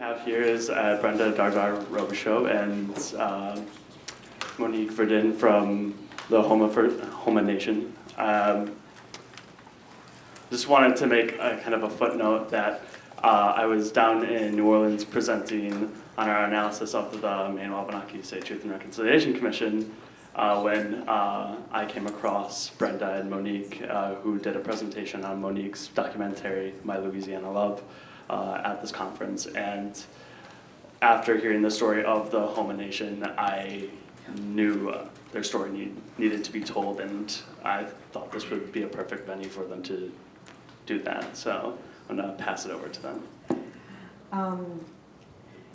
have here is Brenda Dardar Robichaux and Monique Verdin from the Houma Nation. Just wanted to make a kind of a footnote that I was down in New Orleans presenting on our analysis of the Maine Wabanaki State Truth and Reconciliation Commission when I came across Brenda and Monique, who did a presentation on Monique's documentary, My Louisiana Love, at this conference. And after hearing the story of the Houma Nation, I knew their story needed to be told, and I thought this would be a perfect venue for them to do that. So I'm going to pass it over to them.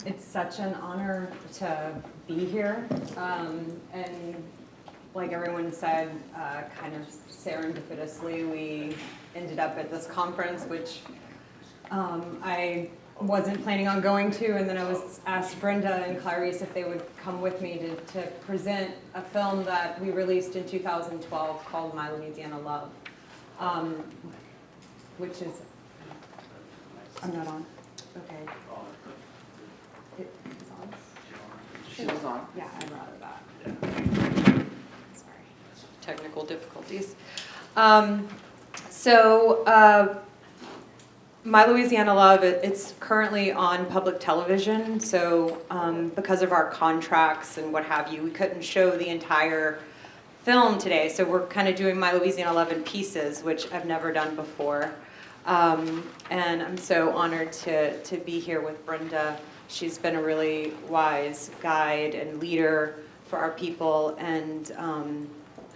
It's such an honor to be here, and like everyone said, kind of serendipitously, we ended up at this conference, which I wasn't planning on going to, and then I was asked Brenda and Clarice if they would come with me to present a film that we released in 2012 called My Louisiana Love, which is, I'm not on, okay. It's on. She was on. Yeah, I'd rather that. Sorry, technical difficulties. My Louisiana Love, it's currently on public television, so because of our contracts and what have you, we couldn't show the entire film today, so we're kind of doing My Louisiana Love in pieces, which I've never done before. And I'm so honored to be here with Brenda. She's been a really wise guide and leader for our people, and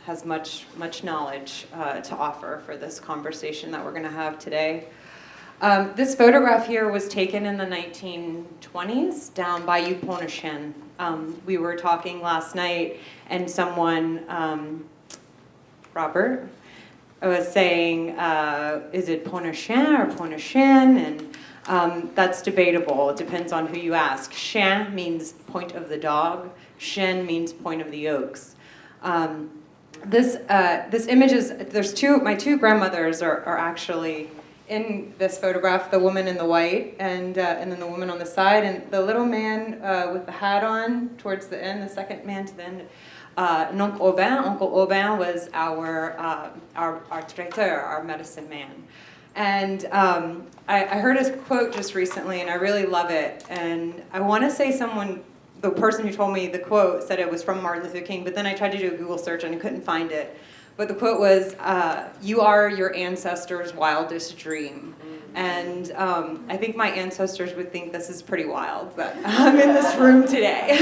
has much knowledge to offer for this conversation that we're going to have today. This photograph here was taken in the 1920s down Bayou. We were talking last night, and someone, Robert, was saying, is it Pointe-au-Chien or Pointe-au-Chien? And that's debatable. It depends on who you ask. Chien means point of the dog. Chien means point of the oaks. This image is, my two grandmothers are actually in this photograph, the woman in the white and then the woman on the side, and the little man with the hat on towards the end, the second man to the end, Uncle Aubin was our traiteur, our medicine man. And I heard a quote just recently, and I really love it. And I want to say the person who told me the quote said it was from Martin Luther King, but then I tried to do a Google search and I couldn't find it. But the quote was, "You are your ancestors' wildest dream." And I think my ancestors would think this is pretty wild that I'm in this room today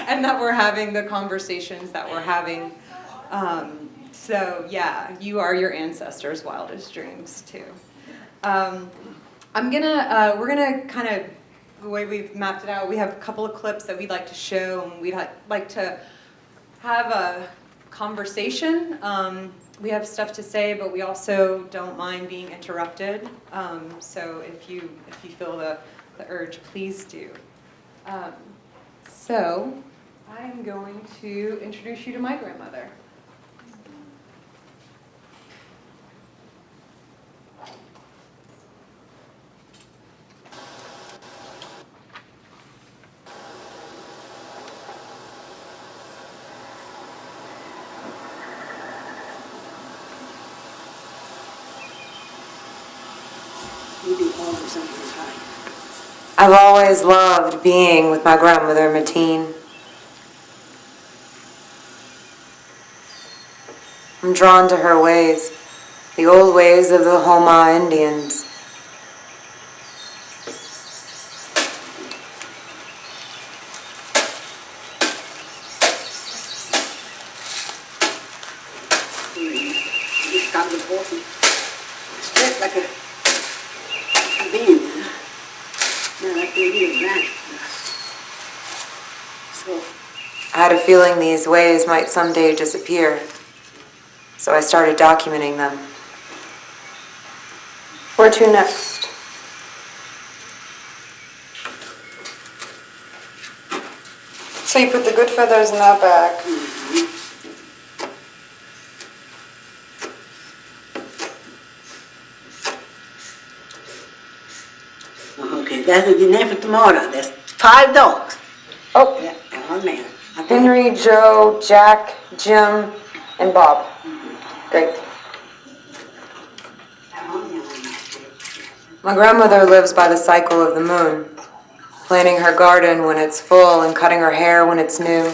and that we're having the conversations that we're having. So yeah, you are your ancestors' wildest dreams too. We're gonna kind of, the way we've mapped it out, we have a couple of clips that we'd like to show, and we'd like to have a conversation. We have stuff to say, but we also don't mind being interrupted. So if you feel the urge, please do. So I'm going to introduce you to my grandmother. I've always loved being with my grandmother, Matine. I'm drawn to her ways, the old ways of the Houma Indians. Straight like a beam. I had a feeling these ways might someday disappear, so I started documenting them. Where to next? So you put the good feathers in that bag. Okay, That's the name for tomorrow. There's 5 dogs. Oh, Yeah, oh man. Henry, Joe, Jack, Jim, and Bob. Great. My grandmother lives by the cycle of the moon, planting her garden when it's full and cutting her hair when it's new.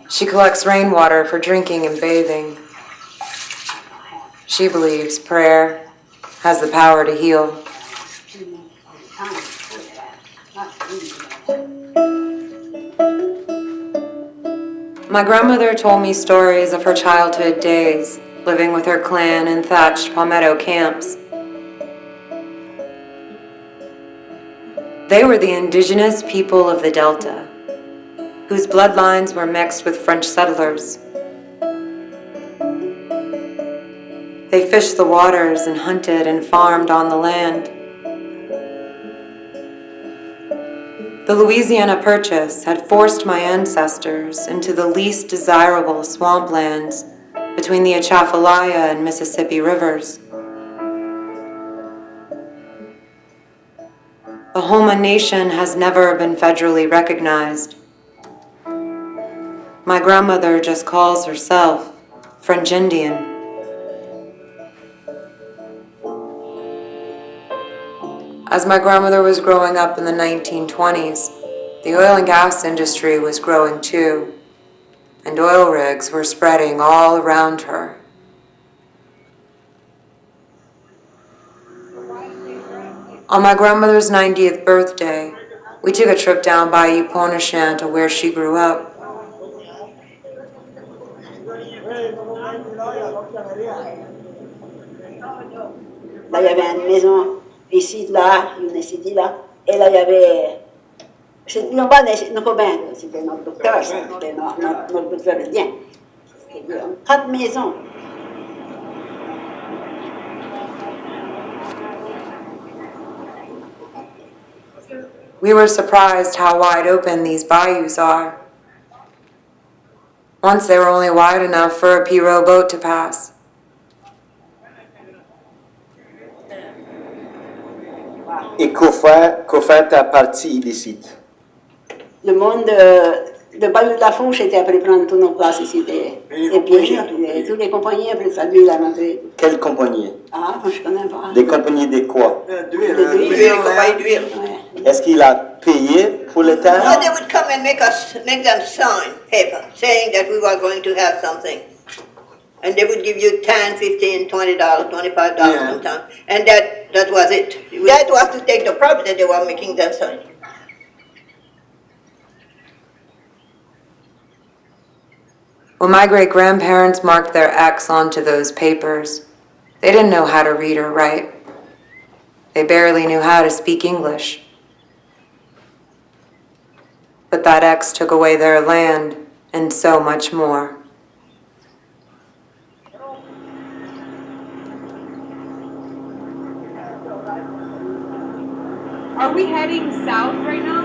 She collects rainwater for drinking and bathing. She believes prayer has the power to heal. My grandmother told me stories of her childhood days, living with her clan in thatched palmetto camps. They were the indigenous people of the Delta, whose bloodlines were mixed with French settlers. They fished the waters and hunted and farmed on the land. The Louisiana Purchase had forced my ancestors into the least desirable swamplands between the Atchafalaya and Mississippi rivers. The Houma Nation has never been federally recognized. My grandmother just calls herself French Indian. As my grandmother was growing up in the 1920s, the oil and gas industry was growing too, and oil rigs were spreading all around her. On my grandmother's 90th birthday, we took a trip down Bayou to where she grew up. Là, il y avait une maison ici, là, une ici, là. Et là, il y avait. Non, pas bien, c'était notre docteur, c'était notre docteur de lien. 4 maisons. We were surprised how wide open these bayous are. Once they were only wide enough for a pirogue boat to pass. Et qu'au fait ta partie d'ici? Le monde de Bayou de la Fouche était après prendre toutes nos places ici, et piégés. Toutes les compagnies après ça, lui, la rentrée. Quelle compagnie? Ah, moi, je connais pas. Des compagnies de quoi? D'huile, compagnie d'huile. Est-ce qu'il a payé pour le terrain? Well, they would come and make them sign paper saying that we were going to have something. And they would give you $10, $15, $20, $25 sometimes. And that was it. That was to take the property they were making them sign. When my great-grandparents marked their X onto those papers, they didn't know how to read or write. They barely knew how to speak English. But that X took away their land and so much more. Are we heading south right now?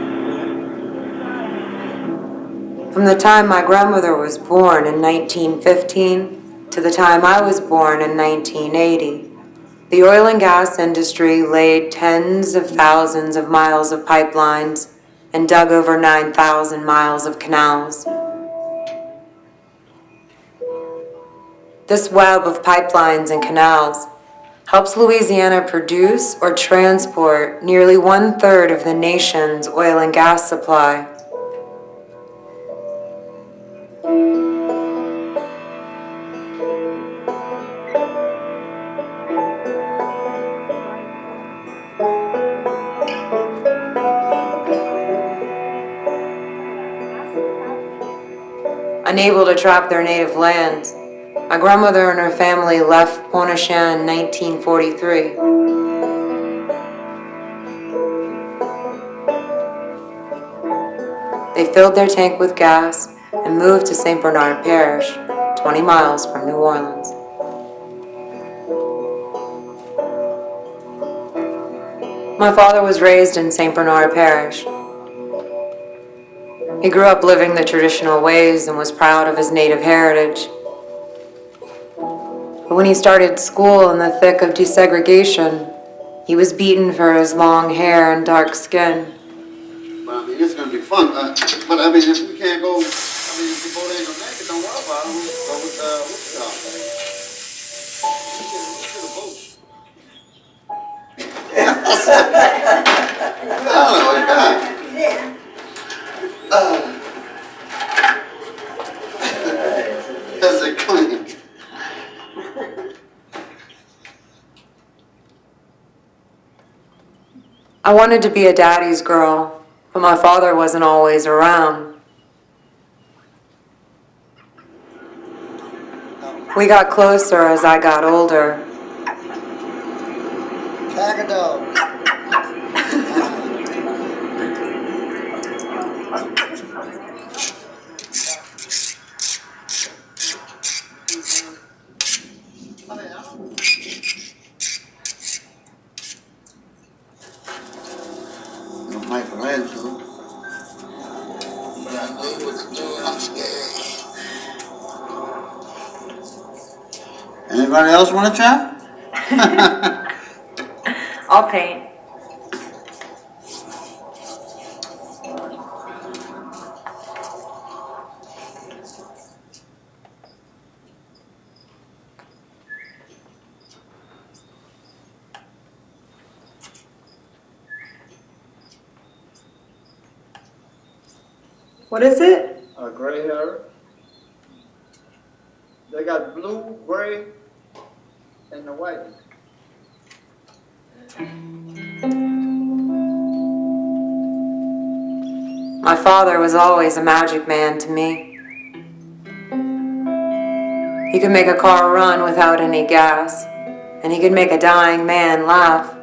From the time my grandmother was born in 1915 to the time I was born in 1980, the oil and gas industry laid tens of thousands of miles of pipelines and dug over 9,000 miles of canals. This web of pipelines and canals helps Louisiana produce or transport nearly 1/3 of the nation's oil and gas supply. Unable to track their native lands, my grandmother and her family left Pointe-aux-Chenes in 1943. They filled their tank with gas and moved to St. Bernard Parish, 20 miles from New Orleans. My father was raised in St. Bernard Parish. He grew up living the traditional ways and was proud of his native heritage. But when he started school in the thick of desegregation, He was beaten for his long hair and dark skin. But I mean, it's gonna be fun. But I mean, if we can't go, I mean, if the boat ain't gonna make it, don't worry about it. We'll go with what's it called? Oh my God. That's a clean. I wanted to be a daddy's girl, but my father wasn't always around. We got closer as I got older. Tag a dog. Michelangelo. But I know what to do and I'm scared. Anybody else want to try? I'll paint. What is it? Gray hair. They got blue, gray, and the white. My father was always a magic man to me. He could make a car run without any gas, and he could make a dying man laugh.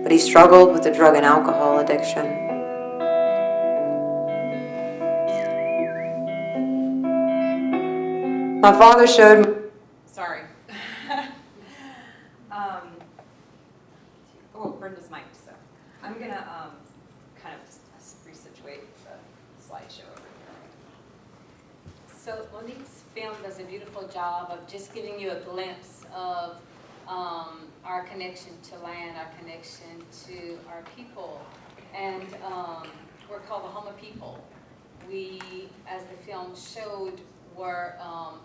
But he struggled with the drug and alcohol addiction. My father showed me. Sorry. Oh, Brenda's mic, so I'm gonna kind of resituate the slideshow over here. So Monique's film does a beautiful job of just giving you a glimpse of our connection to land, our connection to our people. And we're called the Houma People. We, as the film showed, were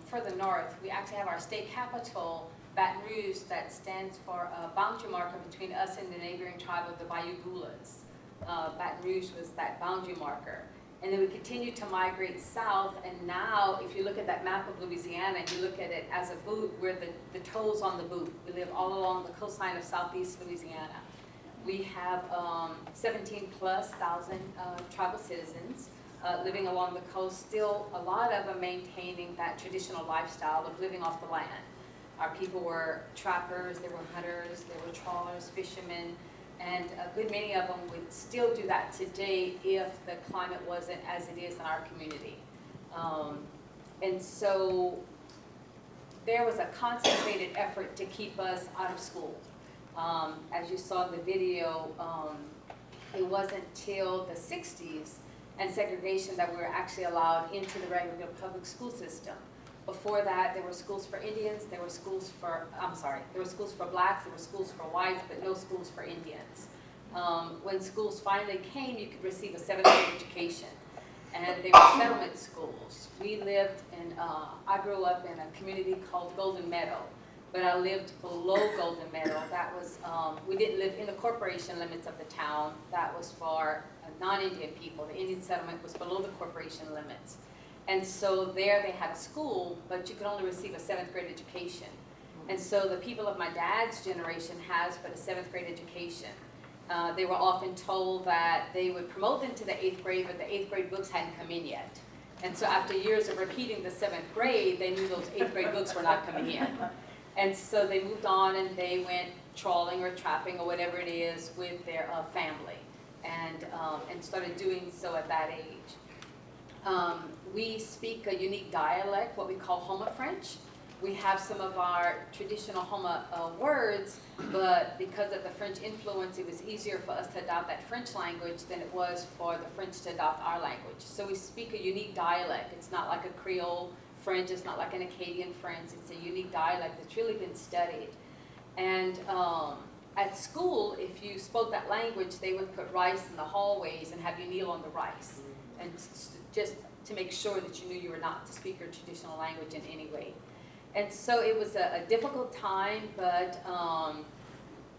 further north. We actually have our state capital, Baton Rouge, that stands for a boundary marker between us and the neighboring tribe of the Bayou. Baton Rouge was that boundary marker. And then we continued to migrate south, and now if you look at that map of Louisiana and you look at it as a boot, we're the toes on the boot. We live all along the coastline of southeast Louisiana. We have 17,000+ tribal citizens living along the coast, still a lot of them maintaining that traditional lifestyle of living off the land. Our people were trappers, they were hunters, they were trawlers, fishermen, and a good many of them would still do that today if the climate wasn't as it is in our community. And so there was a concentrated effort to keep us out of school. As you saw in the video, it wasn't till the 60s and segregation that we were actually allowed into the regular public school system. Before that, there were schools for Indians, there were schools for, there were schools for blacks, there were schools for whites, but no schools for Indians. When schools finally came, you could receive a 7th grade education, and they were settlement schools. We lived in, I grew up in a community called Golden Meadow, but I lived below Golden Meadow. That was, we didn't live in the corporation limits of the town. That was for non-Indian people. The Indian settlement was below the corporation limits. And so there they had a school, but you could only receive a 7th grade education. And so the people of my dad's generation has but a 7th grade education. They were often told that they would promote them to the 8th grade, but the 8th grade books hadn't come in yet. And so after years of repeating the 7th grade, they knew those 8th grade books were not coming in. And so they moved on and they went trawling or trapping or whatever it is with their family, and started doing so at that age. We speak a unique dialect, what we call Houma French. We have some of our traditional Houma words, but because of the French influence, it was easier for us to adopt that French language than it was for the French to adopt our language. So we speak a unique dialect. It's not like a Creole French, it's not like an Acadian French, it's a unique dialect that's really been studied. And at school, if you spoke that language, they would put rice in the hallways and have you kneel on the rice, and just to make sure that you knew you were not to speak your traditional language in any way. And so it was a difficult time, but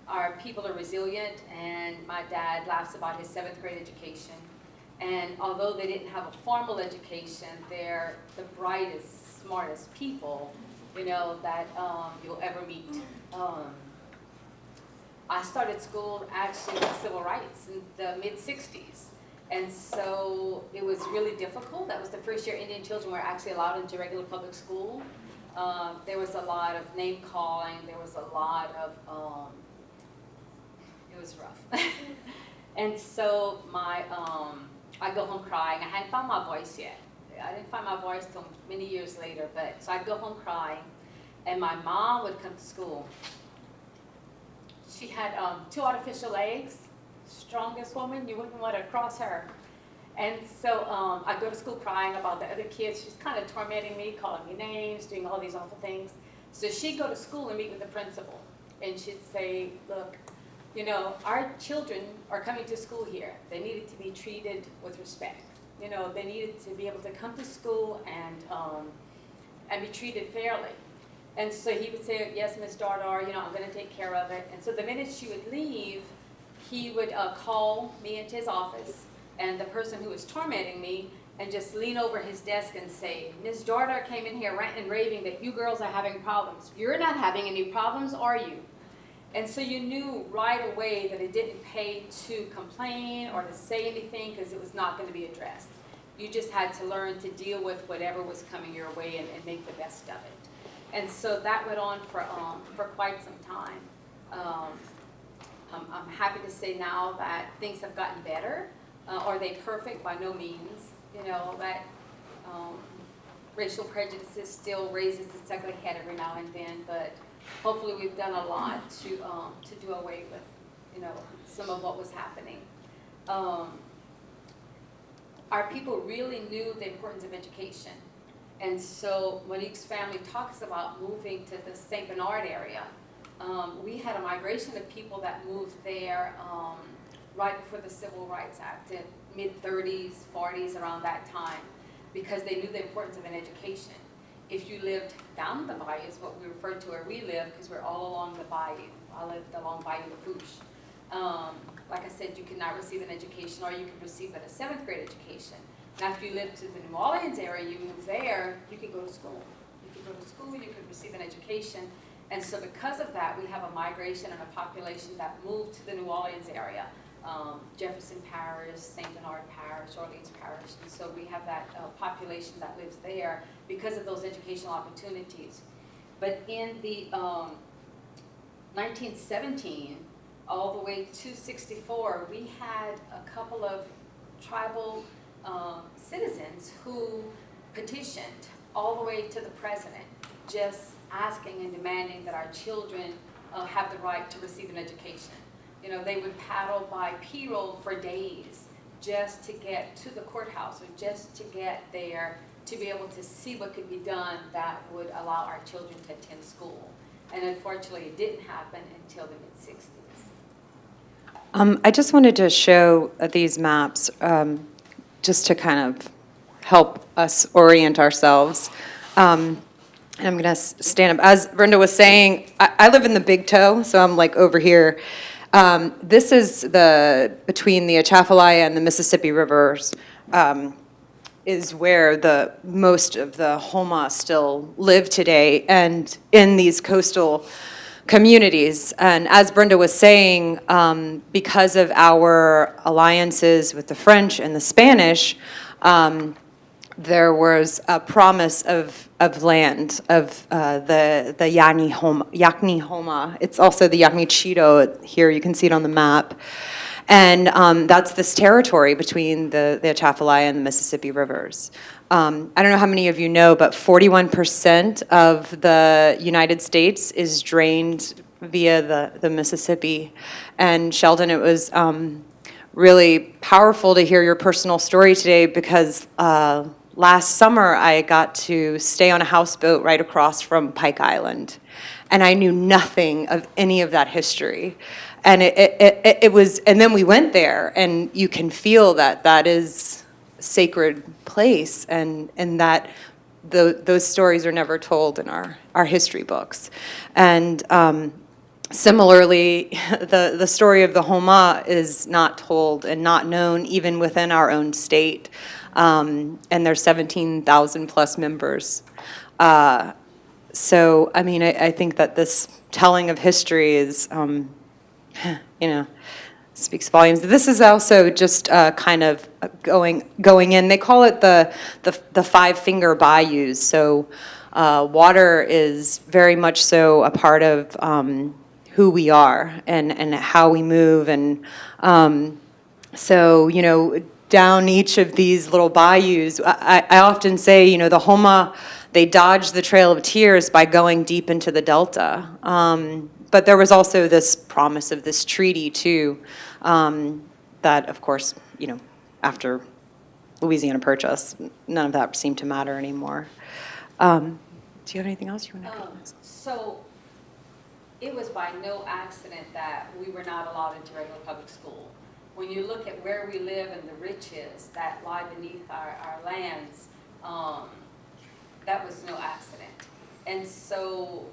our people are resilient, and my dad laughs about his 7th grade education. And although they didn't have a formal education, they're the brightest, smartest people, you know, that you'll ever meet. I started school actually with civil rights in the mid-60s. And so it was really difficult. That was the first year Indian children were actually allowed into regular public school. There was a lot of name calling. There was a lot of, it was rough. And so I go home crying. I hadn't found my voice yet. I didn't find my voice till many years later, but so I'd go home crying, and my mom would come to school. She had 2 artificial legs, strongest woman, you wouldn't want to cross her. And so I'd go to school crying about the other kids. She's kind of tormenting me, calling me names, doing all these awful things. So she'd go to school and meet with the principal, and she'd say, look, you know, our children are coming to school here. They needed to be treated with respect. You know, they needed to be able to come to school and be treated fairly. And so he would say, yes, Ms. Dardar, you know, I'm going to take care of it. And so the minute she would leave, he would call me into his office, and the person who was tormenting me, and just lean over his desk and say, Ms. Dardar came in here ranting and raving that you girls are having problems. You're not having any problems, are you? And so you knew right away that it didn't pay to complain or to say anything, because it was not going to be addressed. You just had to learn to deal with whatever was coming your way and make the best of it. And so that went on for quite some time. I'm happy to say now that things have gotten better. Are they perfect? By no means. You know, that racial prejudice still raises its ugly head every now and then, but hopefully we've done a lot to do away with, you know, some of what was happening. Our people really knew the importance of education. And so Monique's family talks about moving to the St. Bernard area. We had a migration of people that moved there right before the Civil Rights Act, in mid-30s, 40s, around that time, because they knew the importance of an education. If you lived down the bayou, is what we refer to where we live, because we're all along the bayou. I lived along Bayou Lafourche. Like I said, you could not receive an education, or you could receive a 7th grade education. Now, if you lived to the New Orleans area, you moved there, you could go to school. You could go to school, you could receive an education. And so because of that, we have a migration and a population that moved to the New Orleans area. Jefferson Parish, St. Bernard Parish, Orleans Parish. And so we have that population that lives there because of those educational opportunities. But in the 1917, all the way to 64, we had a couple of tribal citizens who petitioned all the way to the president, just asking and demanding that our children have the right to receive an education. You know, they would paddle by pirogue for days just to get to the courthouse, or just to get there to be able to see what could be done that would allow our children to attend school. And unfortunately, it didn't happen until the mid-60s. I just wanted to show these maps just to kind of help us orient ourselves. And I'm going to stand up. As Brenda was saying, I live in the Big Toe, so I'm like over here. This is between the Atchafalaya and the Mississippi rivers, is where most of the Houma still live today, and in these coastal communities. And as Brenda was saying, because of our alliances with the French and the Spanish, there was a promise of land, of the Yakni Houma. It's also the Yakni Cheeto. Here you can see it on the map. And that's this territory between the Atchafalaya and the Mississippi rivers. I don't know how many of you know, but 41% of the United States is drained via the Mississippi. And Sheldon, it was really powerful to hear your personal story today, because last summer I got to stay on a houseboat right across from Pike Island. and I knew nothing of any of that history. And it was, and then we went there, and you can feel that that is a sacred place, and that those stories are never told in our history books. And similarly, the story of the Houma is not told and not known even within our own state. And there's 17,000 plus members. So, I mean, I think that this telling of history is, speaks volumes. This is also just kind of going in. They call it the 5-finger bayous. So water is very much so a part of who we are and how we move. And so, down each of these little bayous, I often say, the Houma, they dodged the Trail of Tears by going deep into the Delta. But there was also this promise of this treaty, too, that, of course, after Louisiana Purchase, none of that seemed to matter anymore. Do you have anything else you want to add? So it was by no accident that we were not allowed into regular public school. When you look at where we live and the riches that lie beneath our lands, that was no accident. And so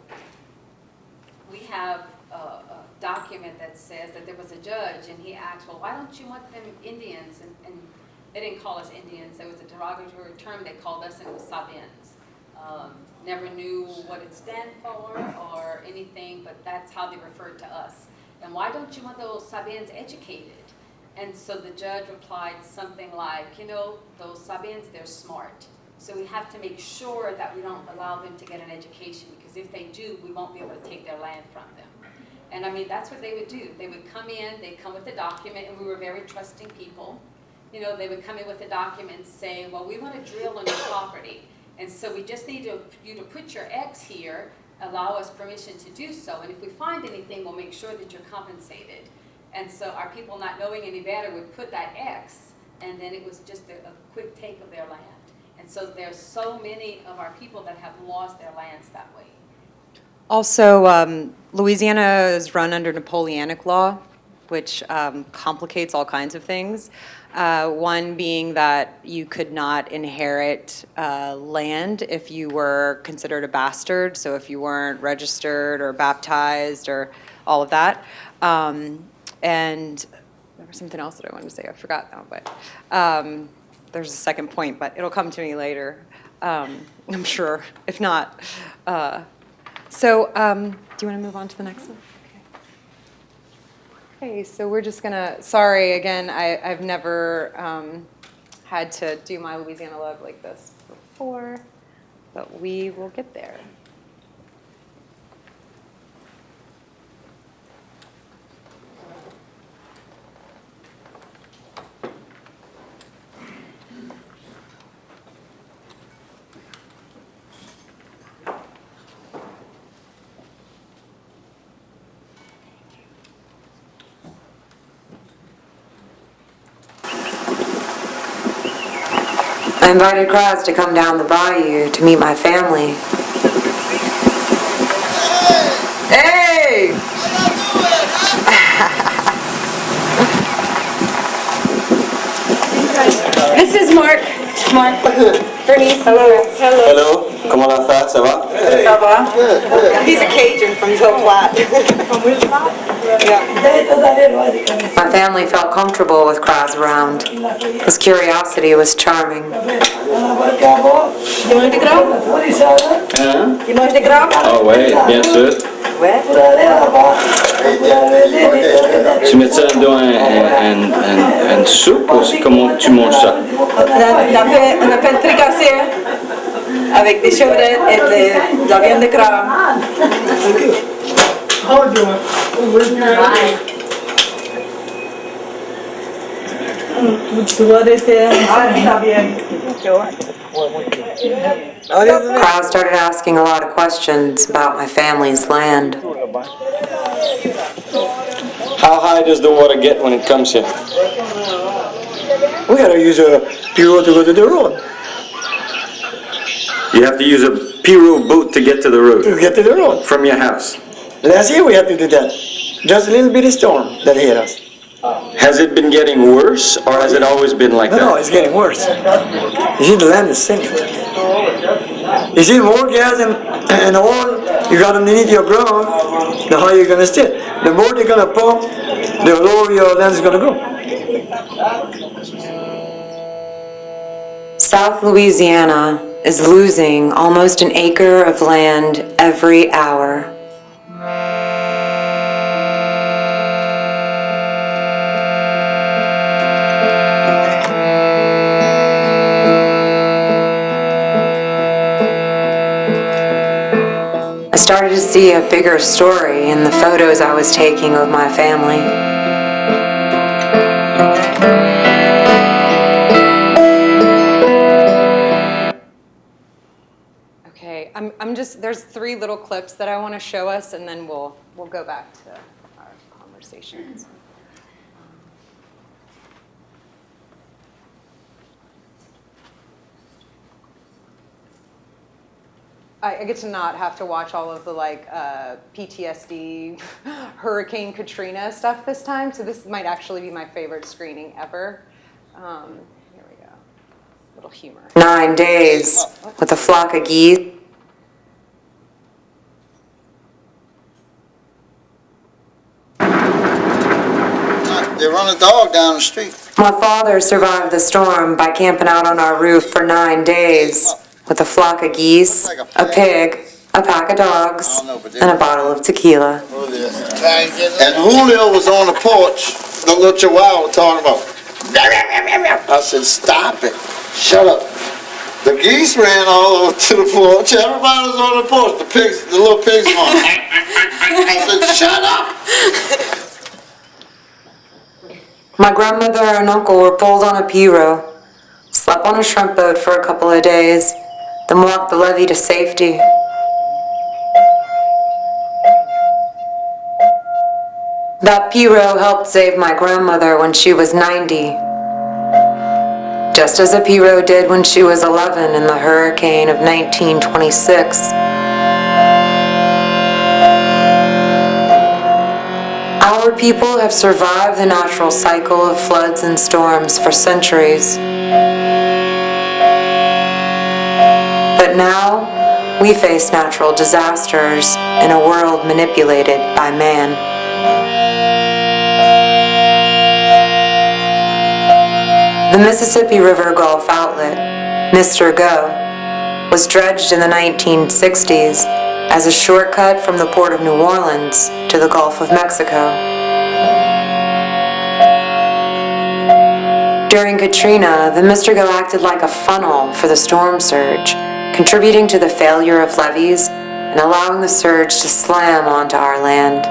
we have a document that says that there was a judge, and he asked, well, why don't you want them Indians? And they didn't call us Indians. It was a derogatory term they called us, and it was Sabins. Never knew what it stood for or anything, but that's how they referred to us. And why don't you want those Sabins educated? And so the judge replied something like, those Sabins, they're smart. So we have to make sure that we don't allow them to get an education, because if they do, we won't be able to take their land from them. And I mean, that's what they would do. They would come in, they'd come with a document, and we were very trusting people. They would come in with a document saying, well, we want to drill on your property. And so we just need you to put your X here, allow us permission to do so. And if we find anything, we'll make sure that you're compensated. And so our people, not knowing any better, would put that X, and then it was just a quick take of their land. And so there's so many of our people that have lost their lands that way. Also, Louisiana is run under Napoleonic law, which complicates all kinds of things. One being that you could not inherit land if you were considered a bastard, so if you weren't registered or baptized or all of that. And there was something else that I wanted to say. I forgot now, but there's a second point, but it'll come to me later, I'm sure. If not, so do you want to move on to the next one? Okay, so we're just gonna. Sorry again. I've never had to do my Louisiana love like this before, but we will get there. I invited crowds to come down the bayou to meet my family. Hey! This is Mark. Bernice. Hello. Hello, comment la faire, ça va? Ça va? He's a Cajun from Hill Flat. From Hill Flat? Yeah. My family felt comfortable with crowds around. His curiosity was charming. You mange des gras? Hein? You mange des gras? Ah ouais, bien sûr. Ouais. Tu mets ça dans une soupe ou comment tu manges ça? On a fait un tricassé avec des chevrettes et de la viande de crabe. Crowds started asking a lot of questions about my family's land. How high does the water get when it comes here? We gotta use a pirogue to go to the road. You have to use a Pirogue boat to get to the road? To get to the road. From your house? Last year we had to do that. Just a little bit of storm that hit us. Has it been getting worse, or has it always been like that? No, it's getting worse. You see, the land is sinking. You see, more gas and oil you got underneath your ground, the higher you're going to stay. The more they're going to pump, the lower your land is going to go. South Louisiana is losing almost an acre of land every hour. I started to see a bigger story in the photos I was taking of my family. Okay, there's 3 little clips that I want to show us, and then we'll go back to our conversations. I get to not have to watch all of the PTSD, Hurricane Katrina stuff this time, so this might actually be my favorite screening ever. Here we go. Little humor. 9 days with a flock of geese. They run a dog down the street. My father survived the storm by camping out on our roof for 9 days with a flock of geese, a pig, a pack of dogs, and a bottle of tequila. And Julio was on the porch, the little chihuahua talking about. I said, stop it. Shut up. The geese ran all over to the porch. Everybody was on the porch. The little pigs were on. I said, shut up. My grandmother and uncle were pulled on a pirogue, slept on a shrimp boat for a couple of days, then walked the levee to safety. That pirogue helped save my grandmother when she was 90, just as a pirogue did when she was 11 in the hurricane of 1926. Our people have survived the natural cycle of floods and storms for centuries. But now, we face natural disasters in a world manipulated by man. The Mississippi River Gulf outlet, Mr. Go, was dredged in the 1960s as a shortcut from the port of New Orleans to the Gulf of Mexico. During Katrina, the Mr. Go acted like a funnel for the storm surge, contributing to the failure of levees and allowing the surge to slam onto our land.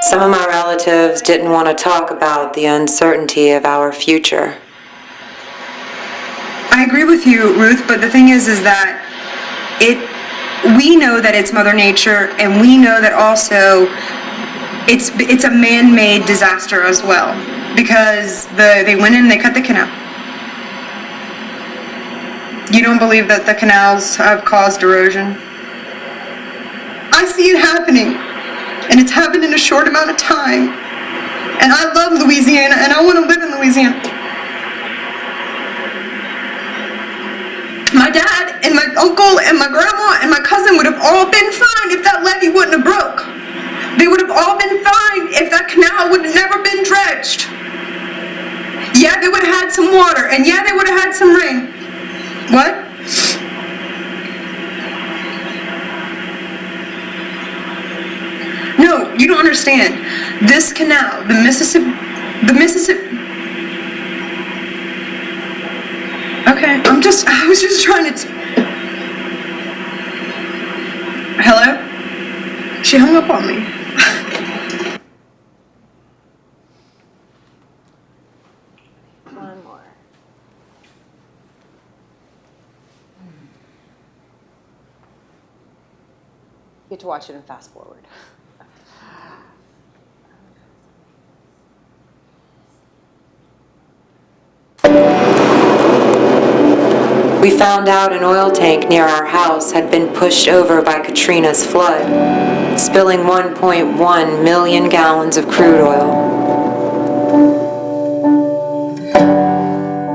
Some of my relatives didn't want to talk about the uncertainty of our future. I agree with you, Ruth, but the thing is that we know that it's Mother Nature, and we know that also it's a man-made disaster as well, because they went in and they cut the canal. You don't believe that the canals have caused erosion? I see it happening, and it's happened in a short amount of time. And I love Louisiana, and I want to live in Louisiana. My dad and my uncle and my grandma and my cousin would have all been fine if that levee wouldn't have broke. They would have all been fine if that canal would have never been dredged. Yeah, they would have had some water, and yeah, they would have had some rain. What? No, you don't understand. This canal, the Mississippi. Okay, I was just trying to. Hello? She hung up on me. One more. You get to watch it and fast forward. We found out an oil tank near our house had been pushed over by Katrina's flood, spilling 1.1 million gallons of crude oil.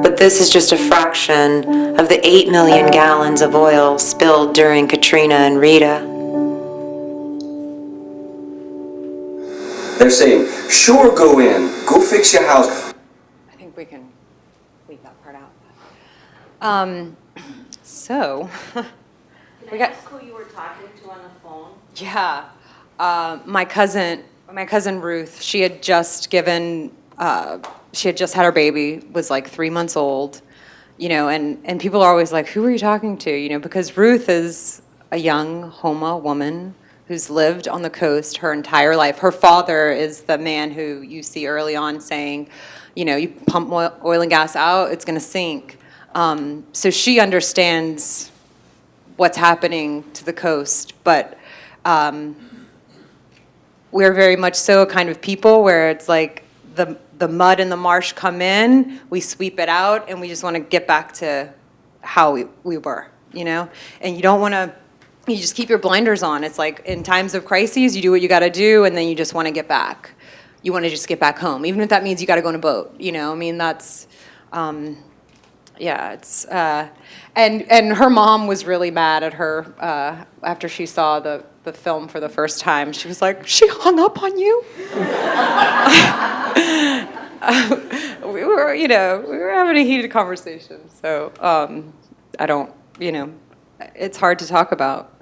But this is just a fraction of the 8 million gallons of oil spilled during Katrina and Rita. They're saying, sure, go in, go fix your house. I think we can leave that part out. So, we got. Who you were talking to on the phone? Yeah, my cousin Ruth. She had just given. She had just had her baby. Was like 3 months old, you know. And people are always like, "Who are you talking to?" You know, because Ruth is a young Houma woman who's lived on the coast her entire life. Her father is the man who you see early on saying, you know, you pump oil and gas out, it's going to sink. So she understands what's happening to the coast, but we're very much so a kind of people where it's like the mud and the marsh come in, we sweep it out, and we just want to get back to how we were, you know? And you don't want to, you just keep your blinders on. It's like in times of crises, you do what you got to do, and then you just want to get back. You want to just get back home, even if that means you got to go on a boat, you know? I mean, that's... yeah, it's and her mom was really mad at her after she saw the film for the first time. She was like, "She hung up on you?" we were having a heated conversation. So I don't, you know, it's hard to talk about.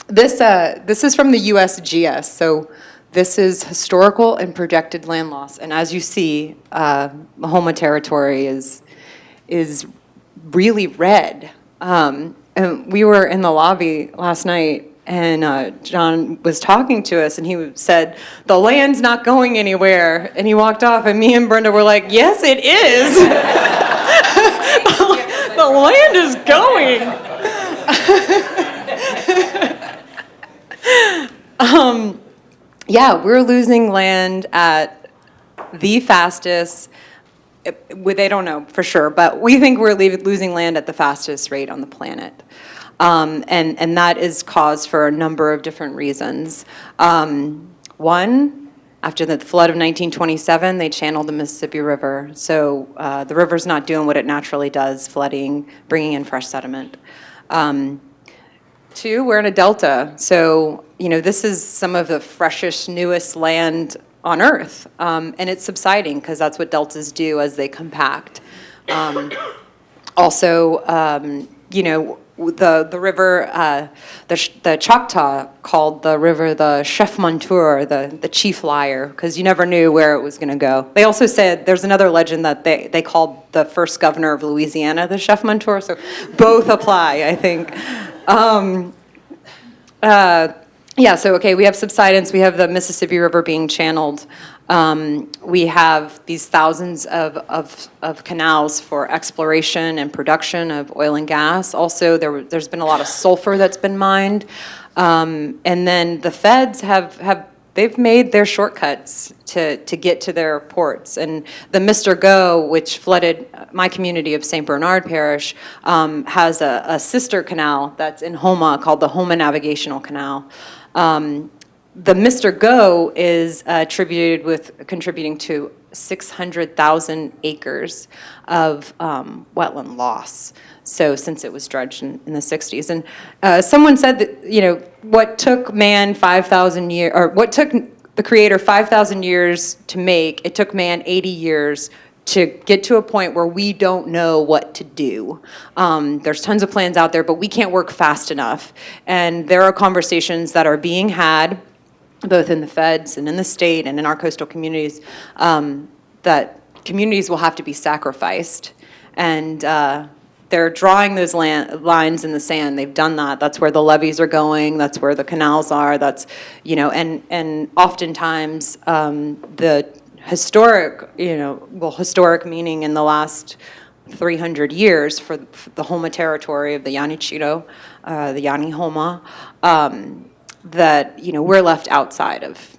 This is from the USGS, so. This is historical and projected land loss, and as you see, the Houma territory is really red. And we were in the lobby last night, and John was talking to us, and he said, "The land's not going anywhere." And he walked off, and me and Brenda were like, "Yes, it is. The land is going." Yeah, we're losing land at the fastest. They don't know for sure, but we think we're losing land at the fastest rate on the planet. And that is caused for a number of different reasons. One, after the flood of 1927, they channeled the Mississippi River. So the river's not doing what it naturally does, flooding, bringing in fresh sediment. Two, we're in a delta. So, you know, this is some of the freshest, newest land on Earth. And it's subsiding because that's what deltas do as they compact. Also, you know, the river, the Choctaw called the river the chef menteur, the chief liar, because you never knew where it was going to go. They also said, there's another legend that they called the first governor of Louisiana the chef menteur, so both apply, I think. Yeah, so, okay, we have subsidence, we have the Mississippi River being channeled. We have these thousands of canals for exploration and production of oil and gas. Also, there's been a lot of sulfur that's been mined. And then the feds they've made their shortcuts to get to their ports. And the Mr. Go, which flooded my community of St. Bernard Parish, has a sister canal that's in Houma called the Houma Navigational Canal. The Mr. Go is contributing to 600,000 acres of wetland loss. So since it was dredged in the 60s. And someone said that, you know, what took man 5,000 years, or what took the Creator 5,000 years to make, it took man 80 years to get to a point where we don't know what to do. There's tons of plans out there, but we can't work fast enough. And there are conversations that are being had, both in the feds and in the state and in our coastal communities, that communities will have to be sacrificed. And they're drawing those lines in the sand. They've done that. That's where the levees are going. That's where the canals are. That's, you know, and oftentimes the historic, historic meaning in the last 300 years for the Houma territory of the Yani Chito, the Yani Houma, that, you know, we're left outside of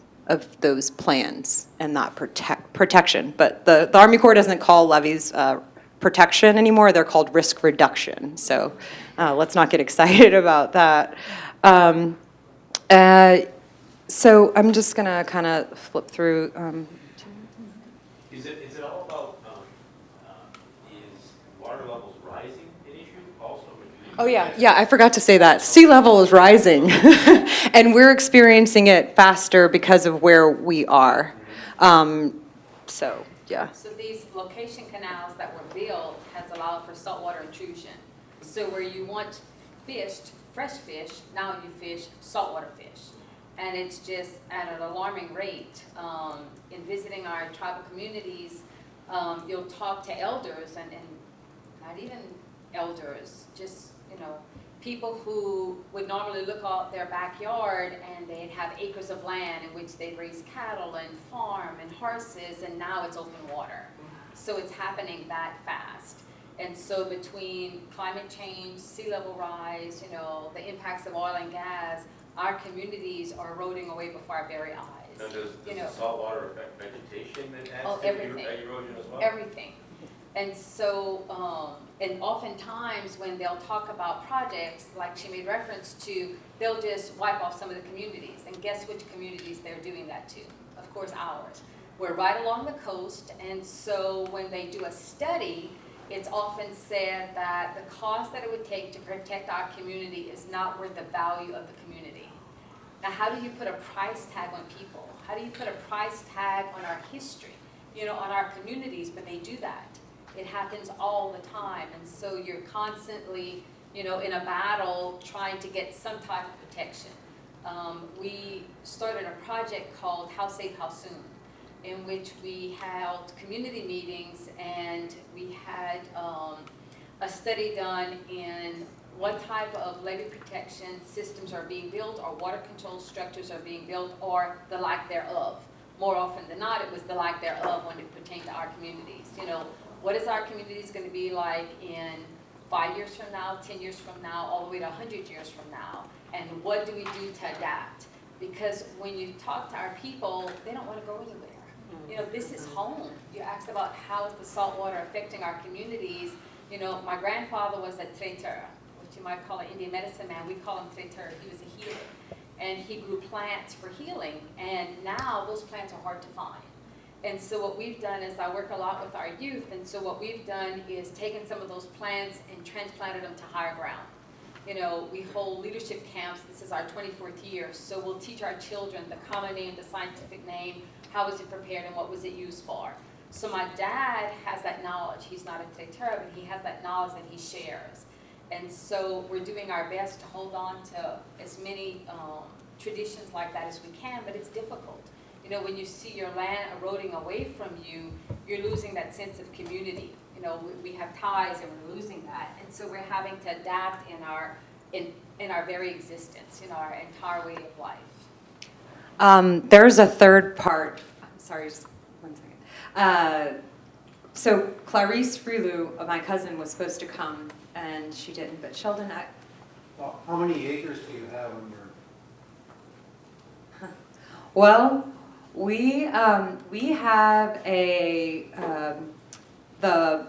those plans and that protection. But the Army Corps doesn't call levees protection anymore. They're called risk reduction. So let's not get excited about that. So I'm just going to kind of flip through. Is it all about, is water levels rising an issue also? Oh yeah, I forgot to say that. Sea level is rising, and we're experiencing it faster because of where we are. So, yeah. So these location canals that were built has allowed for saltwater intrusion. So where you once fished fresh fish, now you fish saltwater fish. And it's just at an alarming rate. In visiting our tribal communities, you'll talk to elders and not even elders, just, people who would normally look out their backyard and they'd have acres of land in which they'd raise cattle and farm and horses, and now it's open water. So it's happening that fast. And so between climate change, sea level rise, the impacts of oil and gas, our communities are eroding away before our very eyes. Now, does the salt water affect vegetation that adds to everything. erosion as well? Everything. And so, and oftentimes when they'll talk about projects, like she made reference to, they'll just wipe off some of the communities. And guess which communities they're doing that to? Of course, ours. We're right along the coast, and so when they do a study, it's often said that the cost that it would take to protect our community is not worth the value of the community. Now, how do you put a price tag on people? How do you put a price tag on our history, on our communities? But they do that. It happens all the time. And so you're constantly, in a battle trying to get some type of protection. We started a project called How Safe, How Soon, in which we held community meetings, and we had a study done in what type of levee protection systems are being built, or water control structures are being built, or the lack thereof. More often than not, it was the lack thereof when it pertained to our communities. What is our communities going to be like in 5 years from now, 10 years from now, all the way to 100 years from now? And what do we do to adapt? Because when you talk to our people, they don't want to go anywhere. This is home. You asked about how is the salt water affecting our communities. My grandfather was a traiteur, which you might call an Indian medicine man. We call him traiteur. He was a healer. And he grew plants for healing. And now those plants are hard to find. And so what we've done is I work a lot with our youth. And so what we've done is taken some of those plants and transplanted them to higher ground. We hold leadership camps. This is our 24th year. So we'll teach our children the common name, the scientific name, how was it prepared, and what was it used for. So my dad has that knowledge. He's not a traiteur, but he has that knowledge that he shares. And so we're doing our best to hold on to as many traditions like that as we can, but it's difficult. When you see your land eroding away from you, you're losing that sense of community. We have ties and we're losing that. And so we're having to adapt in our very existence, in our entire way of life. There's a third part. Sorry, just 1 second. So Clarice Friloux, my cousin, was supposed to come, and she didn't. But Sheldon, Well, how many acres do you have on your? Well, we have the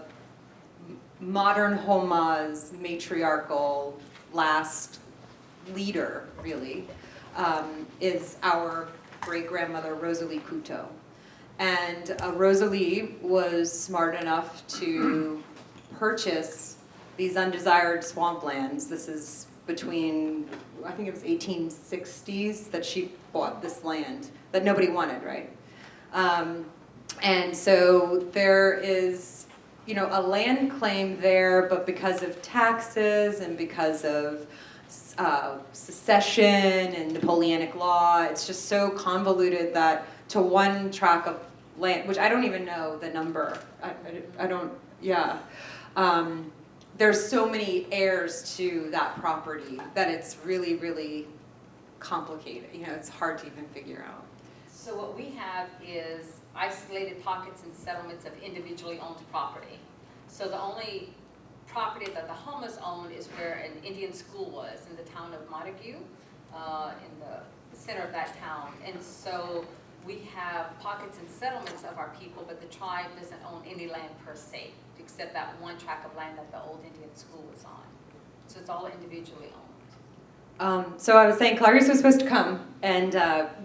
modern Houma's matriarchal last leader, really, is our great-grandmother, Rosalie Couteau. And Rosalie was smart enough to purchase these undesired swamplands. This is between, I think it was 1860s that she bought this land that nobody wanted, right? And so there is, a land claim there, but because of taxes and because of secession and Napoleonic law, it's just so convoluted that to one tract of land, which I don't even know the number, I don't, yeah. There's so many heirs to that property that it's really, really complicated. It's hard to even figure out. So what we have is isolated pockets and settlements of individually owned property. So the only property that the Houmas owned is where an Indian school was in the town of Montague, in the center of that town. And so we have pockets and settlements of our people, but the tribe doesn't own any land per se. except that one tract of land that the old Indian school was on. So it's all individually owned. So I was saying Clarice was supposed to come, and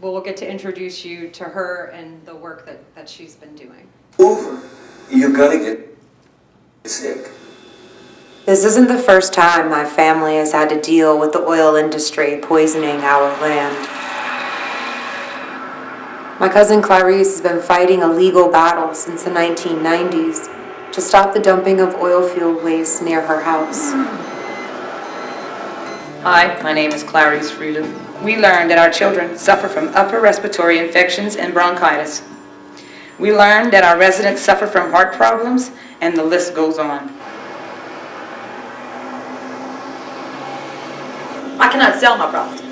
we'll get to introduce you to her and the work that she's been doing. Over, you're gonna get sick. This isn't the first time my family has had to deal with the oil industry poisoning our land. My cousin Clarice has been fighting a legal battle since the 1990s to stop the dumping of oil field waste near her house. Hi, my name is Clarice Friloux. We learned that our children suffer from upper respiratory infections and bronchitis. We learned that our residents suffer from heart problems, and the list goes on. I cannot sell my property.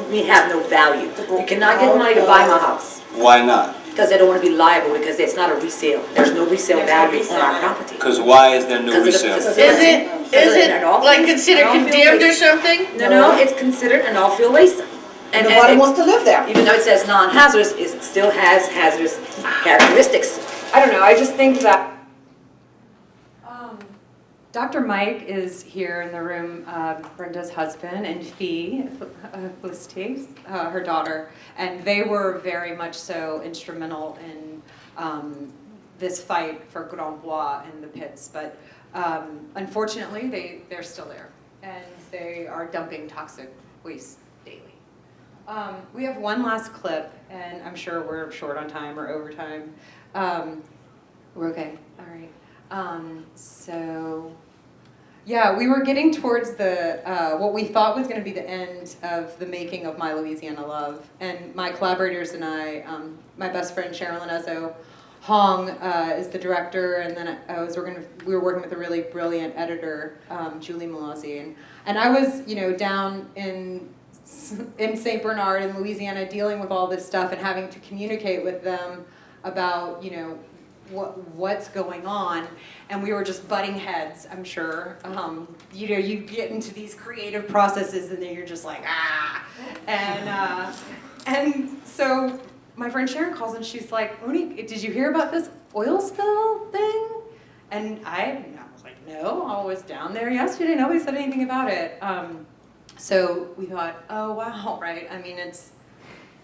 We have no value. You cannot get money to buy my house. Why not? Because they don't want to be liable, because it's not a resale. There's no resale value on our property. Because why is there no resale? Is it like considered condemned or something? No, it's considered an all-field waste. And nobody wants to live there. Even though it says non-hazardous, it still has hazardous characteristics. I don't know, I just think that Dr. Mike is here in the room, Brenda's husband, and Fee, her daughter, and they were very much so instrumental in this fight for Grand Bois and the pits, but unfortunately they're still there, and they are dumping toxic waste daily. We have one last clip, and I'm sure we're short on time or overtime. We're okay, all right. So, yeah, we were getting towards the, what we thought was gonna be the end of the making of My Louisiana Love. And my collaborators and I, my best friend Sharon Lanezo Hong is the director, and then we were working with a really brilliant editor, Julie Malazzi. And I was, down in St. Bernard in Louisiana dealing with all this stuff and having to communicate with them about, what's going on, and we were just butting heads, I'm sure. You get into these creative processes and then you're just like, ah. And so my friend Sharon calls and she's like, Monique, did you hear about this oil spill thing? And I was like, no, I was down there yesterday, nobody said anything about it. So we thought, oh wow, right? I mean, it's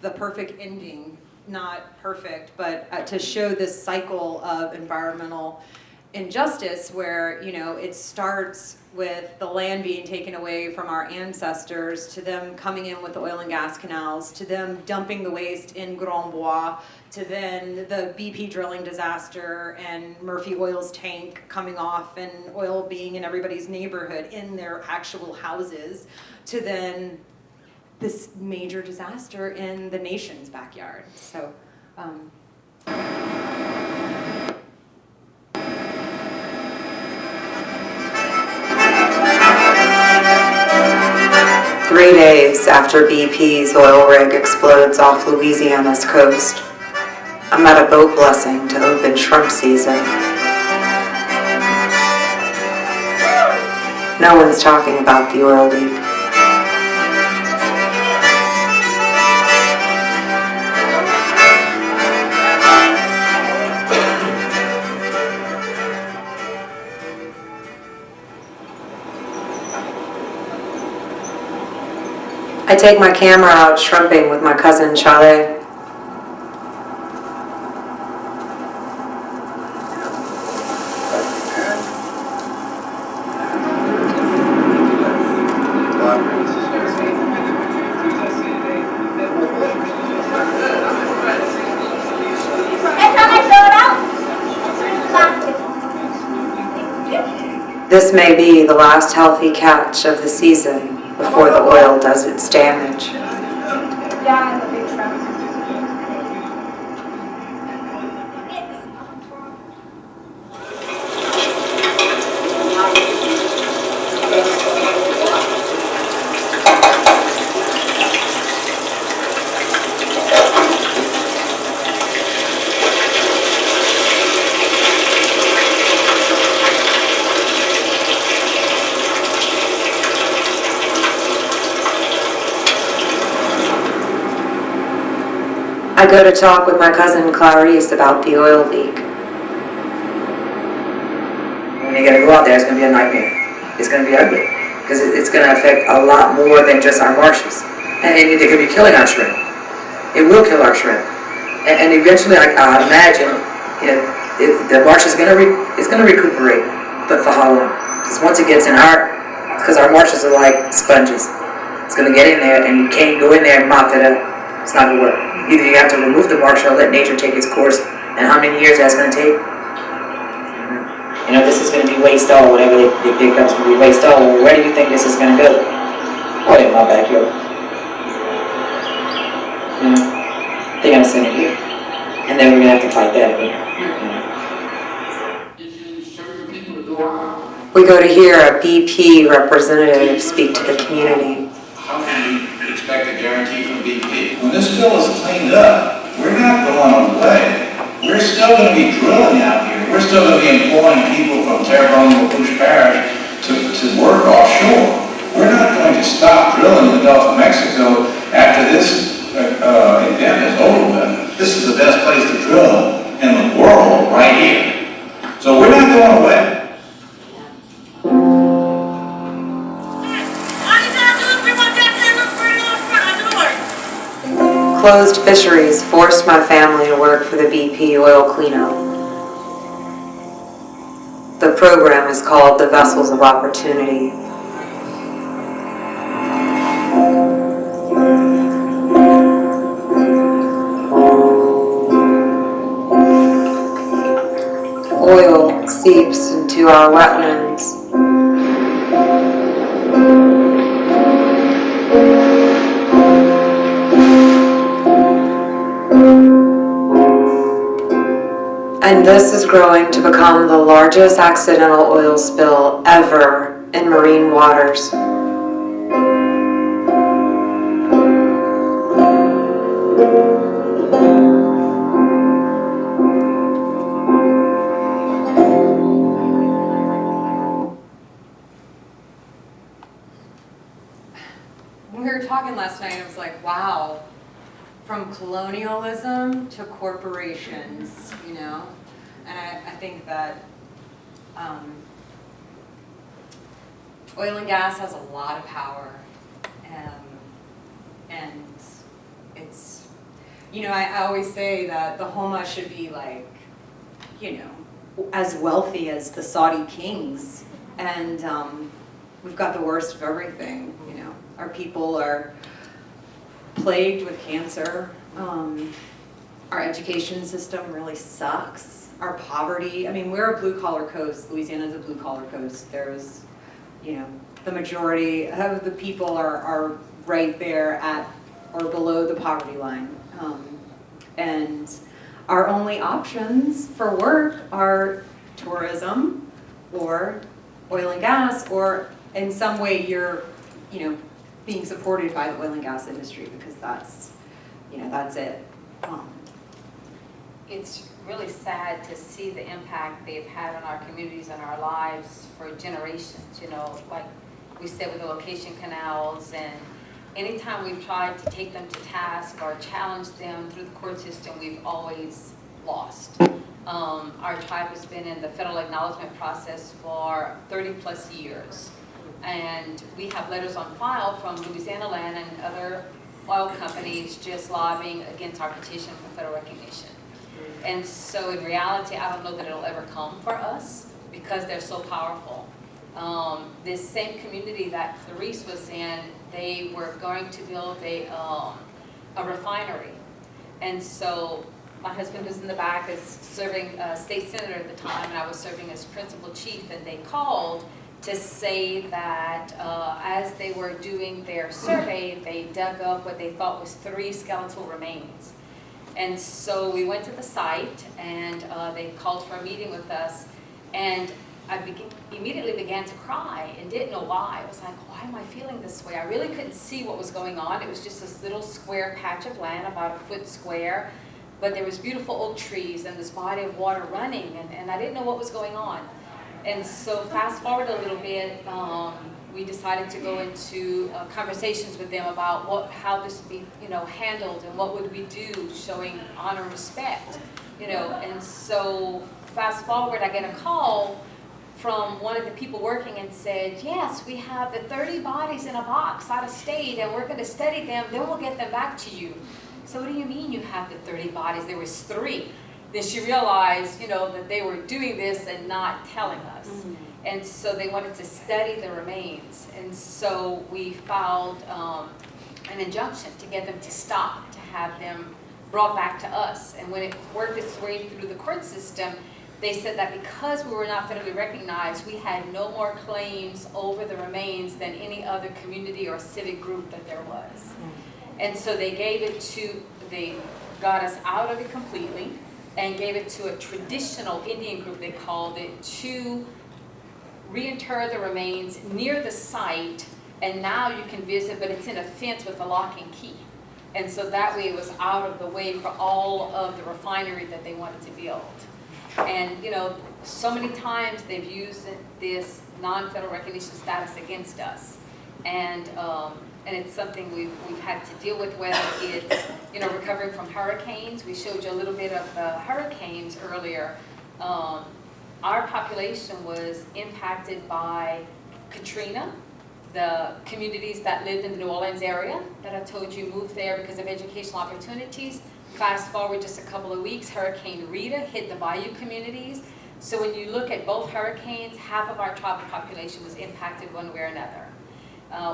the perfect ending. Not perfect, but to show this cycle of environmental injustice where, it starts with the land being taken away from our ancestors, to them coming in with the oil and gas canals, to them dumping the waste in Grand Bois, to then the BP drilling disaster and Murphy Oil's tank coming off and oil being in everybody's neighborhood in their actual houses, to then this major disaster in the nation's backyard. So, 3 days after BP's oil rig explodes off Louisiana's coast, I'm at a boat blessing to open shrimp season. No one's talking about the oil leak. I take my camera out shrimping with my cousin Salle. This may be the last healthy catch of the season before the oil does its damage. I go to talk with my cousin Clarice about the oil leak. When you gotta go out there, it's gonna be a nightmare. It's gonna be ugly, because it's gonna affect a lot more than just our marshes. And it could be killing our shrimp. It will kill our shrimp. And eventually, I imagine, the marsh is gonna recuperate, but for how long? Because once it gets in because our marshes are like sponges. It's gonna get in there, and you can't go in there and mop it up. It's not gonna work. Either you have to remove the marsh or let nature take its course, and how many years that's gonna take? This is gonna be waste all, whatever they pick up is gonna be waste all. Well, where do you think this is gonna go? Oh, in my backyard. They're gonna send it here, and then we're gonna have to fight that again. We go to hear a BP representative speak to the community. How can we expect a guarantee from BP? When this bill is cleaned up, we're not going away. We're still going to be drilling out here. We're still going to be employing people from Terrebonne and Lafourche Parish to work offshore. We're not going to stop drilling in the Gulf of Mexico after this event is over with. This is the best place to drill in the world right here. So we're not going away. Closed fisheries forced my family to work for the BP oil cleanup. The program is called the Vessels of Opportunity. Oil seeps into our wetlands. And this is growing to become the largest accidental oil spill ever in marine waters. When we were talking last night, I was like, wow, from colonialism to corporations, And I think that oil and gas has a lot of power, and it's, I always say that the Houma should be like, as wealthy as the Saudi kings, and we've got the worst of everything. Our people are plagued with cancer. Our education system really sucks. Our poverty, we're a blue-collar coast. Louisiana is a blue-collar coast. There's, the majority of the people are right there at or below the poverty line. And our only options for work are tourism or oil and gas, or in some way you're, being supported by the oil and gas industry, because that's it. It's really sad to see the impact they've had on our communities and our lives for generations, like we said with the location canals, and anytime we've tried to take them to task or challenge them through the court system, we've always lost. Our tribe has been in the federal acknowledgement process for 30 plus years. And we have letters on file from Louisiana Land and other oil companies just lobbying against our petition for federal recognition. And so in reality, I don't know that it'll ever come for us because they're so powerful. This same community that Clarice was in, they were going to build a refinery. And so my husband was in the back as serving state senator at the time, and I was serving as principal chief, and they called to say that as they were doing their survey, they dug up what they thought was 3 skeletal remains. And so we went to the site, and they called for a meeting with us, and I immediately began to cry and didn't know why. I was like, why am I feeling this way? I really couldn't see what was going on. It was just this little square patch of land, about a foot square, but there was beautiful oak trees and this body of water running, and I didn't know what was going on. And so fast forward a little bit, we decided to go into conversations with them about how this would be, handled, and what would we do, showing honor and respect, And so fast forward, I get a call from one of the people working and said, yes, we have the 30 bodies in a box out of state and we're going to study them, then we'll get them back to you. So what do you mean you have the 30 bodies? There was 3. Then she realized, that they were doing this and not telling us. And so they wanted to study the remains. And so we filed an injunction to get them to stop, to have them brought back to us. And when it worked its way through the court system, they said that because we were not federally recognized, we had no more claims over the remains than any other community or civic group that there was. And so they got us out of it completely and gave it to a traditional Indian group, they called it, to reinter the remains near the site. And now you can visit, but it's in a fence with a lock and key. And so that way it was out of the way for all of the refinery that they wanted to build. And so many times they've used this non-federal recognition status against us. And it's something we've had to deal with, whether it's recovering from hurricanes. We showed you a little bit of the hurricanes earlier. Our population was impacted by Katrina. The communities that lived in the New Orleans area that I told you moved there because of educational opportunities. Fast forward just a couple of weeks, Hurricane Rita hit the Bayou communities. So when you look at both hurricanes, half of our tribal population was impacted one way or another.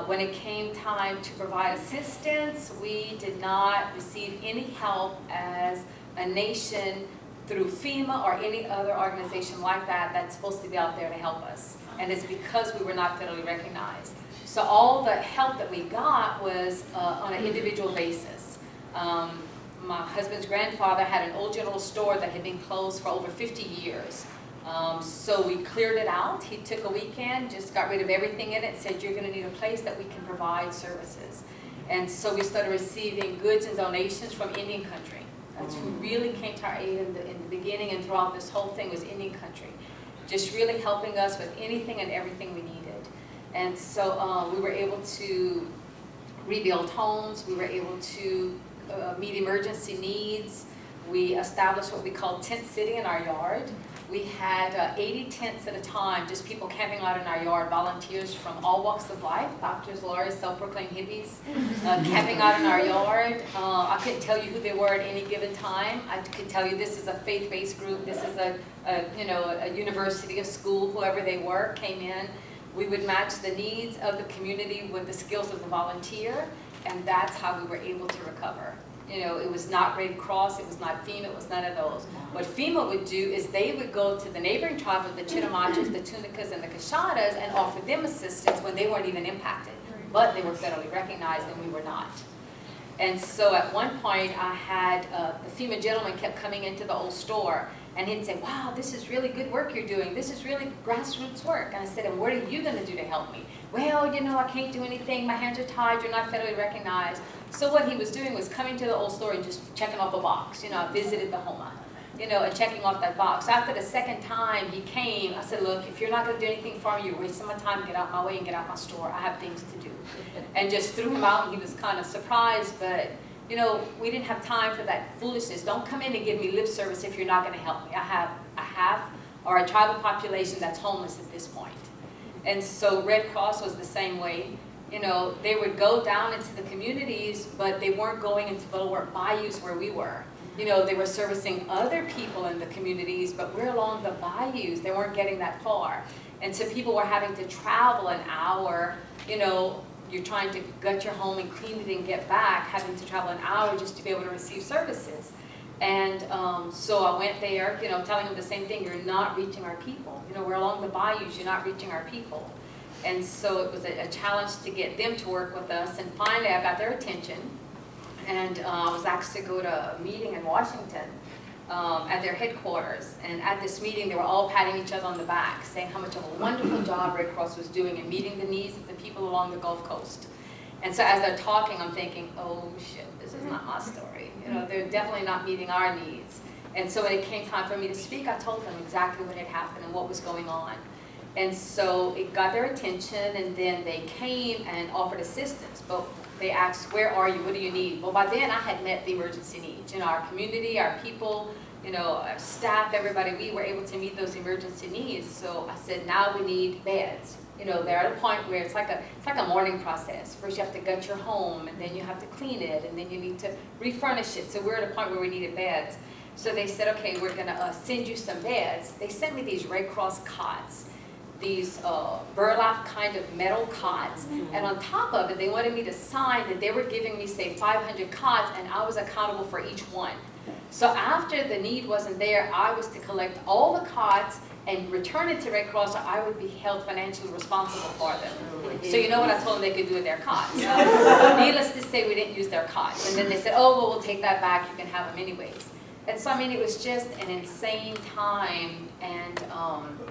When it came time to provide assistance, we did not receive any help as a nation through FEMA or any other organization like that that's supposed to be out there to help us. And it's because we were not federally recognized. So all the help that we got was on an individual basis. My husband's grandfather had an old general store that had been closed for over 50 years. So we cleared it out. He took a weekend, just got rid of everything in it, said you're going to need a place that we can provide services. And so we started receiving goods and donations from Indian country. That's who really came to our aid in the beginning and throughout this whole thing was Indian country. Just really helping us with anything and everything we needed. And so we were able to rebuild homes. We were able to meet emergency needs. We established what we call tent city in our yard. We had 80 tents at a time, just people camping out in our yard, volunteers from all walks of life, doctors, lawyers, self-proclaimed hippies, camping out in our yard. I couldn't tell you who they were at any given time. I could tell you this is a faith-based group, this is a university, a school, whoever they were, came in. We would match the needs of the community with the skills of the volunteer, and that's how we were able to recover. It was not Red Cross, it was not FEMA, it was none of those. What FEMA would do is they would go to the neighboring tribe of the Chittimaches, the Tunicas, and the Cashadas and offer them assistance when they weren't even impacted. But they were federally recognized and we were not. And so at one point I had, the FEMA gentleman kept coming into the old store and he'd say, wow, this is really good work you're doing. This is really grassroots work. And I said, and what are you going to do to help me? Well, I can't do anything. My hands are tied. You're not federally recognized. So what he was doing was coming to the old store and just checking off a box. I visited the Houma, and checking off that box. After the second time he came, I said, look, if you're not going to do anything for me, you're wasting my time. Get out my way and get out my store. I have things to do. And just threw him out, and he was kind of surprised, but we didn't have time for that foolishness. Don't come in and give me lip service if you're not going to help me. I have a tribal population that's homeless at this point. And so Red Cross was the same way. They would go down into the communities, but they weren't going into the lower bayous where we were. They were servicing other people in the communities, but we're along the bayous. They weren't getting that far. And so people were having to travel an hour, you're trying to gut your home and clean it and get back, having to travel an hour just to be able to receive services. And so I went there, telling them the same thing, you're not reaching our people. We're along the bayous, you're not reaching our people. And so it was a challenge to get them to work with us. And finally I got their attention. And I was asked to go to a meeting in Washington at their headquarters. And at this meeting, they were all patting each other on the back, saying how much of a wonderful job Red Cross was doing in meeting the needs of the people along the Gulf Coast. And so as they're talking, I'm thinking, oh shit, this is not my story. They're definitely not meeting our needs. And so when it came time for me to speak, I told them exactly what had happened and what was going on. And so it got their attention, and then they came and offered assistance. But they asked, where are you, what do you need? Well, by then I had met the emergency needs. Our community, our people, our staff, everybody, we were able to meet those emergency needs. So I said, now we need beds. They're at a point where it's like a mourning process. First you have to gut your home, and then you have to clean it, and then you need to refurnish it. So we're at a point where we needed beds. So they said, okay, we're gonna send you some beds. They sent me these Red Cross cots, these burlap kind of metal cots, and on top of it, they wanted me to sign that they were giving me, say, 500 cots, and I was accountable for each one. So after the need wasn't there, I was to collect all the cots and return it to Red Cross, or I would be held financially responsible for them. So you know what I told them they could do with their cots. Needless to say, we didn't use their cots. And then they said, oh, well, we'll take that back, you can have them anyways. And so, it was just an insane time, and,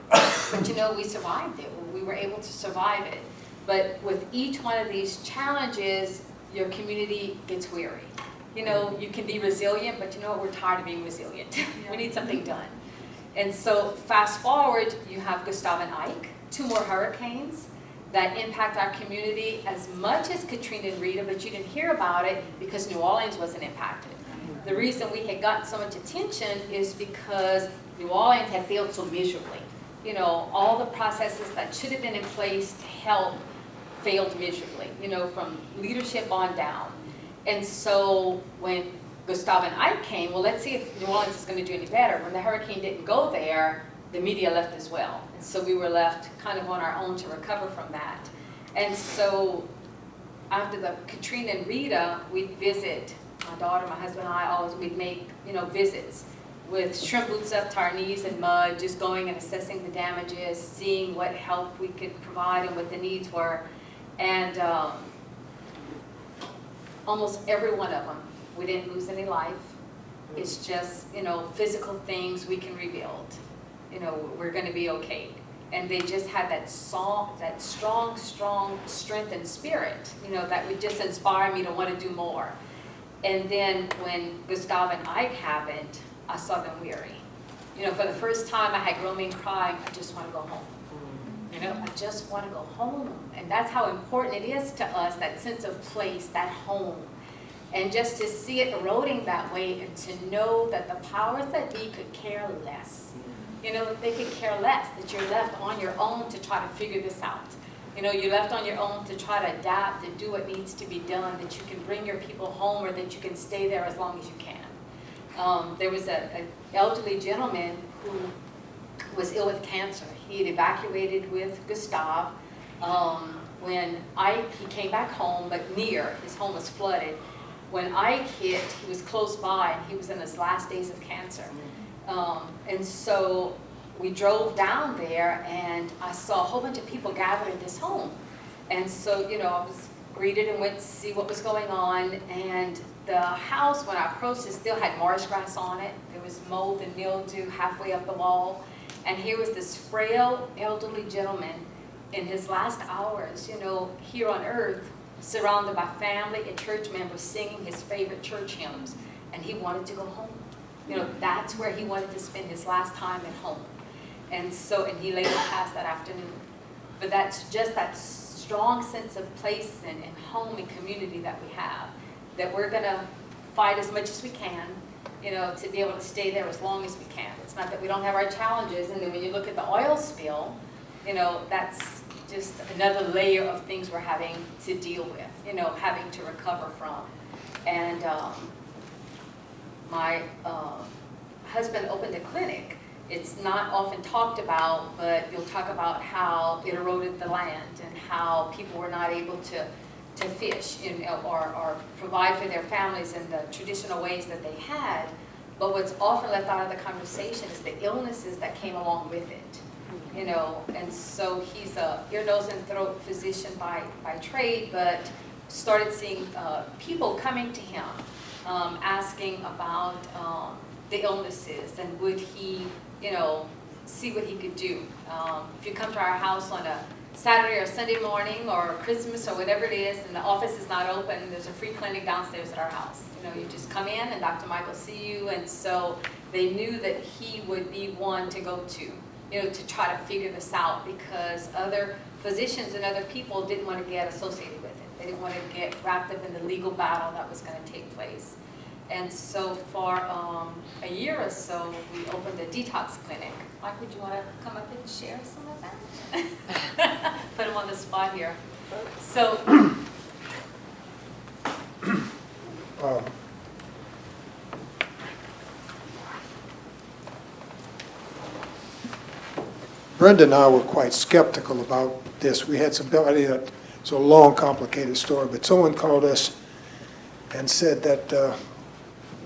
but we survived it. We were able to survive it. But with each one of these challenges, your community gets weary. You can be resilient, but we're tired of being resilient. We need something done. And so fast forward, you have Gustav and Ike, 2 more hurricanes that impact our community as much as Katrina and Rita, but you didn't hear about it because New Orleans wasn't impacted. The reason we had gotten so much attention is because New Orleans had failed so miserably. All the processes that should have been in place to help failed miserably, from leadership on down. And so when Gustav and Ike came, well, let's see if New Orleans is going to do any better. When the hurricane didn't go there, the media left as well. And so we were left kind of on our own to recover from that. And so after the Katrina and Rita, we'd visit, my daughter, my husband and I, we'd make, visits with shrimp boots up to our knees in mud, just going and assessing the damages, seeing what help we could provide and what the needs were. And almost every one of them, we didn't lose any life. It's just, physical things we can rebuild. We're going to be okay. And they just had that strong strength and spirit, that would just inspire me to want to do more. And then when Gustav and Ike happened, I saw them weary. For the first time I had grown men crying, I just want to go home. I just want to go home. And that's how important it is to us, that sense of place, that home. And just to see it eroding that way, and to know that the powers that be could care less. They could care less, that you're left on your own to try to figure this out. You're left on your own to try to adapt and do what needs to be done, that you can bring your people home, or that you can stay there as long as you can. There was an elderly gentleman who was ill with cancer. He had evacuated with Gustav. When he came back home, but his home was flooded. When Ike hit, he was close by, and he was in his last days of cancer. And so we drove down there, and I saw a whole bunch of people gathered at this home. And so, I was greeted and went to see what was going on. And the house, when I approached it, still had marsh grass on it. There was mold and mildew halfway up the wall. And here was this frail, elderly gentleman in his last hours, here on earth, surrounded by family and church members singing his favorite church hymns. And he wanted to go home. That's where he wanted to spend his last time at home. And he later passed that afternoon. But that's just that strong sense of place and home and community that we have, that we're going to fight as much as we can, to be able to stay there as long as we can. It's not that we don't have our challenges. And then when you look at the oil spill, that's just another layer of things we're having to deal with, having to recover from. And my husband opened a clinic. It's not often talked about, but you'll talk about how it eroded the land and how people were not able to fish, or provide for their families in the traditional ways that they had. But what's often left out of the conversation is the illnesses that came along with it. And so he's a ear, nose, and throat physician by trade, but started seeing people coming to him, asking about the illnesses, and would he, see what he could do. If you come to our house on a Saturday or Sunday morning or Christmas or whatever it is, and the office is not open, there's a free clinic downstairs at our house. You just come in and Dr. Mike will see you, and so they knew that he would be one to go to, to try to figure this out, because other physicians and other people didn't want to get associated with it. They didn't want to get wrapped up in the legal battle that was going to take place. And so for a year or so, we opened a detox clinic. Mike, would you want to come up and share some of that? Put him on the spot here. So. Brenda and I were quite skeptical about this. We had somebody that, it's a long, complicated story, but someone called us and said that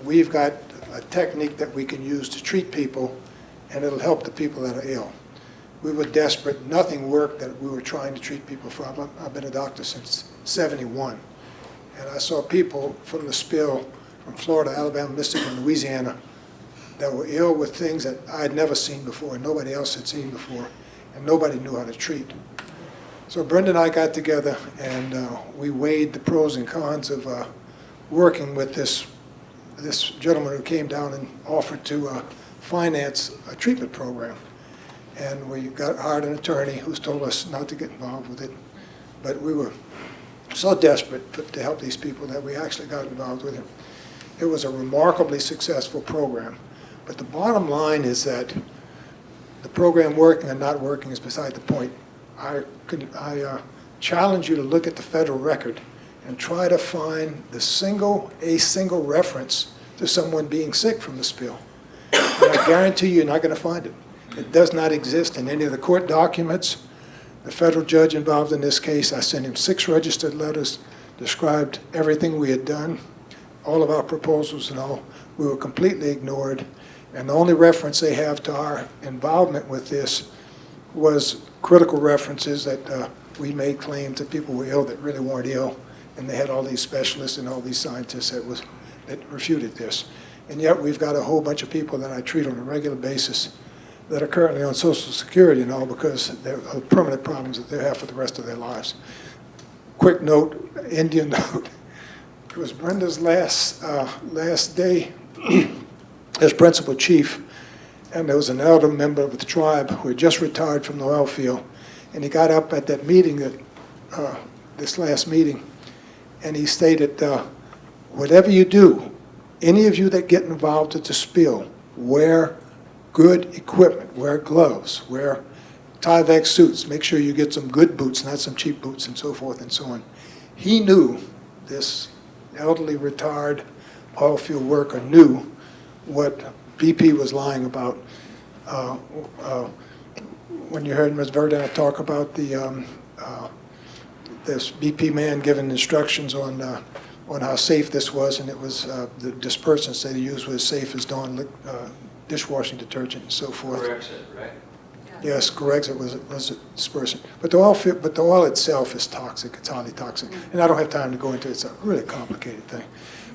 we've got a technique that we can use to treat people, and it'll help the people that are ill. We were desperate. Nothing worked that we were trying to treat people for. I've been a doctor since '71, and I saw people from the spill from Florida, Alabama, Mississippi, and Louisiana that were ill with things that I had never seen before and nobody else had seen before, and nobody knew how to treat. So Brenda and I got together and we weighed the pros and cons of working with this gentleman who came down and offered to finance a treatment program. And we hired an attorney who's told us not to get involved with it, but we were so desperate to help these people that we actually got involved with it. It was a remarkably successful program. But the bottom line is that the program working and not working is beside the point. I challenge you to look at the federal record and try to find a single reference to someone being sick from the spill. And I guarantee you're not going to find it. It does not exist in any of the court documents. The federal judge involved in this case, I sent him 6 registered letters, described everything we had done, all of our proposals and all. We were completely ignored. And the only reference they have to our involvement with this was critical references that we made claims that people were ill that really weren't ill. And they had all these specialists and all these scientists that refuted this. And yet we've got a whole bunch of people that I treat on a regular basis that are currently on Social Security and all because they're permanent problems that they have for the rest of their lives. Quick note, Indian note. It was Brenda's last day as principal chief, and there was an elder member of the tribe who had just retired from the oil field, and he got up at that meeting, this last meeting, and he stated, whatever you do, any of you that get involved at the spill, wear good equipment, wear gloves, wear Tyvek suits, make sure you get some good boots, not some cheap boots, and so forth and so on. He knew, this elderly retired oil field worker knew what BP was lying about. When you heard Ms. Verdin talk about this BP man giving instructions on how safe this was, and it was the dispersants they used was safe as Dawn dishwashing detergent and so forth. Correct, right? Yes, correct. It was a dispersant. But the oil itself is toxic. It's highly toxic, and I don't have time to go into it. It's a really complicated thing.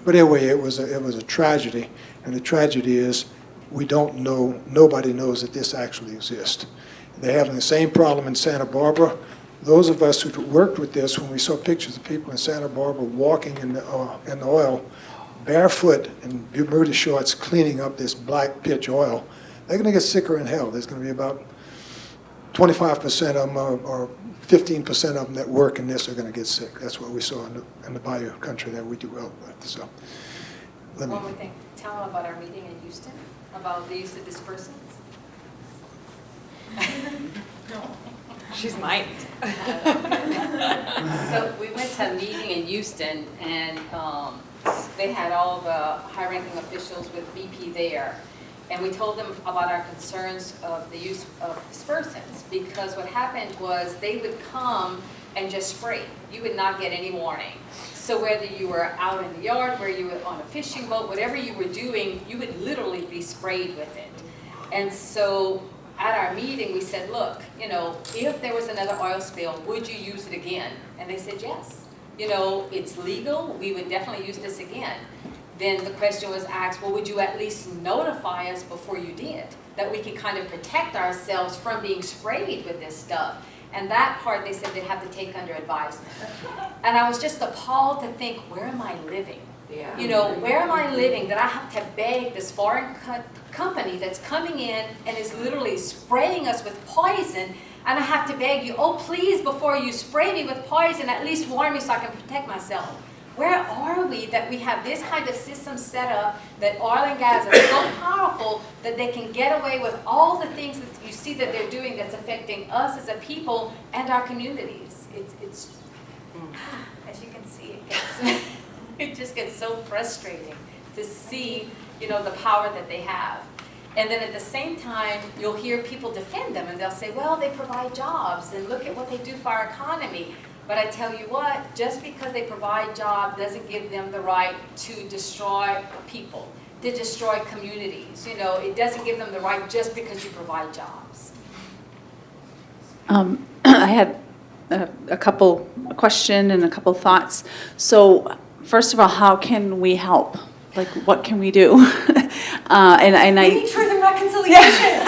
But anyway, it was a tragedy, and the tragedy is we don't know. Nobody knows that this actually exists. They're having the same problem in Santa Barbara. Those of us who worked with this, when we saw pictures of people in Santa Barbara walking in the oil, barefoot in Bermuda shorts, cleaning up this black pitch oil, they're going to get sicker in hell. There's going to be about 25% of them or 15% of them that work in this are going to get sick. That's what we saw in the Bayou country that we do well with. So, One more thing. Tell them about our meeting in Houston, about the use of dispersants. She's mic'd. So we went to a meeting in Houston, and they had all the high-ranking officials with BP there. And we told them about our concerns of the use of dispersants, because what happened was they would come and just spray. You would not get any warning. So whether you were out in the yard, where you were on a fishing boat, whatever you were doing, you would literally be sprayed with it. And so at our meeting, we said, look, if there was another oil spill, would you use it again? And they said, yes. It's legal. We would definitely use this again. Then the question was asked, well, would you at least notify us before you did, that we could kind of protect ourselves from being sprayed with this stuff? And that part, they said they have to take under advisement. And I was just appalled to think, where am I living? Yeah. Where am I living that I have to beg this foreign company that's coming in and is literally spraying us with poison, and I have to beg you, oh please, before you spray me with poison, at least warn me so I can protect myself. Where are we that we have this kind of system set up that oil and gas are so powerful that they can get away with all the things that you see that they're doing that's affecting us as a people and our communities? It's as you can see, it just gets so frustrating to see, you know, the power that they have. And then at the same time, you'll hear people defend them and they'll say, well, they provide jobs and look at what they do for our economy. But I tell you what, just because they provide jobs doesn't give them the right to destroy people, to destroy communities. You know, it doesn't give them the right just because you provide jobs. I had a question and a couple thoughts. So first of all, how can we help? Like, what can we do? We need truth and reconciliation.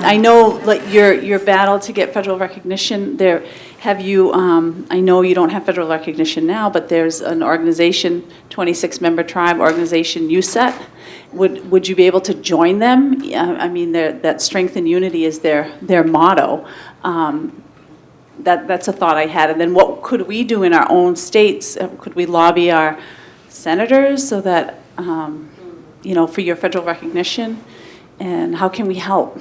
I know, like, your battle to get federal recognition. There, have you? I know you don't have federal recognition now, but there's an organization, 26-member tribe organization, USET. Would you be able to join them? I mean, that strength and unity is their motto. That's a thought I had. And then, what could we do in our own states? Could we lobby our senators so that, you know, for your federal recognition? And how can we help?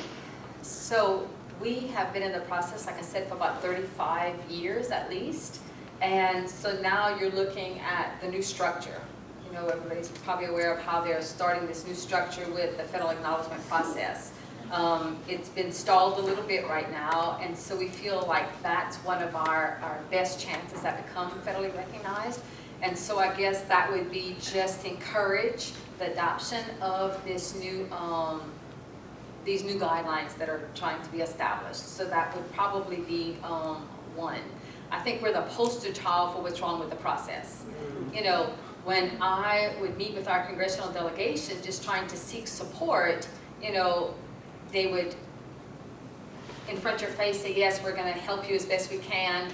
So we have been in the process, like I said, for about 35 years at least. And so now you're looking at the new structure. You know, everybody's probably aware of how they're starting this new structure with the federal acknowledgement process. It's been stalled a little bit right now, and so we feel like that's one of our best chances at becoming federally recognized. And so I guess that would be just encourage the adoption of this new, these new guidelines that are trying to be established. So that would probably be one. I think we're the poster child for what's wrong with the process. You know, when I would meet with our congressional delegation just trying to seek support, you know, they would in front of your face say, yes, we're going to help you as best we can.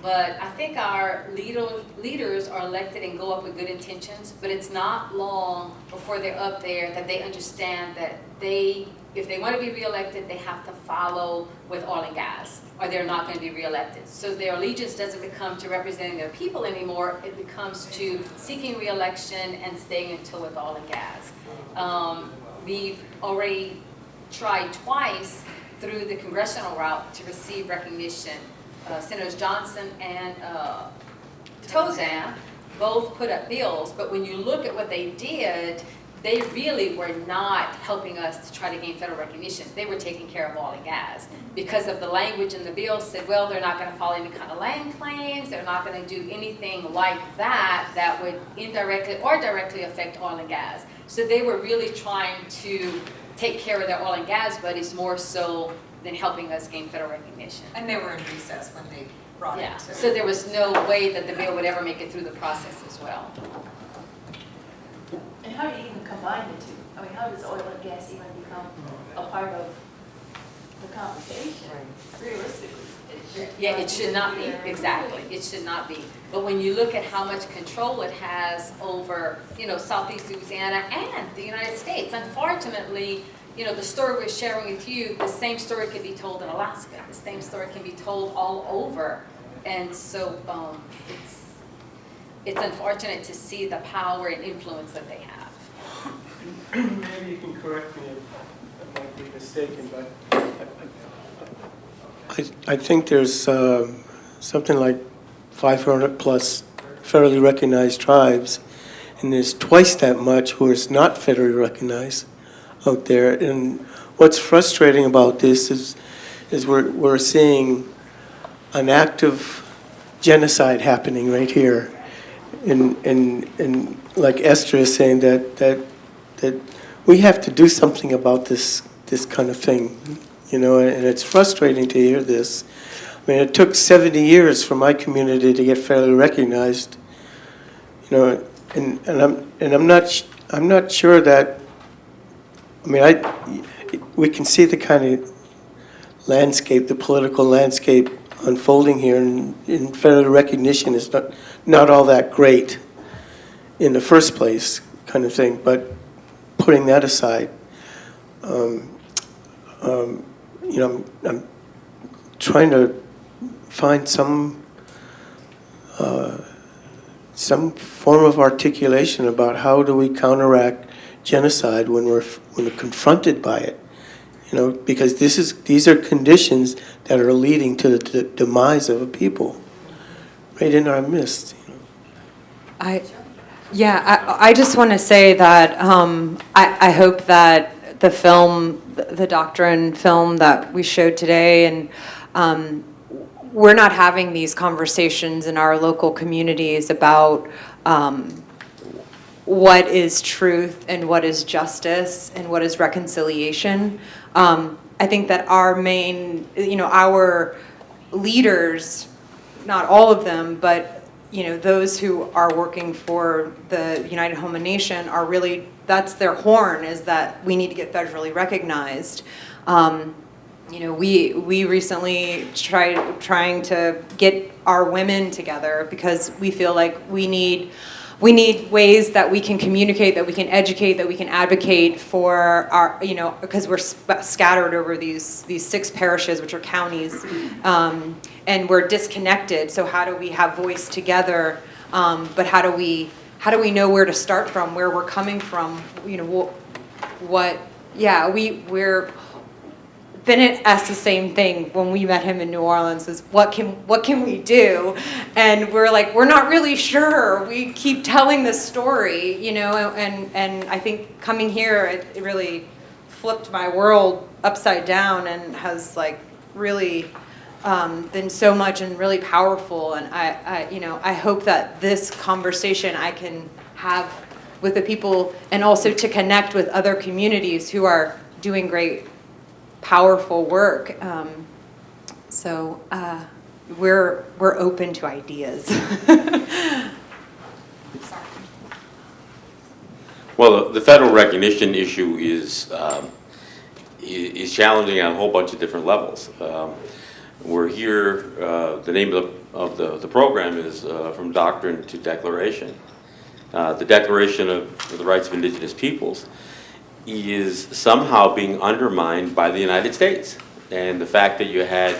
But I think our leaders are elected and go up with good intentions, but it's not long before they're up there that they understand that if they want to be reelected, they have to follow with oil and gas, or they're not going to be reelected. So their allegiance doesn't become to representing their people anymore, it becomes to seeking reelection and staying until with oil and gas. We've already tried twice through the congressional route to receive recognition. Senators Johnson and Tozan both put up bills, but when you look at what they did, they really were not helping us to try to gain federal recognition. They were taking care of oil and gas because of the language in the bill said, well, they're not going to file any kind of land claims, they're not going to do anything like that that would indirectly or directly affect oil and gas. So they were really trying to take care of their oil and gas buddies more so than helping us gain federal recognition. And they were in recess when they brought it. So there was no way that the bill would ever make it through the process as well. And how do you even combine the two? I mean, how does oil and gas even become a part of the conversation, realistically? Yeah, it should not be, exactly, it should not be. But when you look at how much control it has over, you know, Southeast Louisiana and the United States, unfortunately, you know, the story we're sharing with you, the same story can be told in Alaska, the same story can be told all over. And so it's unfortunate to see the power and influence that they have. Maybe you can correct me if I might be mistaken, but I think there's something like 500 plus federally recognized tribes, and there's twice that much who is not federally recognized out there. And what's frustrating about this is we're seeing an active genocide happening right here. And like Esther is saying that we have to do something about this kind of thing, you know, and it's frustrating to hear this. I mean, it took 70 years for my community to get federally recognized, you know, and I'm not sure that. I mean, we can see the kind of landscape, the political landscape unfolding here, and federal recognition is not all that great in the first place, kind of thing. But putting that aside, I'm trying to find some form of articulation about how do we counteract genocide when we're confronted by it. Because these are conditions that are leading to the demise of a people right in our midst. I just want to say that I hope that the film, the Doctrine film that we showed today, and we're not having these conversations in our local communities about what is truth and what is justice and what is reconciliation. I think that our main, our leaders, not all of them, but those who are working for the United Houma Nation are really, that's their horn, is that we need to get federally recognized. We recently trying to get our women together because we feel like we need ways that we can communicate, that we can educate, that we can advocate for our, because we're scattered over these 6 parishes, which are counties, and we're disconnected. So how do we have voice together? But how do we know where to start from, where we're coming from? We're Bennett asked the same thing when we met him in New Orleans, was what can we do? And we're like, we're not really sure. We keep telling this story, and I think coming here, it really flipped my world upside down and has really been so much and really powerful. And I hope that this conversation I can have with the people, and also to connect with other communities who are doing great, powerful work. We're open to ideas. Well, the federal recognition issue is challenging on a whole bunch of different levels. We're here, the name of the program is From Doctrine to Declaration. The Declaration of the Rights of Indigenous Peoples is somehow being undermined by the United States. And the fact that you had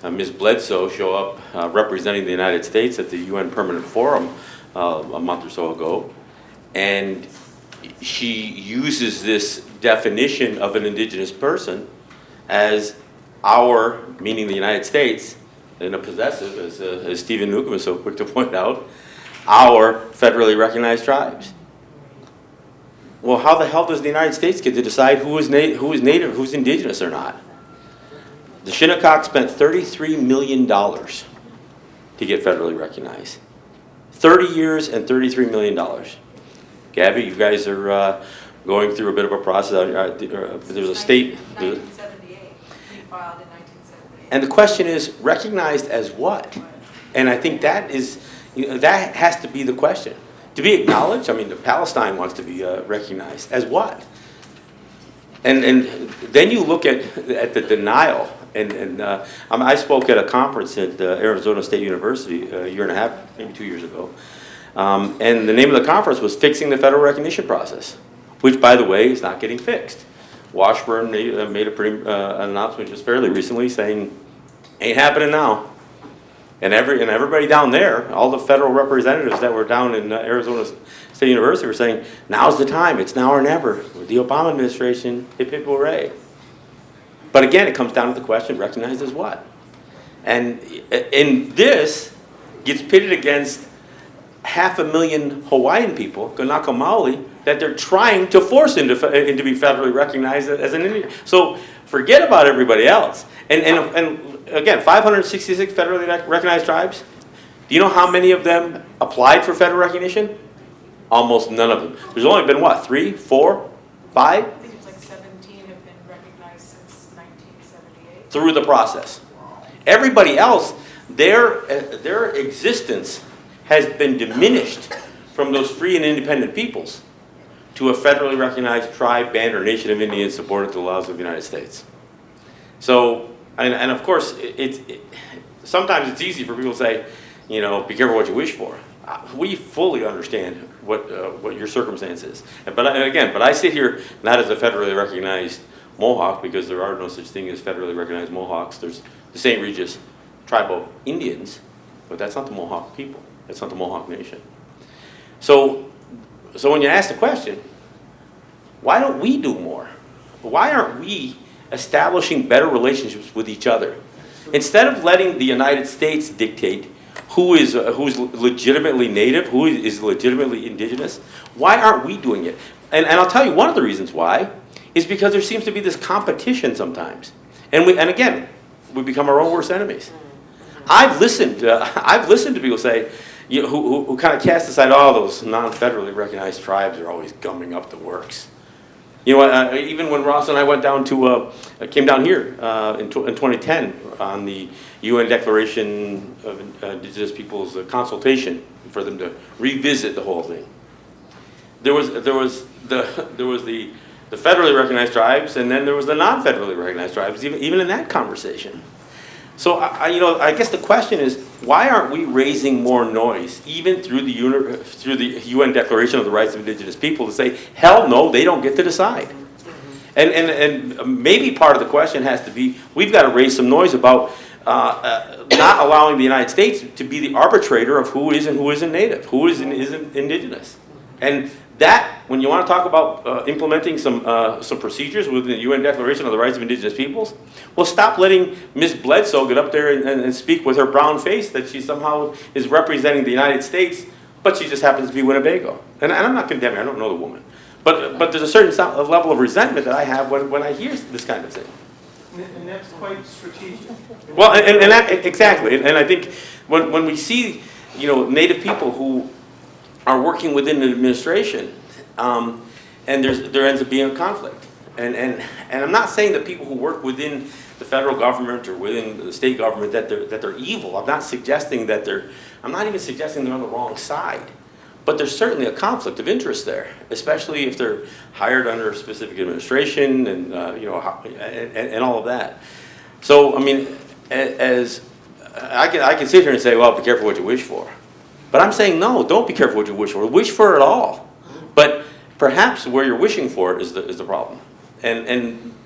Ms. Bledsoe show up representing the United States at the UN Permanent Forum a month or so ago, and she uses this definition of an indigenous person as our, meaning the United States, in a possessive, as Stephen Newcomb is so quick to point out, our federally recognized tribes. Well, how the hell does the United States get to decide who is native, who's indigenous or not? The Shinnecock spent $33 million to get federally recognized. 30 years and $33 million. Gabby, you guys are going through a bit of a process. There's a state. 1978. We filed in 1978. And the question is, recognized as what? And I think that is, that has to be the question. To be acknowledged, Palestine wants to be recognized as what? And then you look at the denial. I spoke at a conference at Arizona State University a year and a half, maybe 2 years ago. And the name of the conference was Fixing the Federal Recognition Process, which, by the way, is not getting fixed. Washburn made an announcement just fairly recently saying, ain't happening now. And everybody down there, all the federal representatives that were down in Arizona State University were saying, now's the time, it's now or never. With the Obama administration, hip hip hooray. But again, it comes down to the question, recognized as what? And this gets pitted against 500,000 Hawaiian people, Kanaka Maoli, that they're trying to force into be federally recognized as an Indian. So forget about everybody else. And again, 566 federally recognized tribes. Do you know how many of them applied for federal recognition? Almost none of them. There's only been what, 3, 4, 5? I think it's 17 have been recognized since 1978. Through the process. Everybody else, their existence has been diminished from those free and independent peoples to a federally recognized tribe, band, or nation of Indians subordinate to the laws of the United States. So, and of course, sometimes it's easy for people to say, be careful what you wish for. We fully understand what your circumstance is. But I sit here not as a federally recognized Mohawk, because there are no such thing as federally recognized Mohawks. There's the St. Regis tribe of Indians, but that's not the Mohawk people. That's not the Mohawk Nation. So when you ask the question, why don't we do more? Why aren't we establishing better relationships with each other? Instead of letting the United States dictate who's legitimately Native, who is legitimately Indigenous, why aren't we doing it? And I'll tell you one of the reasons why is because there seems to be this competition sometimes. And again, we become our own worst enemies. I've listened to people say, you know, who kind of cast aside all those non-federally recognized tribes are always gumming up the works. You know, even when Ross and I came down here in 2010 on the UN Declaration of Indigenous Peoples consultation for them to revisit the whole thing. There was the federally recognized tribes, and then there was the non-federally recognized tribes, even in that conversation. So I guess the question is, why aren't we raising more noise, even through the UN Declaration of the Rights of Indigenous People, to say, hell no, they don't get to decide? And maybe part of the question has to be, we've got to raise some noise about not allowing the United States to be the arbitrator of who is and who isn't Native, who is and isn't Indigenous. And that, when you want to talk about implementing some procedures within the UN Declaration of the Rights of Indigenous Peoples, well, stop letting Ms. Bledsoe get up there and speak with her brown face that she somehow is representing the United States, but she just happens to be Winnebago. And I'm not condemning, I don't know the woman. But there's a certain level of resentment that I have when I hear this kind of thing. And that's quite strategic. Well, and that, exactly. And I think when we see, you know, Native people who are working within an administration, and there ends up being a conflict. And I'm not saying that people who work within the federal government or within the state government that they're evil. I'm not suggesting that I'm not even suggesting they're on the wrong side. But there's certainly a conflict of interest there, especially if they're hired under a specific administration and and all of that. So I mean, as I can sit here and say, well, be careful what you wish for. But I'm saying, no, don't be careful what you wish for. Wish for it all. But perhaps where you're wishing for it is the problem. I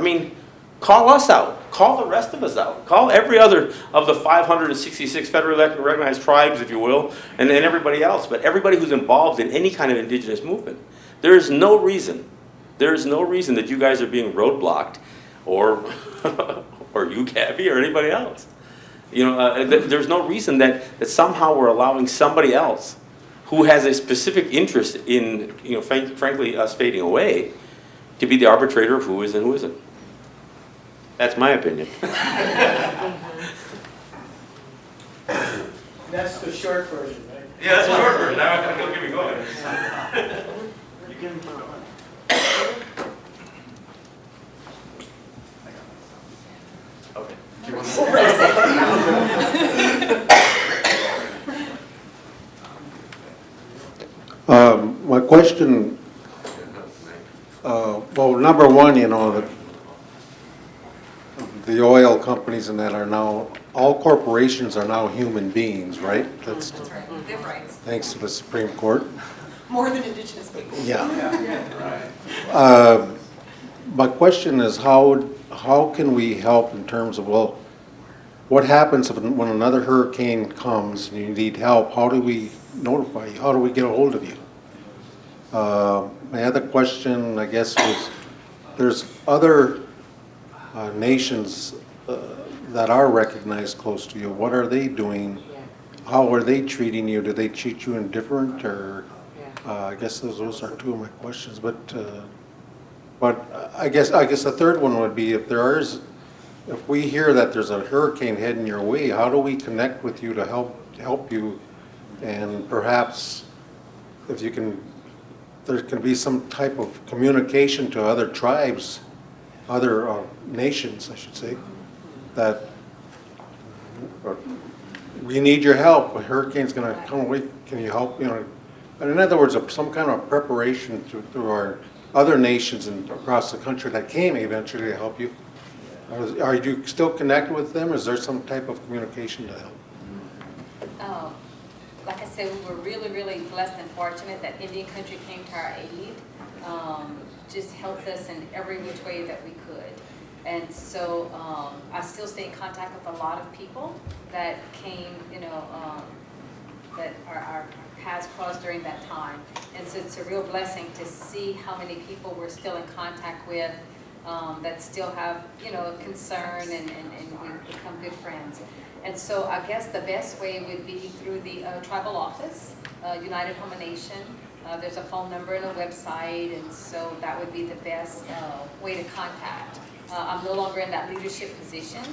mean, call us out. Call the rest of us out. Call every other of the 566 federally recognized tribes, if you will, and everybody else. But everybody who's involved in any kind of indigenous movement. There is no reason that you guys are being roadblocked, or you, Gabby, or anybody else. You know, there's no reason that somehow we're allowing somebody else who has a specific interest in, you know, frankly, us fading away, to be the arbitrator of who is and who isn't. That's my opinion. That's the short version, right? Yeah, that's the short version. Now don't get me going. You can keep going. Okay. My question, well, number one, you know, the oil companies and that are now, all corporations are now human beings, right? That's right. They have rights. Thanks to the Supreme Court. More than indigenous people. Yeah. My question is, how can we help in terms of, well, what happens when another hurricane comes and you need help? How do we notify you? How do we get a hold of you? My other question, I guess, was there's other nations that are recognized close to you. What are they doing? How are they treating you? Do they treat you indifferent, or I guess those are two of my questions. But I guess the third one would be, if we hear that there's a hurricane heading your way, how do we connect with you to help you? And perhaps if you can, there can be some type of communication to other tribes, other nations, I should say, that we need your help. A hurricane's going to come away. Can you help? You know, and in other words, some kind of preparation to our other nations and across the country that came eventually to help you. Are you still connected with them? Is there some type of communication to help? Like I said, say we were really, really blessed and fortunate that Indian country came to our aid, just helped us in every which way that we could. And so I still stay in contact with a lot of people that came, that our paths crossed during that time. And so it's a real blessing to see how many people we're still in contact with that still have, concern and we've become good friends. And so I guess the best way would be through the tribal office, United Houma Nation. There's a phone number and a website, and so that would be the best way to contact. I'm no longer in that leadership position,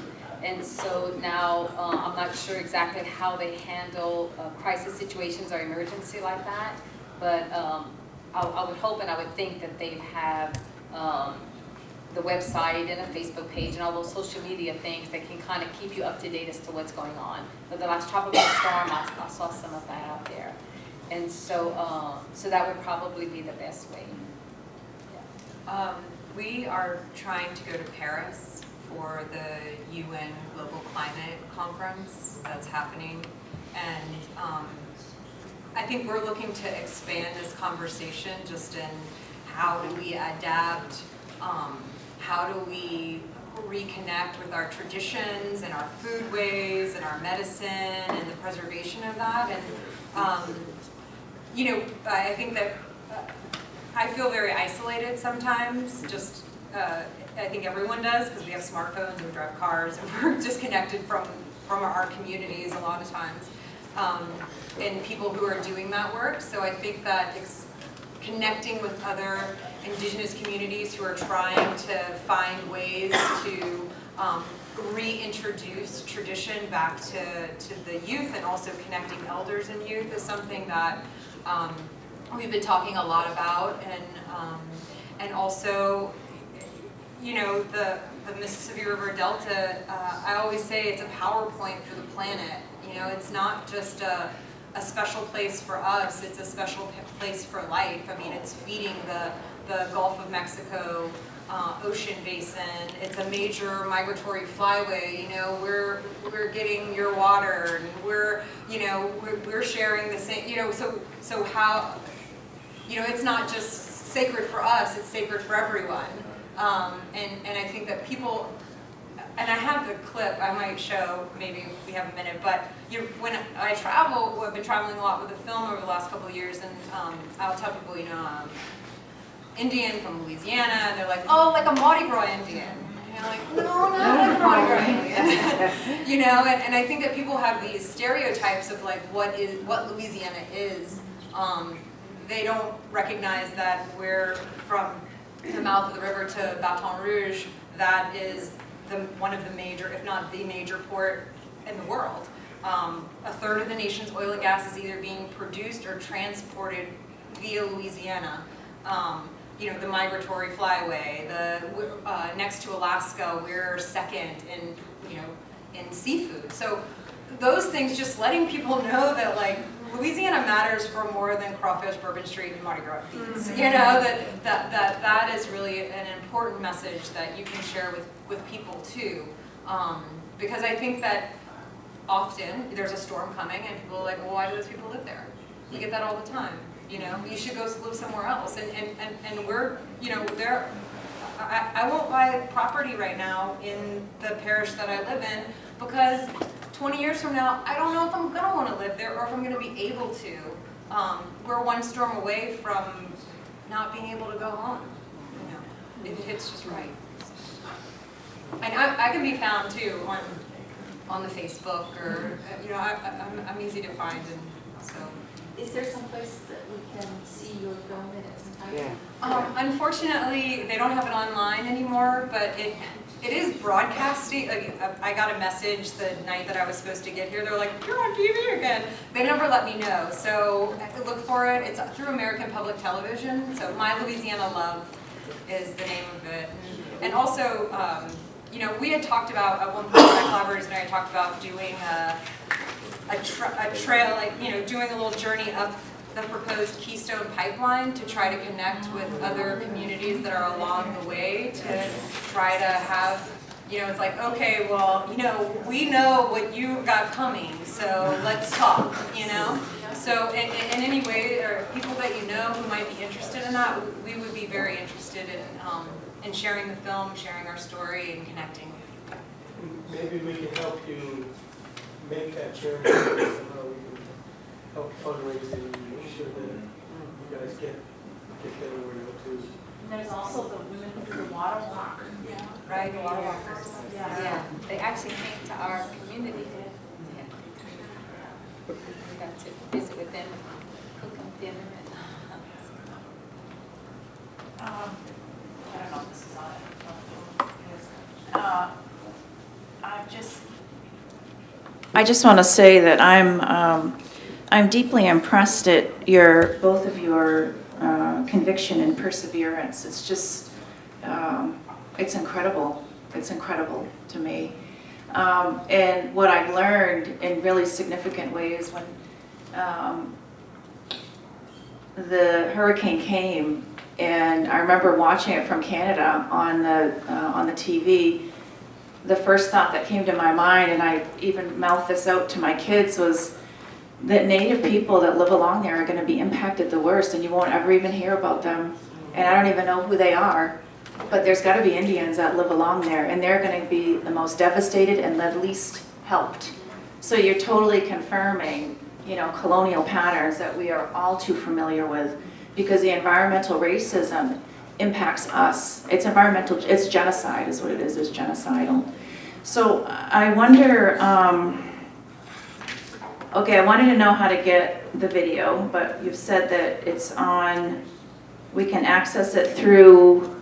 and so now I'm not sure exactly how they handle crisis situations or emergency like that, but I would hope and I would think that they have the website and a Facebook page and all those social media things that can kind of keep you up to date as to what's going on. But the last tropical storm, I saw some of that out there. And so, so that would probably be the best way. We are trying to go to Paris for the UN Global Climate Conference that's happening. And I think we're looking to expand this conversation just in how do we adapt, how do we reconnect with our traditions and our foodways and our medicine and the preservation of that. And I think that I feel very isolated sometimes, just I think everyone does, because we have smartphones and we drive cars and we're disconnected from our communities a lot of times, and people who are doing that work. So I think that connecting with other Indigenous communities who are trying to find ways to reintroduce tradition back to the youth, and also connecting elders and youth, is something that we've been talking a lot about. And also, the Mississippi River Delta, I always say it's a power point for the planet. It's not just a special place for us, it's a special place for life. I mean, it's feeding the Gulf of Mexico ocean basin. It's a major migratory flyway. We're getting your water, and we're sharing the same. So how, it's not just sacred for us; it's sacred for everyone. And I think that people. And I have the clip I might show, maybe we have a minute, but when I travel, I've been traveling a lot with the film over the last couple of years, and I'll tell people, Indian from Louisiana, and they're like, oh, like a Mardi Gras Indian. And I'm like, no, not like a Mardi Gras Indian. And I think that people have these stereotypes of like what Louisiana is. They don't recognize that we're from the mouth of the river to Baton Rouge. That is one of the major, if not the major port in the world. A third of the nation's oil and gas is either being produced or transported via Louisiana. The migratory flyway, next to Alaska, we're second in seafood. So those things, just letting people know that like Louisiana matters for more than crawfish, Bourbon Street, and Mardi Gras beads. That is really an important message that you can share with people too. Because I think that often there's a storm coming and people are like, well, why do those people live there? You get that all the time. You should go live somewhere else. And we're, there. I won't buy property right now in the parish that I live in, because 20 years from now, I don't know if I'm gonna want to live there or if I'm gonna be able to. We're one storm away from not being able to go home. It hits just right. And I can be found too on the Facebook, or I'm easy to find, and so. Is there some place that we can see your film in its entirety? Unfortunately, they don't have it online anymore, but it is broadcasting. Like, I got a message the night that I was supposed to get here. They're like, you're on TV again. They never let me know, so look for it. It's through American Public Television. So My Louisiana Love is the name of it. And also, we had talked about, at one point, my collaborators and I had talked about doing a trail, like, doing a little journey up the proposed Keystone Pipeline to try to connect with other communities that are along the way to try to have, it's like, okay, well, we know what you got coming, so let's talk, So in any way, or people that you know who might be interested in that, we would be very interested in sharing the film, sharing our story, and connecting. Maybe we can help you make that charity, somehow we can help fundraise and make sure that you guys get that word out too. And there's also the women who do the water walk. Yeah. Right, the water walkers. Yeah, they actually came to our community. Yeah. We got to visit with them, cook them dinner. I don't know if this is on it. I just want to say that I'm deeply impressed at both of your conviction and perseverance. It's just, it's incredible. It's incredible to me. And what I've learned in really significant ways when the hurricane came, and I remember watching it from Canada on the TV, the first thought that came to my mind, and I even mouthed this out to my kids, was that Native people that live along there are going to be impacted the worst, and you won't ever even hear about them. And I don't even know who they are, but there's got to be Indians that live along there, and they're going to be the most devastated and the least helped. So you're totally confirming, colonial patterns that we are all too familiar with, because the environmental racism impacts us. It's environmental, it's genocide is what it is, it's genocidal. So I wonder, okay, I wanted to know how to get the video, but you've said that it's on, we can access it through...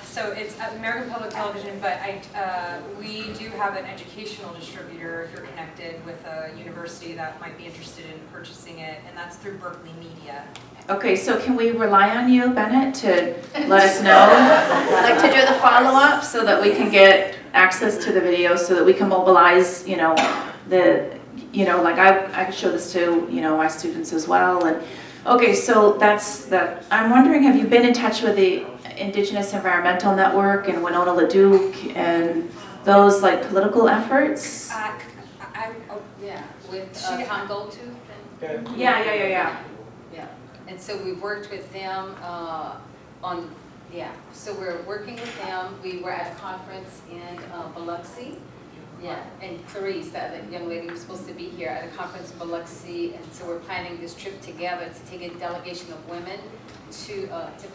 So it's American Public Television, but we do have an educational distributor if you're connected with a university that might be interested in purchasing it, and that's through Berkeley Media. Okay, so can we rely on you, Bennett, to let us know, like to do the follow-up so that we can get access to the video, so that we can mobilize, like I could show this to, my students as well. And okay, so that's that. I'm wondering, have you been in touch with the Indigenous Environmental Network and Winona LaDuke and those like political efforts? Yeah, with Tom Goldtooth. Yeah. And so we've worked with them so we're working with them. We were at a conference in Biloxi. Yeah, and Clarice, that young lady, was supposed to be here at a conference in Biloxi, and so we're planning this trip together to take a delegation of women to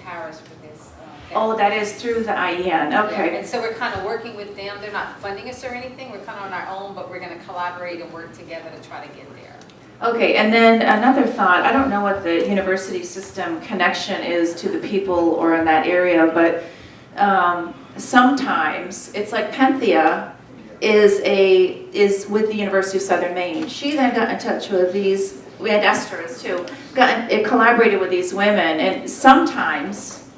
Paris for this. Oh, that is through the IEN, okay. Yeah, and so we're kind of working with them. They're not funding us or anything. We're kind of on our own, but we're going to collaborate and work together to try to get there. Okay, and then another thought, I don't know what the university system connection is to the people or in that area, but sometimes it's like Penthea is with the University of Southern Maine. She then got in touch with these, we had Esther's too, collaborated with these women, and sometimes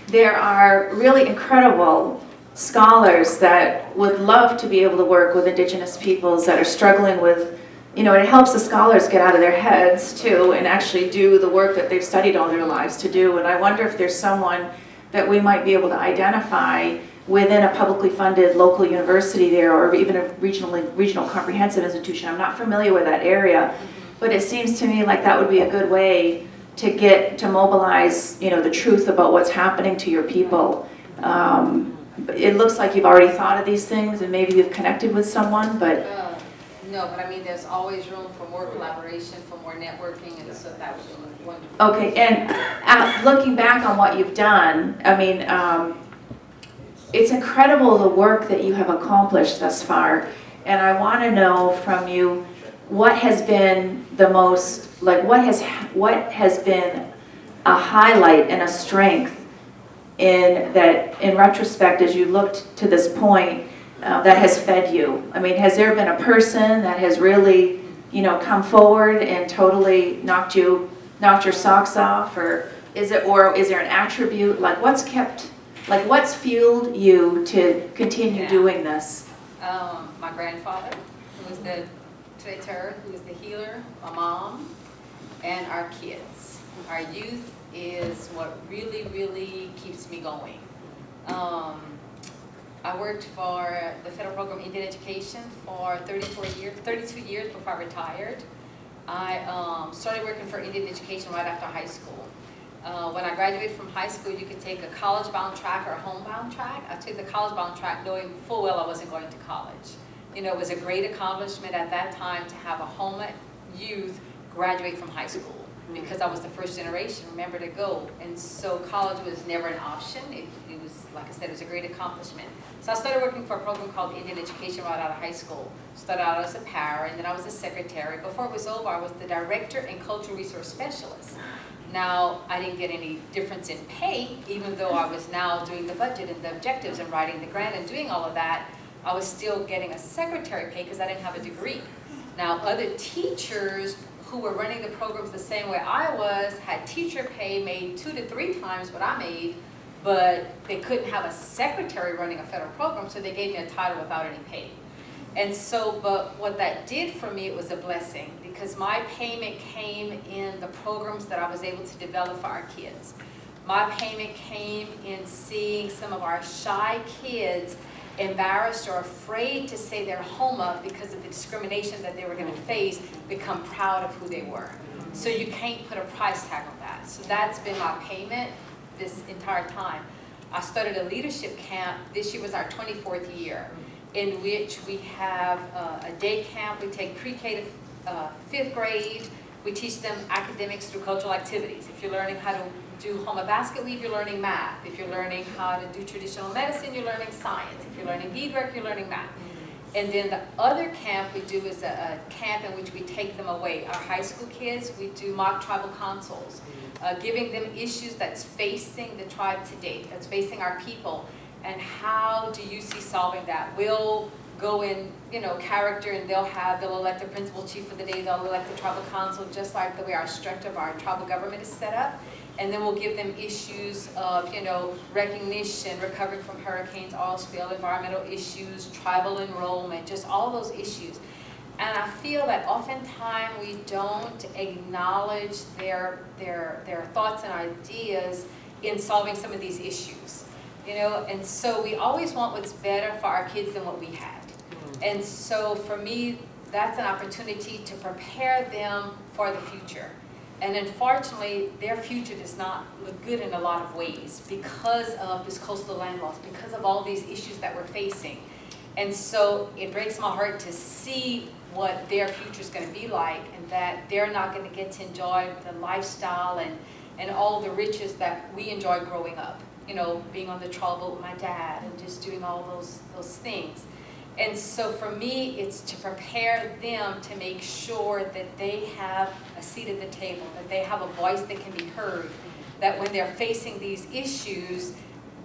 there are really incredible scholars that would love to be able to work with Indigenous peoples that are struggling with, it helps the scholars get out of their heads too and actually do the work that they've studied all their lives to do. And I wonder if there's someone that we might be able to identify within a publicly funded local university there, or even a regional comprehensive institution. I'm not familiar with that area, but it seems to me like that would be a good way to mobilize, the truth about what's happening to your people. It looks like you've already thought of these things and maybe you've connected with someone, but... No, but I mean, there's always room for more collaboration, for more networking, and so that would be wonderful. Okay, and looking back on what you've done, I mean, it's incredible the work that you have accomplished thus far, and I want to know from you what has been the most, like what has been a highlight and a strength in retrospect as you looked to this point that has fed you. I mean, has there been a person that has really, come forward and totally knocked your socks off, or is there an attribute, like what's fueled you to continue doing this? My grandfather, who was the traiteur, who was the healer, my mom, and our kids. Our youth is what really, really keeps me going. I worked for the federal program Indian Education for 32 years before I retired. I started working for Indian education right after high school. When I graduated from high school, you could take a college-bound track or a homebound track. I took the college-bound track knowing full well I wasn't going to college. You know, it was a great accomplishment at that time to have a Houma youth graduate from high school because I was the first generation, remember, to go. And so college was never an option. It was, like I said, it was a great accomplishment. So I started working for a program called Indian Education right out of high school. Started out as a para, and then I was a secretary. Before it was over, I was the director and cultural resource specialist. Now, I didn't get any difference in pay, even though I was now doing the budget and the objectives and writing the grant and doing all of that. I was still getting a secretary pay because I didn't have a degree. Now, other teachers who were running the programs the same way I was had teacher pay made 2 to 3 times what I made, but they couldn't have a secretary running a federal program, so they gave me a title without any pay. And so, but what that did for me, it was a blessing, because my payment came in the programs that I was able to develop for our kids. My payment came in seeing some of our shy kids embarrassed or afraid to say their Houma because of the discrimination that they were going to face, become proud of who they were. So you can't put a price tag on that. So that's been my payment this entire time. I started a leadership camp. This year was our 24th year, in which we have a day camp. We take pre-K to 5th grade. We teach them academics through cultural activities. If you're learning how to do Houma basket weave, you're learning math. If you're learning how to do traditional medicine, you're learning science. If you're learning beadwork, you're learning math. And then the other camp we do is a camp in which we take them away. Our high school kids, we do mock tribal consuls, giving them issues that's facing the tribe to date, that's facing our people, and how do you see solving that? We'll go in, you know, character, and they'll elect the principal chief for the day, they'll elect the tribal council, just like the way our structure of our tribal government is set up. And then we'll give them issues of, you know, recognition, recovering from hurricanes, oil spill, environmental issues, tribal enrollment, just all those issues. And I feel that oftentimes we don't acknowledge their thoughts and ideas in solving some of these issues. You know, and so we always want what's better for our kids than what we had. And so for me, that's an opportunity to prepare them for the future. And unfortunately, their future does not look good in a lot of ways because of this coastal land loss, because of all these issues that we're facing. And so it breaks my heart to see what their future is going to be like, and that they're not going to get to enjoy the lifestyle and all the riches that we enjoyed growing up. You know, being on the trawl boat with my dad and just doing all those things. And so for me, it's to prepare them to make sure that they have a seat at the table, that they have a voice that can be heard, that when they're facing these issues,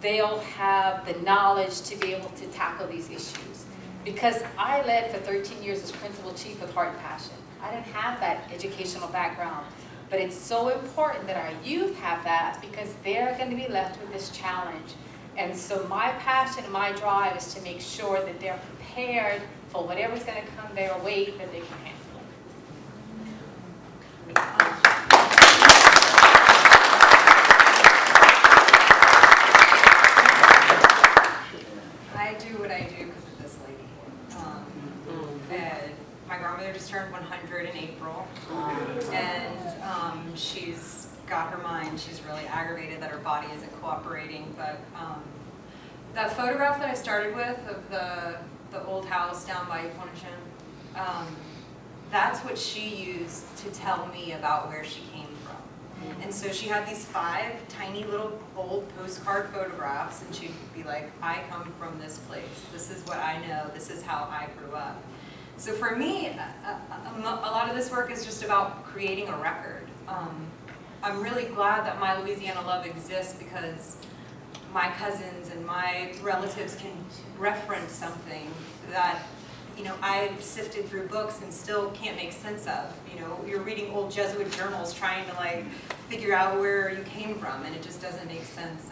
they'll have the knowledge to be able to tackle these issues. Because I led for 13 years as principal chief with Heart and Passion. I didn't have that educational background. But it's so important that our youth have that, because they're going to be left with this challenge. And so my passion and my drive is to make sure that they're prepared for whatever's going to come their way, that they can handle it. I do what I do because of this lady. And my grandmother just turned 100 in April, and she's got her mind. She's really aggravated that her body isn't cooperating. But that photograph that I started with of the old house down by Pointe-Shan, that's what she used to tell me about where she came from. And so she had these 5 tiny little old postcard photographs, and she'd be like, I come from this place. This is what I know. This is how I grew up. So for me, a lot of this work is just about creating a record. I'm really glad that My Louisiana Love exists, because my cousins and my relatives can reference something that, you know, I've sifted through books and still can't make sense of. You know, you're reading old Jesuit journals trying to like figure out where you came from, and it just doesn't make sense.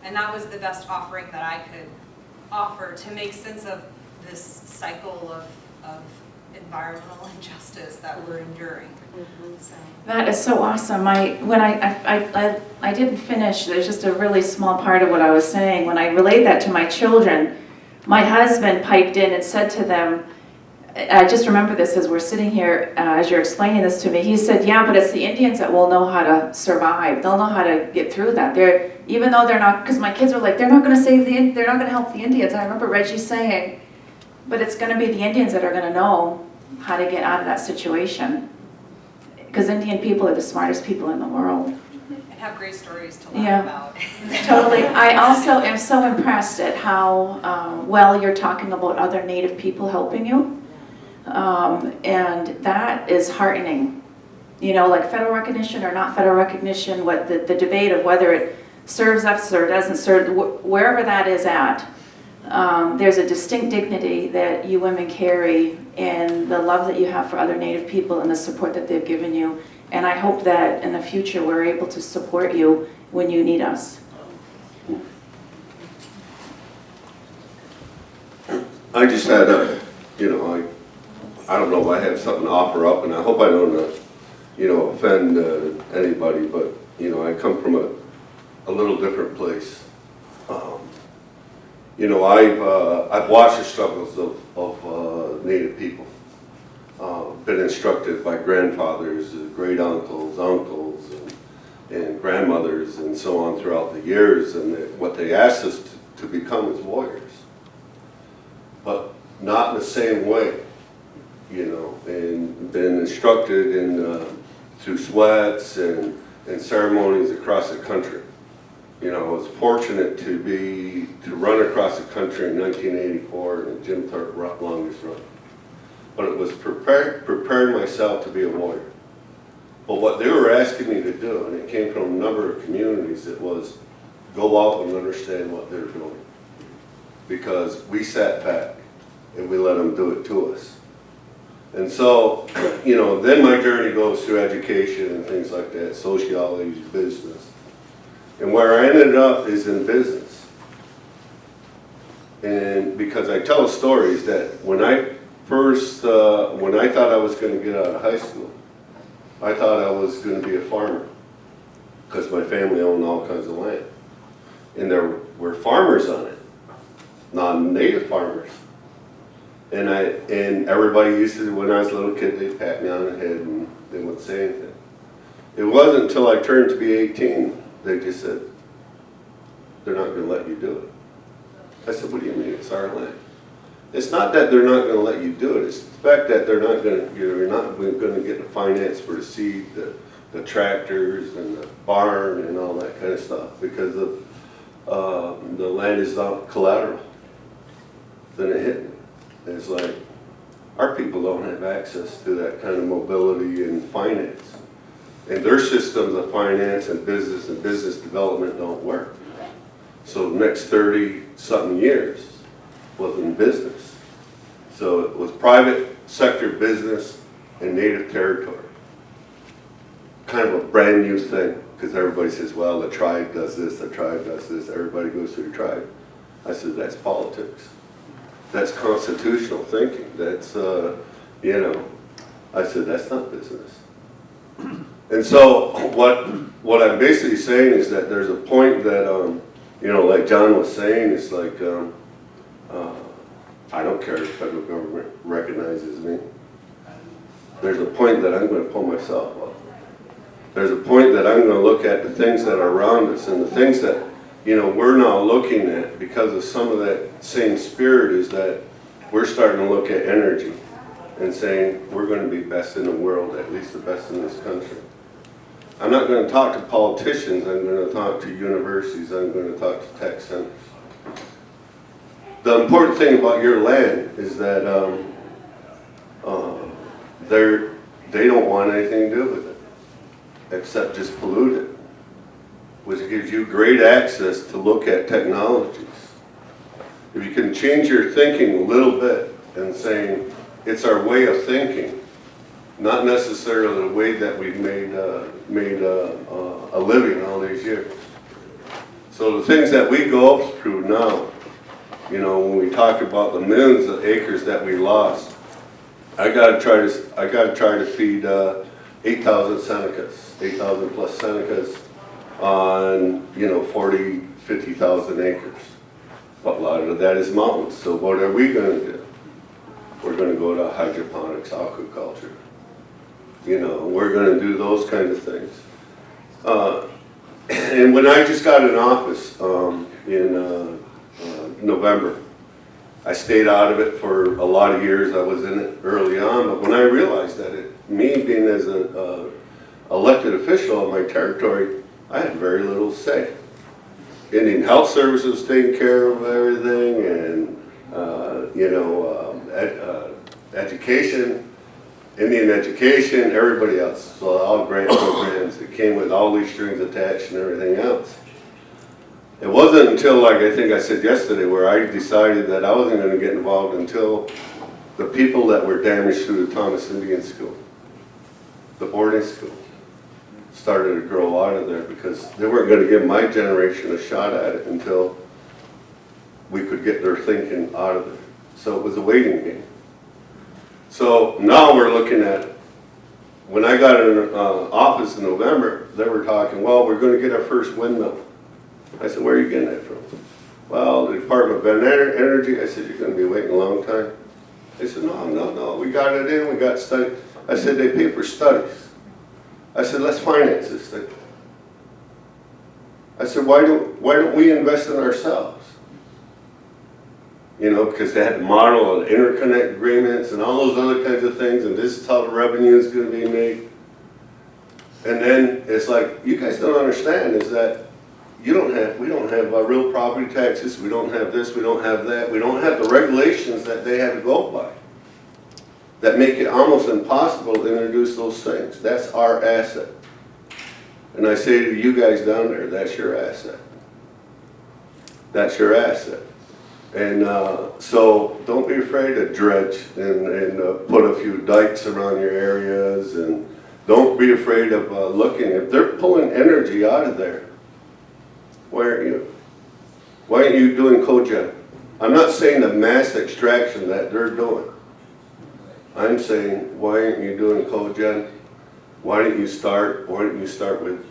And that was the best offering that I could offer to make sense of this cycle of environmental injustice that we're enduring. So. That is so awesome. When I didn't finish, there's just a really small part of what I was saying. When I relayed that to my children, my husband piped in and said to them, I just remember this as we're sitting here, as you're explaining this to me. He said, yeah, but it's the Indians that will know how to survive. They'll know how to get through that. Even though they're not, because my kids were like, they're not going to they're not going to help the Indians. I remember Reggie saying, but it's going to be the Indians that are going to know how to get out of that situation. Because Indian people are the smartest people in the world. And have great stories to laugh Yeah, about. totally. I also am so impressed at how well you're talking about other Native people helping you. And that is heartening. You know, like federal recognition or not federal recognition, what the debate of whether it serves us or doesn't serve, wherever that is at, there's a distinct dignity that you women carry in the love that you have for other Native people and the support that they've given you. And I hope that in the future we're able to support you when you need us. I just had a, I don't know if I have something to offer up, and I hope I don't, offend anybody, but, I come from a little different place. I've watched the struggles of Native people. Been instructed by grandfathers, great uncles, and grandmothers, and so on throughout the years, and what they asked us to become as warriors. But not in the same way, and been instructed through sweats and ceremonies across the country. I was fortunate to run across the country in 1984 in the Jim Thorpe longest run. But it was preparing myself to be a warrior. But what they were asking me to do, and it came from a number of communities, it was go out and understand what they're doing. Because we sat back and we let them do it to us. And so, then my journey goes through education and things like that, sociology, business. And where I ended up is in business. And because I tell stories that when I thought I was going to get out of high school, I thought I was going to be a farmer because my family owned all kinds of land. And there were farmers on it, non-native farmers. And everybody used to, when I was a little kid, they'd pat me on the head and they wouldn't say anything. It wasn't until I turned to be 18, they just said, they're not going to let you do it. I said, what do you mean? It's our land. It's not that they're not going to let you do it. It's the fact that they're not going to, you're not going to get the finance for the seed, the tractors, and the barn, and all that kind of stuff, because the land is not collateral. Then it hit me. It's like, our people don't have access to that kind of mobility and finance. And their systems of finance and business development don't work. So the next 30-something years was in business. So it was private sector business and native territory. Kind of a brand new thing, because everybody says, well, the tribe does this, the tribe does this, everybody goes through the tribe. I said, that's politics. That's constitutional thinking. That's, I said, that's not business. And so what I'm basically saying is that there's a point that, like John was saying, it's like, I don't care if the federal government recognizes me. There's a point that I'm going to pull myself up. There's a point that I'm going to look at the things that are around us, and the things that, we're now looking at because of some of that same spirit is that we're starting to look at energy and saying we're going to be best in the world, at least the best in this country. I'm not going to talk to politicians, I'm going to talk to universities, I'm going to talk to tech centers. The important thing about your land is that they don't want anything to do with it, except just pollute it, which gives you great access to look at technologies. If you can change your thinking a little bit and saying it's our way of thinking, not necessarily the way that we've made a living all these years. So the things that we go through now, when we talk about the millions of acres that we lost, I got to try to feed 8,000 Senecas, 8,000 plus Senecas on 40, 50,000 acres. But a lot of that is mountains. So what are we going to do? We're gonna go to hydroponics, aquaculture. You know, we're gonna do those kinds of things. And when I just got in office in November, I stayed out of it for a lot of years. I was in it early on, but when I realized that me being as an elected official of my territory, I had very little say. Indian Health Service was taking care of everything, and you know, education, Indian education, everybody else. So all grant programs that came with all these strings attached and everything else. It wasn't until, like I think I said yesterday, where I decided that I wasn't going to get involved until the people that were damaged through the Thomas Indian School, the boarding school, started to grow out of there, because they weren't going to give my generation a shot at it until we could get their thinking out of it. So it was a waiting game. So now we're looking at, when I got in office in November, they were talking, well, we're going to get our first windmill. I said, where are you getting that from? Well, the Department of Energy. I said, you're going to be waiting a long time. They said, no, we got it in, we got study. I said, they pay for studies. I said, let's finance this thing. I said, why don't we invest in ourselves? You know, because they had the model of interconnect agreements and all those other kinds of things, and this is how the revenue is going to be made. And then it's like, you guys don't understand is that we don't have real property taxes, we don't have this, we don't have that, we don't have the regulations that they have to go by that make it almost impossible to introduce those things. That's our asset. And I say to you guys down there, that's your asset. That's your asset. And so don't be afraid to dredge and put a few dikes around your areas, and don't be afraid of looking. If they're pulling energy out of there, why aren't you? Why aren't you doing cogen? I'm not saying the mass extraction that they're doing. I'm saying, why aren't you doing cogen? Why don't you start with,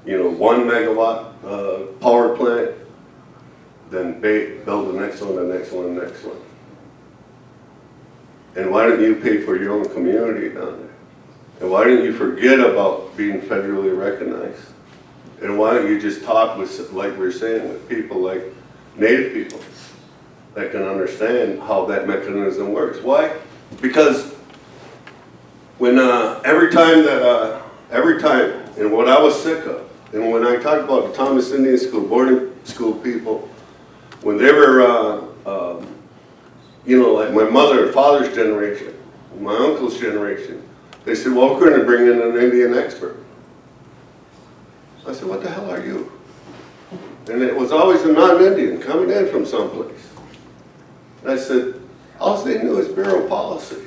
you know, 1 megawatt power plant, then build the next one, the next one, the next one. And why don't you pay for your own community down there? And why don't you forget about being federally recognized? And why don't you just talk with, like we were saying, with people like Native people that can understand how that mechanism works? Why? Because when every time, and what I was sick of, and when I talked about the Thomas Indian School, boarding school people, when they were, you know, like my mother and father's generation, my uncle's generation, they said, well, we're going to bring in an Indian expert. I said, what the hell are you? And it was always a non-Indian coming in from someplace. And I said, all they knew is bureau policy.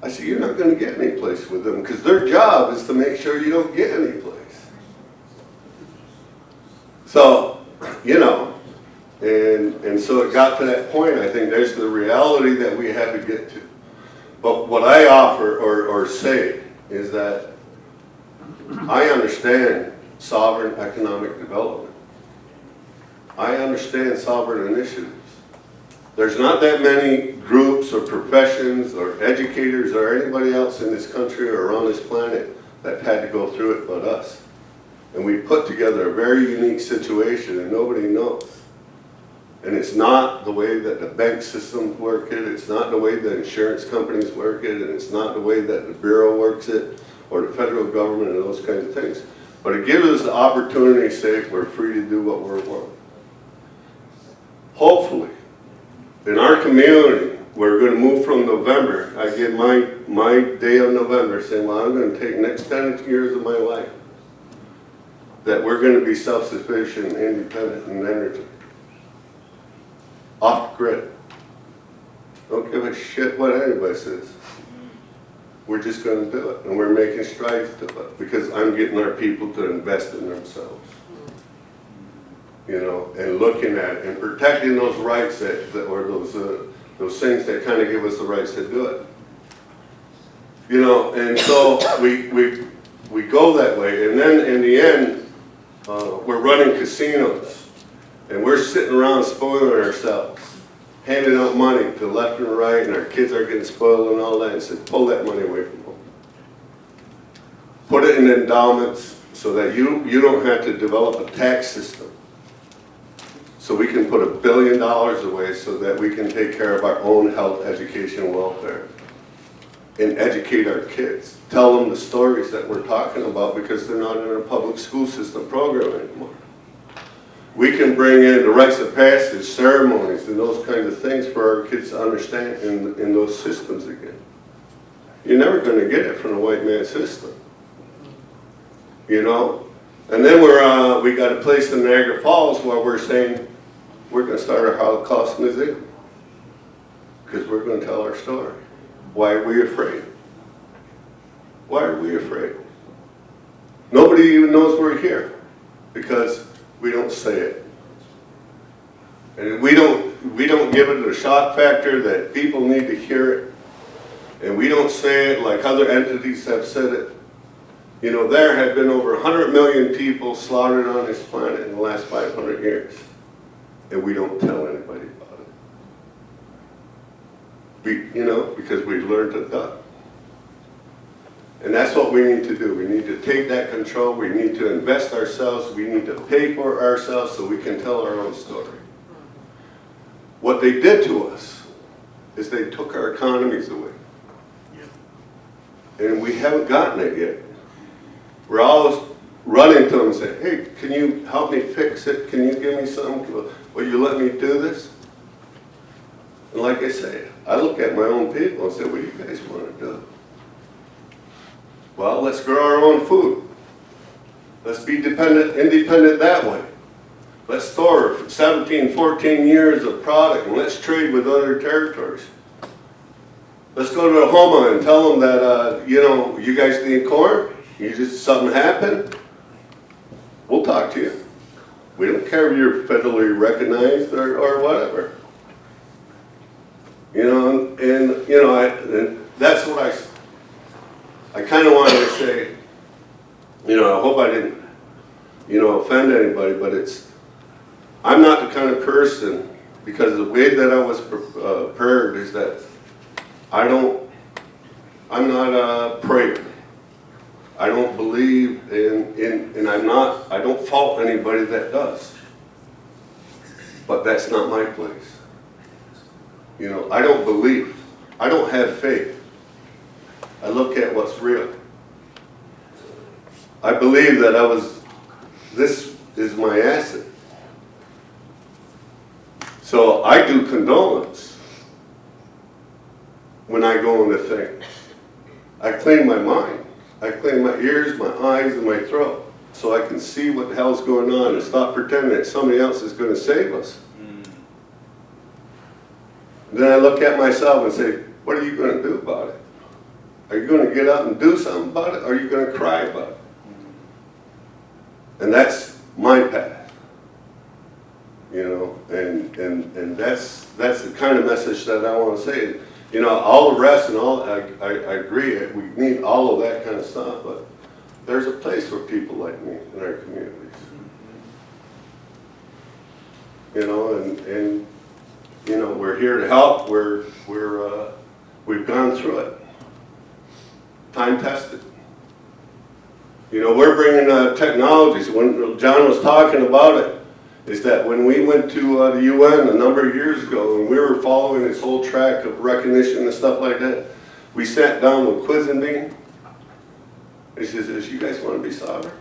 I said, you're not going to get any place with them, because their job is to make sure you don't get any place. So, you know, and so it got to that point. I think there's the reality that we have to get to. But what I offer or say is that I understand sovereign economic development. I understand sovereign initiatives. There's not that many groups or professions or educators or anybody else in this country or around this planet that had to go through it but us. And we put together a very unique situation and nobody knows. And it's not the way that the bank systems work it, it's not the way that insurance companies work it, and it's not the way that the Bureau works it, or the federal government and those kinds of things. But it gives us the opportunity to say we're free to do what we want. Hopefully, in our community, we're going to move from November. I get my day of November saying, well, I'm going to take the next 10 years of my life that we're going to be self-sufficient and independent in energy. Off the grid. Don't give a shit what anybody says. We're just going to do it, and we're making strides to it, because I'm getting our people to invest in themselves. You know, and looking at and protecting those rights or those things that kind of give us the rights to do it. You know, and so we go that way, and then in the end, we're running casinos, and we're sitting around spoiling ourselves. handing out money to left and right, and our kids are getting spoiled and all that, and said, pull that money away from them. Put it in endowments so that you don't have to develop a tax system. So we can put $1 billion away so that we can take care of our own health, education, and welfare. And educate our kids. Tell them the stories that we're talking about because they're not in a public school system program anymore. We can bring in the rites of passage, ceremonies, and those kinds of things for our kids to understand in those systems again. You're never going to get it from the white man system. You know? And then we got a place in Niagara Falls where we're saying we're going to start a Holocaust museum because we're going to tell our story. Why are we afraid? Why are we afraid? Nobody even knows we're here because we don't say it. And we don't give it a shock factor that people need to hear it. And we don't say it like other entities have said it. You know, there have been over 100 million people slaughtered on this planet in the last 500 years. And we don't tell anybody about it. You know, because we learned to duck. And that's what we need to do. We need to take that control. We need to invest ourselves. We need to pay for ourselves so we can tell our own story. What they did to us is they took our economies away. And we haven't gotten it yet. We're always running to them and saying, hey, can you help me fix it? Can you give me something? Will you let me do this? And like I say, I look at my own people and say, what do you guys want to do? Well, let's grow our own food. Let's be independent that way. Let's store 17, 14 years of product and let's trade with other territories. Let's go to Houma and tell them that, you know, you guys need corn. Something happened. We'll talk to you. We don't care if you're federally recognized or whatever. You know, and you know, and that's what I kind of wanted to say. You know, I hope I didn't, you know, offend anybody, but I'm not the kind of person, because the way that I was prepared is that I'm not a prayer. I don't believe and I don't fault anybody that does. But that's not my place. You know, I don't believe. I don't have faith. I look at what's real. I believe that this is my asset. So I do condolence when I go in the thing. I clean my mind. I clean my ears, my eyes, and my throat so I can see what the hell's going on and stop pretending that somebody else is going to save us. And then I look at myself and say, what are you going to do about it? Are you going to get up and do something about it, or are you going to cry about it? And that's my path. You know, and that's the kind of message that I want to say. You know, all the rest and all, I agree, we need all of that kind of stuff, but there's a place for people like me in our communities. You know, and you know, we're here to help. We've gone through it. Time tested. You know, we're bringing technologies. When John was talking about it, is that when we went to the UN a number of years ago and we were following this whole track of recognition and stuff like that, we sat down with Quizenbean. And she says, you guys want to be sovereign?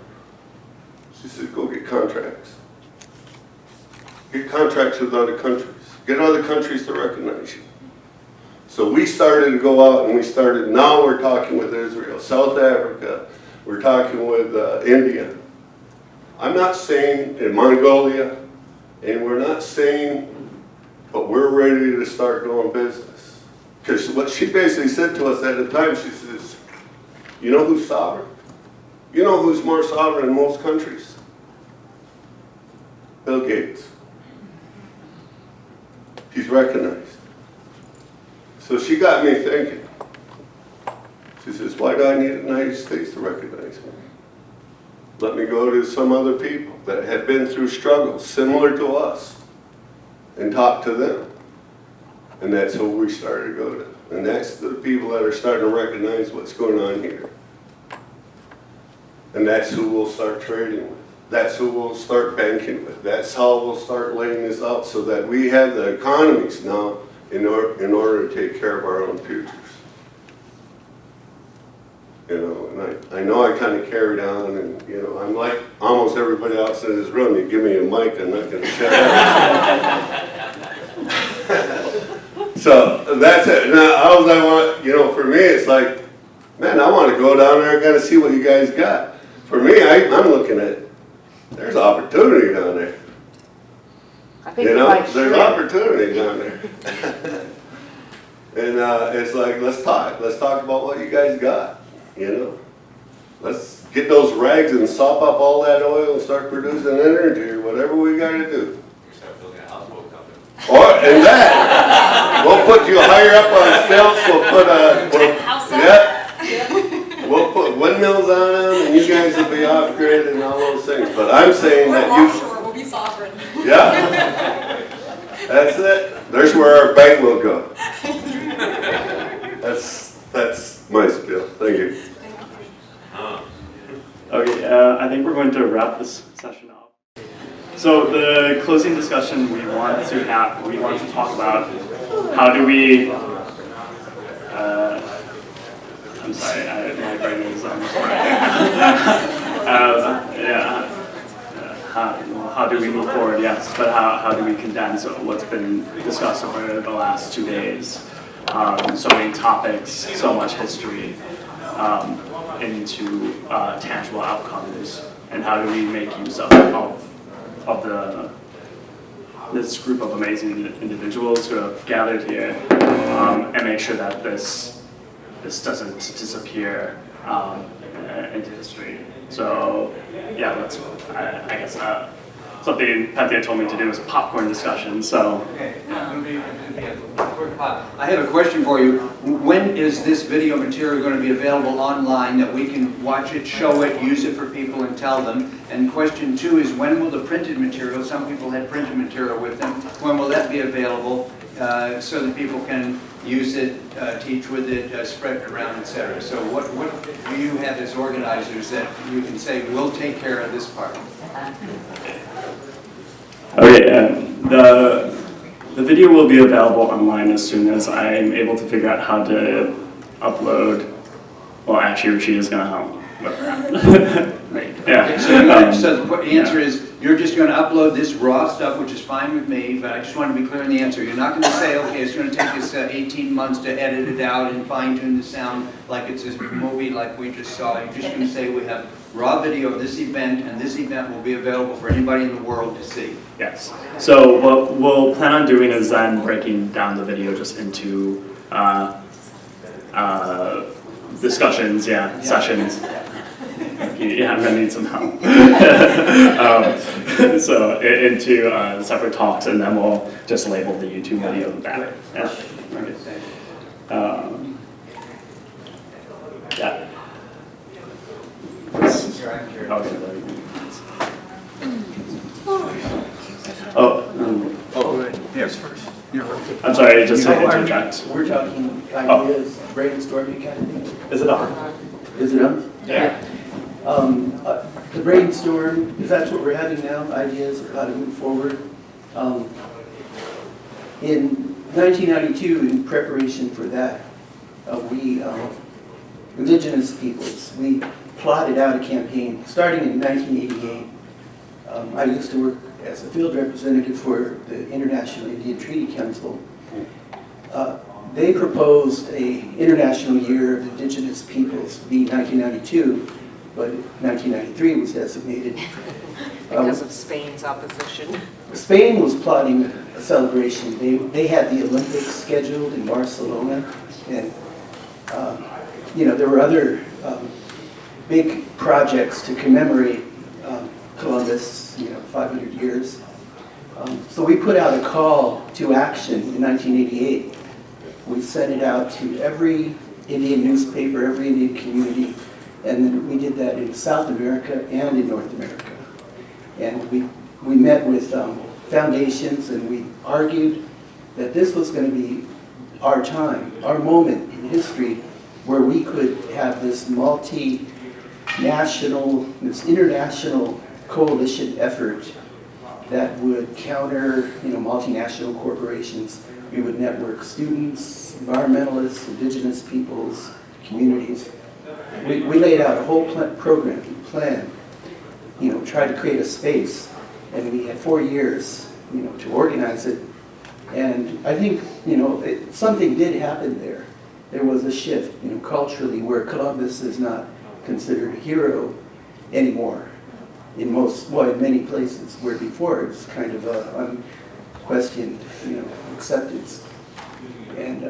She said, go get contracts. Get contracts with other countries. Get other countries to recognize you. So we started to go out and now we're talking with Israel, South Africa, we're talking with India. I'm not saying in Mongolia, and we're not saying, but we're ready to start doing business. Because what she basically said to us at the time, she says, you know who's sovereign? You know who's more sovereign in most countries? Bill Gates. He's recognized. So she got me thinking. She says, why do I need the United States to recognize me? Let me go to some other people that have been through struggles similar to us and talk to them. And that's who we started to go to. And that's the people that are starting to recognize what's going on here. And that's who we'll start trading with. That's who we'll start banking with. That's how we'll start laying this out so that we have the economies now in order to take care of our own futures. You know, and I know I kind of carried on, and you know, I'm like almost everybody else in this room. You give me a mic, I'm not going to shut up. So that's it. Now, all I want, you know, for me, it's like, man, I want to go down there and kind of see what you guys got. For me, I'm looking at, there's opportunity down there. I think you know, like there's opportunity down there. And it's like, let's talk about what you guys got, you know. Let's get those rags and sop up all that oil and start producing energy or whatever we got to do. Or, and that, we'll put you higher up on stilts, we'll put windmills on them, and you guys will be off grid and all those things. But I'm saying that offshore, we'll be sovereign. Yeah, that's it. There's where our bank will go. That's my spiel. Thank you. Okay, I think we're going to wrap this session up. So the closing discussion we want to talk about how do we, I'm sorry, my brain is on how do we move forward, yes, but how do we condense what's been discussed over the last 2 days? So many topics, so much history, into tangible outcomes, and how do we make use of this group of amazing individuals who have gathered here, and make sure that this doesn't disappear into history. So yeah, that's I guess something Pathia told me to do is popcorn discussion. So I have a question for you. When is this video material going to be available online that we can watch it, show it, use it for people and tell them? And question 2 is, when will the printed material, some people had printed material with them, when will that be available so that people can use it, teach with it, spread it around, etc.? So what do you have as organizers that you can say, we'll take care of this part? okay, the video will be available online as soon as I'm able to figure out how to upload. Well, actually, Rashid is going to help with that. Yeah. So the answer is, you're just going to upload this raw stuff, which is fine with me, but I just want to be clear in the answer. You're not going to say, okay, it's going to take us 18 months to edit it out and fine-tune the sound like it's a movie like we just saw. You're just going to say we have raw video of this event, and this event will be available for anybody in the world to see. Yes. So what we'll plan on doing is then breaking down the video just into discussions, sessions. Yeah, I'm gonna need some help. So into separate talks, and then we'll just label the YouTube video that. Yeah. Yeah. Yes, first. You're first. I'm sorry, just to interject. We're talking ideas, brainstorming kind of thing. Is it on? Is it on? Yeah. The brainstorm, if that's what we're having now, ideas of how to move forward. In 1992, in preparation for that, we, Indigenous peoples, we plotted out a campaign starting in 1988. I used to work as a field representative for the International Indian Treaty Council. They proposed an International Year of Indigenous Peoples to be 1992, but 1993 was designated. Because of Spain's opposition. Spain was plotting a celebration. They had the Olympics scheduled in Barcelona, and there were other big projects to commemorate Columbus, 500 years. So we put out a call to action in 1988. We sent it out to every Indian newspaper, every Indian community, and then we did that in South America and in North America. And we met with foundations, and we argued that this was going to be our time, our moment in history where we could have this multinational, this international coalition effort that would counter, multinational corporations. We would network students, environmentalists, indigenous peoples, communities. We laid out a whole plan, tried to create a space, and we had 4 years, to organize it. And I think, something did happen there. There was a shift, culturally, where Columbus is not considered a hero anymore in many places, where before it was kind of a unquestioned, acceptance. And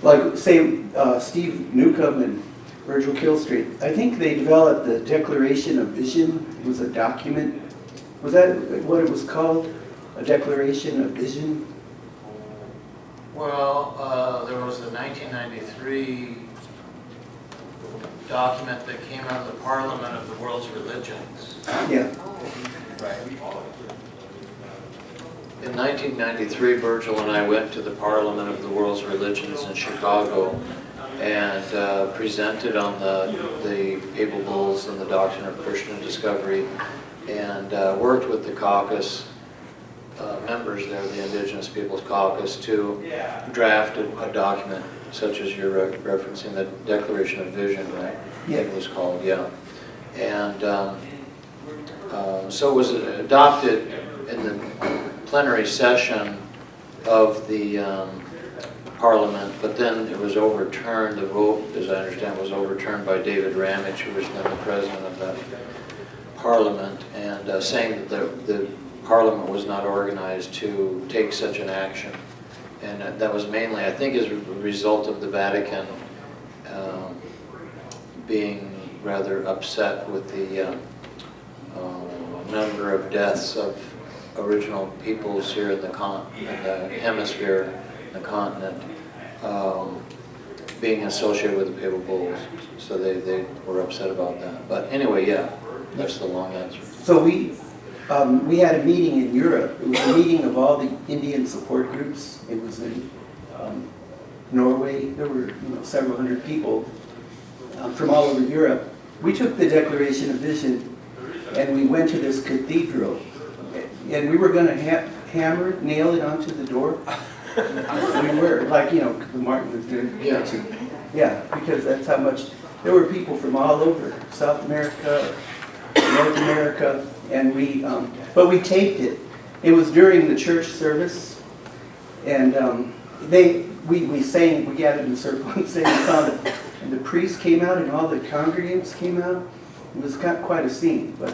like, say, Steve Newcomb and Virgil Killstreet, I think they developed the Declaration of Vision. It was a document. Was that what it was called? A Declaration of Vision? Well, there was the 1993 document that came out of the Parliament of the World's Religions. Yeah. Right. In 1993, Virgil and I went to the Parliament of the World's Religions in Chicago and presented on the Papal Bulls and the Doctrine of Christian Discovery, and worked with the caucus members there, the Indigenous Peoples Caucus, to draft a document such as you're referencing, the Declaration of Vision, right? Yeah. It was called, yeah. And so it was adopted in the plenary session of the Parliament, but then it was overturned. The vote, as I understand, was overturned by David Ramage, who was then the president of that Parliament, and saying that the Parliament was not organized to take such an action. And that was mainly, I think, as a result of the Vatican being rather upset with the number of deaths of original peoples here in the hemisphere, the continent, being associated with the Papal Bulls. So they were upset about that. But anyway, yeah, that's the long answer. So we had a meeting in Europe. It was a meeting of all the Indian support groups. It was in Norway. There were several hundred people from all over Europe. We took the Declaration of Vision and we went to this cathedral, and we were going to nail it onto the door. We were, like, the Martin Luther King. Yeah, because that's how much, there were people from all over, South America, North America, and but we taped it. It was during the church service, and we sang, we gathered in a circle and sang the song, and the priest came out and all the congregants came out. It was quite a scene, but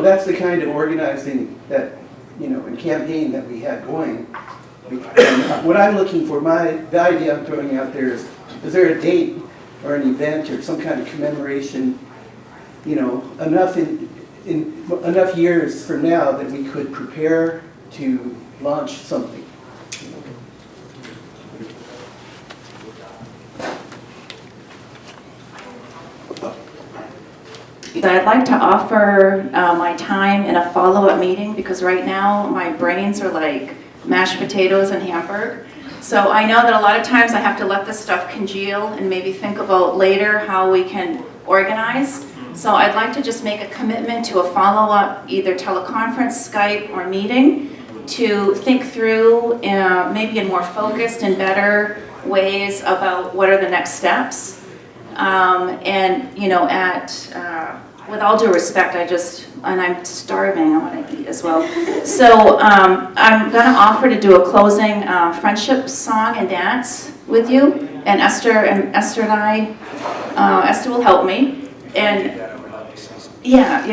that's the kind of organizing that, and campaign that we had going. And what I'm looking for, the idea I'm throwing out there is there a date or an event or some kind of commemoration, enough enough years from now that we could prepare to launch something? I'd like to offer my time in a follow-up meeting, because right now my brains are like mashed potatoes and Hamburg. So I know that a lot of times I have to let this stuff congeal and maybe think about later how we can organize. So I'd like to just make a commitment to a follow-up, either teleconference, Skype, or meeting, to think through maybe in more focused and better ways about what are the next steps. With all due respect, and I'm starving, I want to eat as well. So I'm going to offer to do a closing friendship song and dance with you, and Esther and I, Esther will help me. And yeah.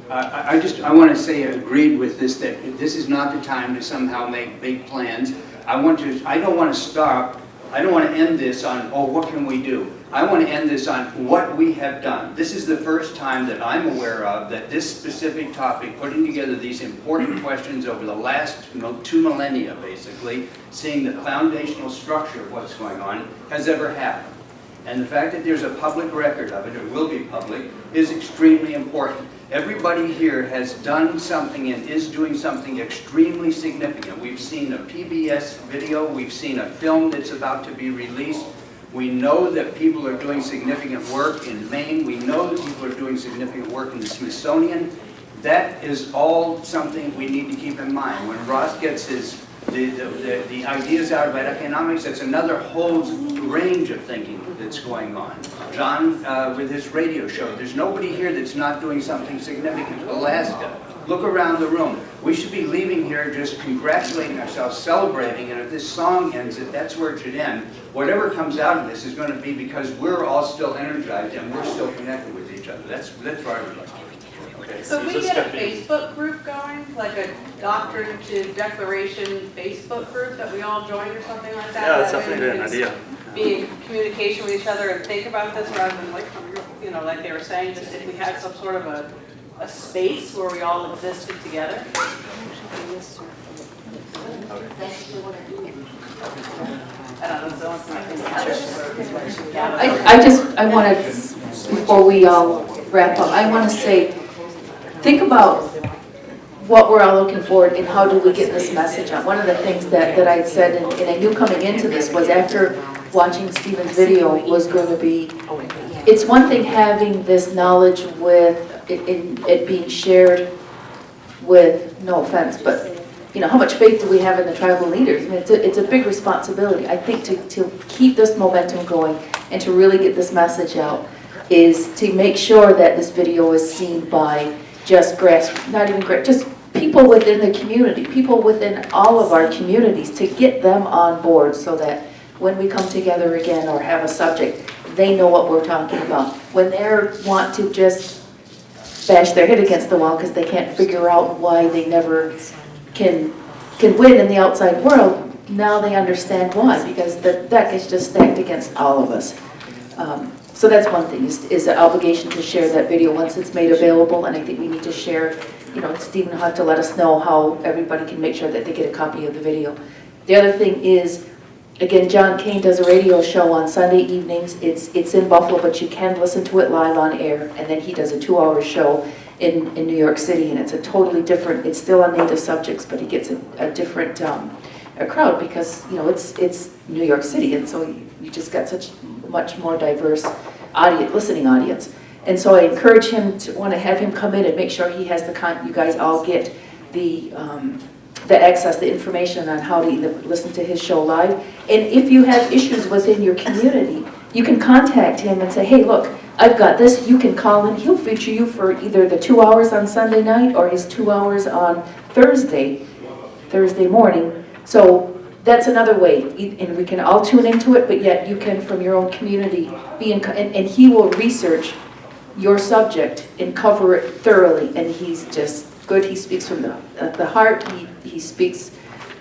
I want to say, agreed with this, that this is not the time to somehow make big plans. I don't want to stop. I don't want to end this on, what can we do? I want to end this on what we have done. This is the first time that I'm aware of that this specific topic, putting together these important questions over the last 2 millennia, basically, seeing the foundational structure of what's going on, has ever happened. And the fact that there's a public record of it, or will be public, is extremely important. Everybody here has done something and is doing something extremely significant. We've seen a PBS video, we've seen a film that's about to be released. We know that people are doing significant work in Maine. We know that people are doing significant work in the Smithsonian. That is all something we need to keep in mind. When Ross gets the ideas out about economics, that's another whole range of thinking that's going on. John, with his radio show, there's nobody here that's not doing something significant. Alaska, look around the room. We should be leaving here just congratulating ourselves, celebrating, and if this song ends, if that's where it should end, whatever comes out of this is going to be because we're all still energized and we're still connected with each other. That's where I would like to. Okay. So we get a Facebook group going, like a Doctrine to Declaration Facebook group that we all join or something like that? Yeah, that's That way definitely we an can idea. Be in communication with each other and think about this rather than like, you know, like they were saying, just if we had some sort of a space where we all existed together. I want to, before we all wrap up, I want to say, think about what we're all looking for and how do we get this message out. One of the things that I said, and I knew coming into this, was after watching Stephen's video was going to be, it's one thing having this knowledge with it being shared with, no offense, but you know, how much faith do we have in the tribal leaders? I mean, it's a big responsibility. I think to keep this momentum going and to really get this message out is to make sure that this video is seen by just just people within the community, people within all of our communities, to get them on board so that when we come together again or have a subject, they know what we're talking about. When they want to just bash their head against the wall because they can't figure out why they never can win in the outside world, now they understand why, because the deck is just stacked against all of us. So that's one thing, is the obligation to share that video once it's made available, and I think we need to share, you know, Stephen will have to let us know how everybody can make sure that they get a copy of the video. The other thing is, again, John Kane does a radio show on Sunday evenings. It's in Buffalo, but you can listen to it live on air, and then he does a 2-hour show in New York City, and it's a totally different, it's still on Native subjects, but he gets a different a crowd because, you know, it's New York City, and so you just got such much more diverse listening audience. And so I encourage him to want to have him come in and make sure he has you guys all get the access, the information on how to either listen to his show live. And if you have issues within your community, you can contact him and say, hey, look, I've got this, you can call in, he'll feature you for either the 2 hours on Sunday night or his 2 hours on Thursday morning. So that's another way, and we can all tune into it, but yet you can, from your own community, be in, and he will research your subject and cover it thoroughly, and he's just good. He speaks from the heart, he speaks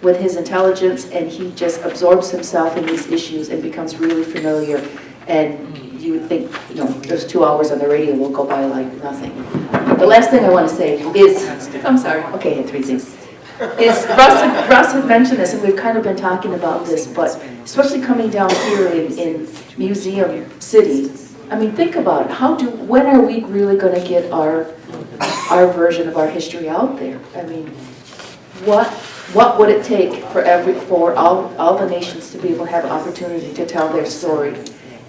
with his intelligence, and he just absorbs himself in these issues and becomes really familiar, and you would think, you know, those 2 hours on the radio will go by like nothing. The last thing I want to say is, I'm sorry, okay, I had 3 things. Is Russ had mentioned this, and we've kind of been talking about this, but especially coming down here in Museum City, I mean, think about it. When are we really going to get our version of our history out there? I mean, what would it take for all the nations to be able to have an opportunity to tell their story?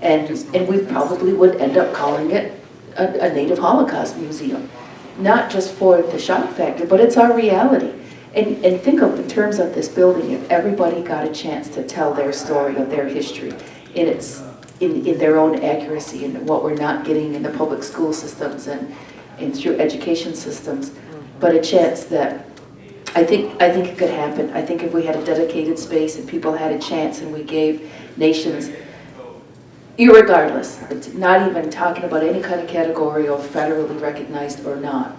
And we probably would end up calling it a Native Holocaust Museum, not just for the shock factor, but it's our reality. And think of, in terms of this building, if everybody got a chance to tell their story of their history in their own accuracy and what we're not getting in the public school systems and through education systems, but a chance that I think it could happen. I think if we had a dedicated space and people had a chance and we gave nations, irregardless, it's not even talking about any kind of category of federally recognized or not,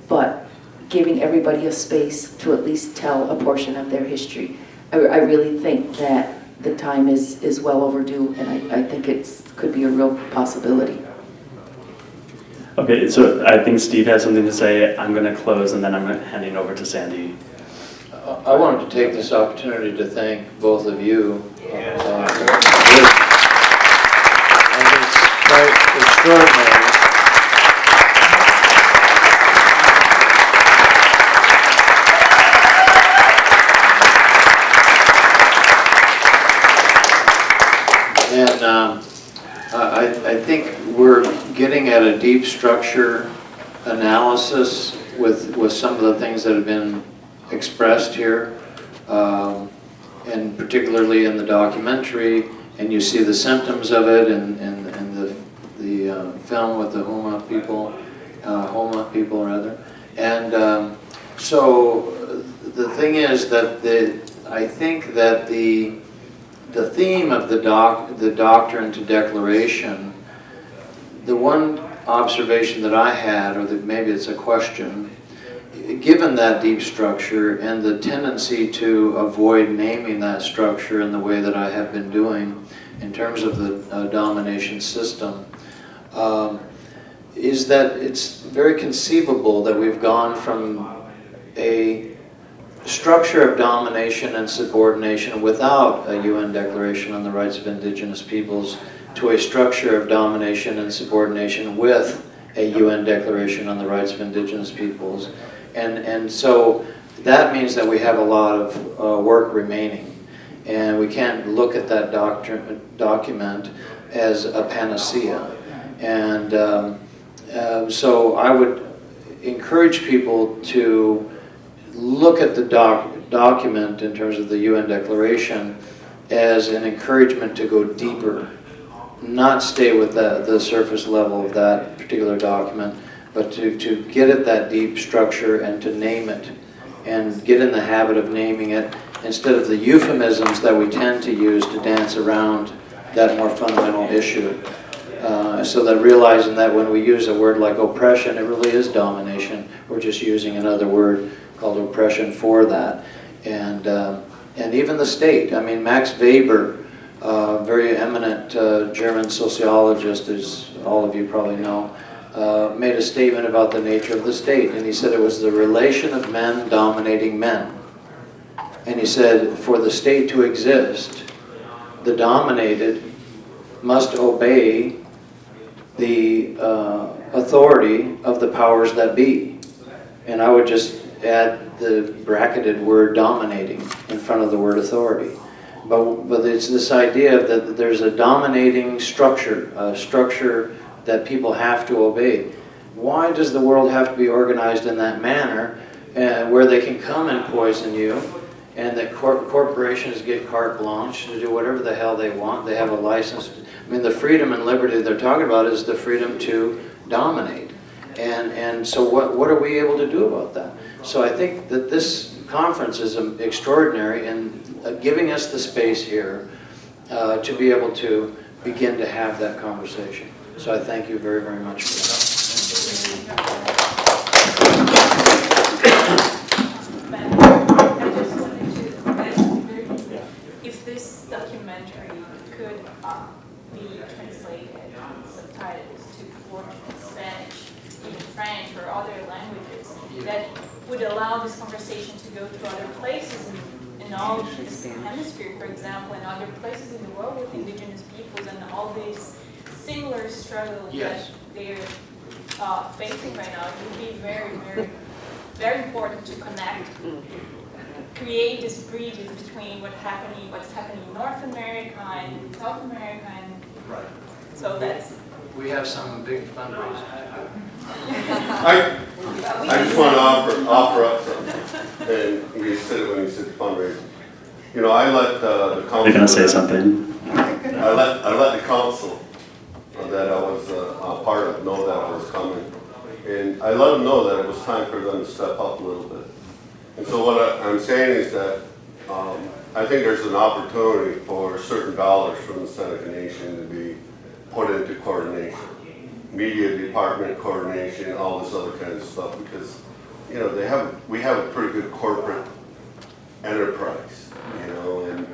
but giving everybody a space to at least tell a portion of their history. I really think that the time is well overdue, and I think it could be a real possibility. Okay, so I think Steve has something to say. I'm going to close, and then I'm handing over to Sandy. I wanted to take this opportunity to thank both of you. extraordinary. And I think we're getting at a deep structure analysis with some of the things that have been expressed here, and particularly in the documentary, and you see the symptoms of it in the film with the Houma People, rather. And so the thing is that I think that the theme of the Doctrine to Declaration, the one observation that I had, or that maybe it's a question, given that deep structure and the tendency to avoid naming that structure in the way that I have been doing in terms of the domination system, is that it's very conceivable that we've gone from a structure of domination and subordination without a UN Declaration on the Rights of Indigenous Peoples to a structure of domination and subordination with a UN Declaration on the Rights of Indigenous Peoples. And so that means that we have a lot of work remaining. And we can't look at that document as a panacea. And so I would encourage people to look at the document in terms of the UN Declaration as an encouragement to go deeper, not stay with the surface level of that particular document, but to get at that deep structure and to name it, and get in the habit of naming it instead of the euphemisms that we tend to use to dance around that more fundamental issue. So that realizing that when we use a word like oppression, it really is domination. We're just using another word called oppression for that. And even the state. I mean, Max Weber, very eminent German sociologist, as all of you probably know, made a statement about the nature of the state. And he said it was the relation of men dominating men. And he said, for the state to exist, the dominated must obey the authority of the powers that be. And I would just add the bracketed word dominating in front of the word authority. But it's this idea that there's a dominating structure, a structure that people have to obey. Why does the world have to be organized in that manner where they can come and poison you, and that corporations get carte blanche to do whatever the hell they want? They have a license. I mean, the freedom and liberty they're talking about is the freedom to dominate. And so what are we able to do about that? So I think that this conference is extraordinary in giving us the space here to be able to begin to have that conversation. So I thank you very, very much for that. I just wanted to ask if this documentary could be translated with subtitles to Portuguese, Spanish, even French or other languages that would allow this conversation to go to other places in all this hemisphere, for example, and other places in the world with indigenous peoples and all these similar struggles that they're facing right now. It would be very, very, very important to connect, create these bridges between what's happening in North America and South America, and so that's. We have some big fundraisers to do. I just want to offer up something, and you said it when you said fundraising. You know, I let the council. You're gonna say something. I let the council that I was a part of know that I was coming, and I let them know that it was time for them to step up a little bit. And so what I'm saying is that I think there's an opportunity for certain dollars from the Seneca Nation to be put into coordination. Media department coordination, all this other kind of stuff, because you know we have a pretty good corporate enterprise, you know, and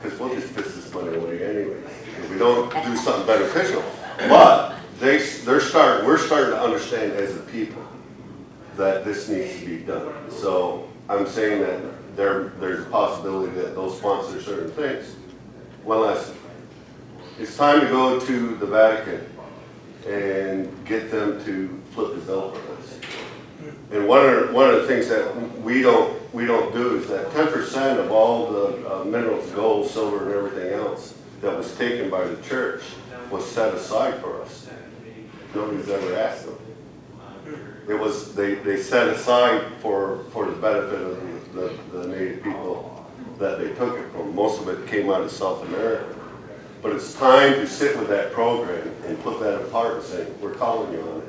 because we'll just piss this money away anyway if we don't do something beneficial. But we're starting to understand as a people that this needs to be done. So I'm saying that there's a possibility that they'll sponsor certain things. One last thing. It's time to go to the Vatican and get them to flip the bill for us. And one of the things that we don't do is that 10% of all the minerals, gold, silver, and everything else that was taken by the church was set aside for us. Nobody's ever asked them. It was they set aside for the benefit of the native people that they took it from. Most of it came out of South America. But it's time to sit with that program and put that apart and say, we're calling you on it.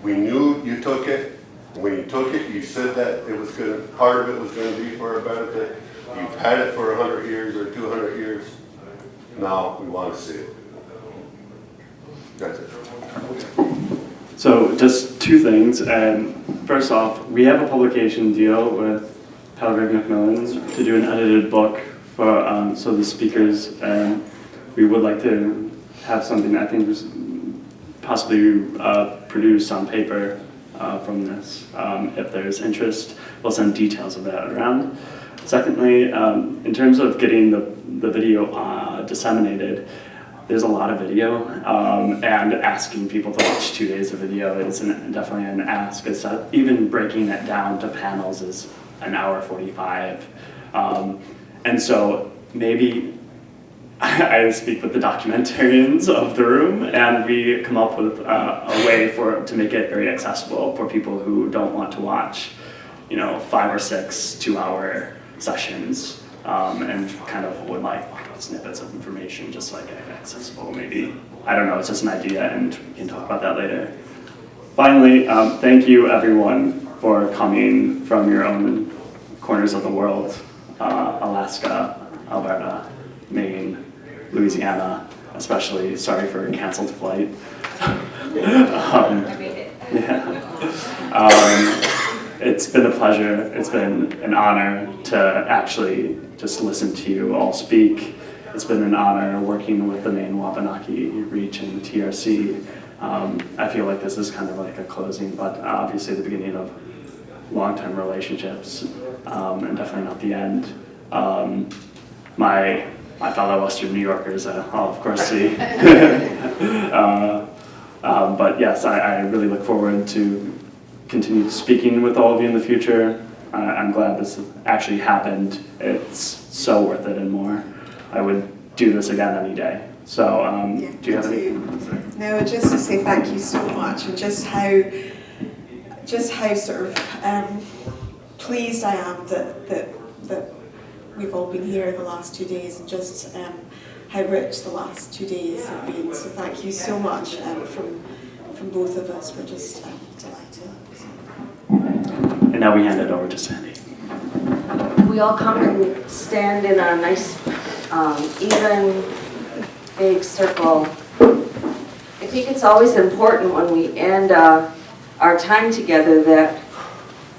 We knew you took it. When you took it, you said that it was going to, part of it was going to be for our benefit. You've had it for 100 years or 200 years. Now we want to see it. That's it. So just two things. First off, we have a publication deal with Pelgrim Macmillan's to do an edited book for so the speakers, and we would like to have something I think was possibly produced on paper from this. If there's interest, we'll send details of that around. Secondly, in terms of getting the video disseminated, there's a lot of video, and asking people to watch 2 days of video is definitely an ask. It's even breaking it down to panels is an hour 45. And so maybe I speak with the documentarians of the room, and we come up with a way to make it very accessible for people who don't want to watch, 5 or 6 2-hour sessions, and kind of would like snippets of information, just like accessible maybe. I don't know, it's just an idea, and we can talk about that later. Finally, thank you everyone for coming from your own corners of the world, Alaska, Alberta, Maine, Louisiana, especially. Sorry for a canceled flight. It's been a pleasure. It's been an honor to actually just listen to you all speak. It's been an honor working with the Maine Wabanaki Reach and TRC. I feel like this is kind of like a closing, but obviously the beginning of long-term relationships, and definitely not the end. My fellow Western New Yorkers, I'll of course see. But yes, I really look forward to continue speaking with all of you in the future. I'm glad this actually happened. It's so worth it and more. I would do this again any day. So, do you have any? No, just to say thank you so much, and just how sort of pleased I am that we've all been here the last 2 days, and just how rich the last 2 days have been. So thank you so much from both of us. We're just delighted. And now we hand it over to Sandy. We all come and stand in a nice, even, big circle. I think it's always important when we end our time together that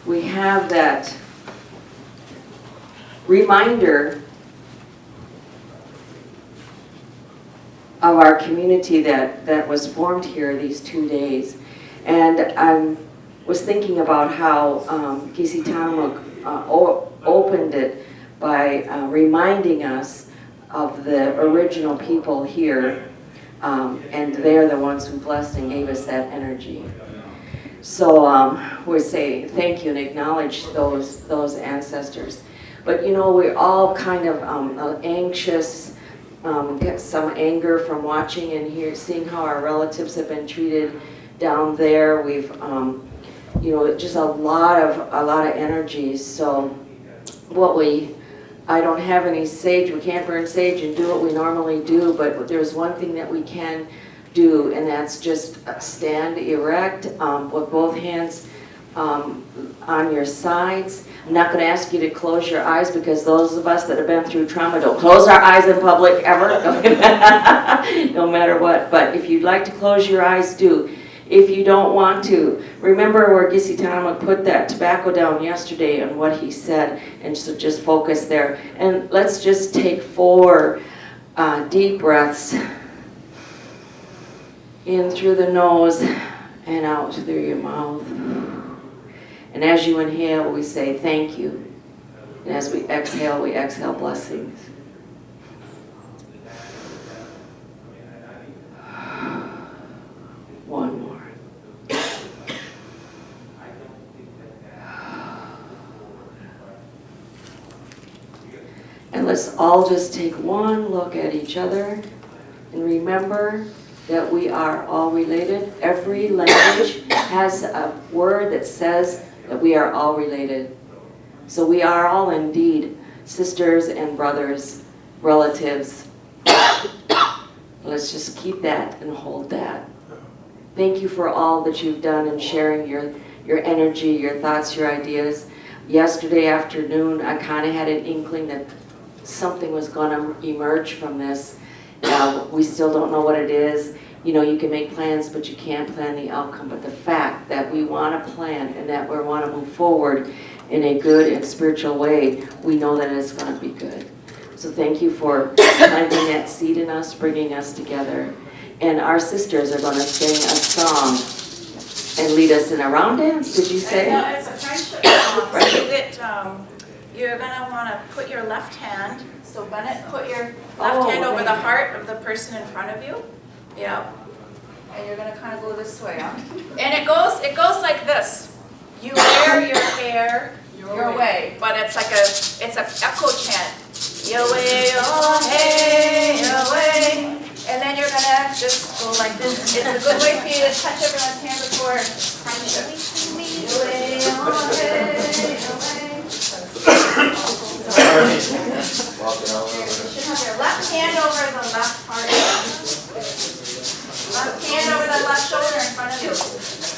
we have that reminder of our community that was formed here these 2 days. And I was thinking about how Gisi Tamuk opened it by reminding us of the original people here, and they're the ones who blessed and gave us that energy. So we say thank you and acknowledge those ancestors. But we're all kind of anxious, get some anger from watching and seeing how our relatives have been treated down there. We've just a lot of energies. So I don't have any sage. We can't burn sage and do what we normally do, but there's one thing that we can do, and that's just stand erect with both hands on your sides. I'm not going to ask you to close your eyes, because those of us that have been through trauma don't close our eyes in public ever, no matter what. But if you'd like to close your eyes, do. If you don't want to, remember where Gisi Tamuk put that tobacco down yesterday and what he said, and so just focus there. And let's just take 4 deep breaths in through the nose and out through your mouth. And as you inhale, we say thank you. And as we exhale blessings. us all just take one look at each other and remember that we are all related. Every language has a word that says that we are all related. So we are all indeed sisters and brothers, relatives. Let's just keep that and hold that. Thank you for all that you've done in sharing your energy, your thoughts, your ideas. Yesterday afternoon, I kind of had an inkling that something was going to emerge from this. We still don't know what it is. You know, you can make plans, but you can't plan the outcome. But the fact that we want to plan and that we want to move forward in a good and spiritual way, we know that it's going to be good. So thank you for planting that seed in us, bringing us together. And our sisters are going to sing a song and lead us in a round dance, did you say? No, it's a friendship song. So that you're going to want to put your left hand, so Bennett, put your left hand over the heart of the person in front of you. Yep. And you're going to kind of go this way, huh? And it goes like this. You wear your hair your way, but it's like it's an echo chant. Your way, oh hey, your way. And then you're going to just go like this. It's a good way for you to touch everyone's hand before friendship. Your way, oh hey, your way. You should have your left hand over the left heart. Left hand over the left shoulder in front of you.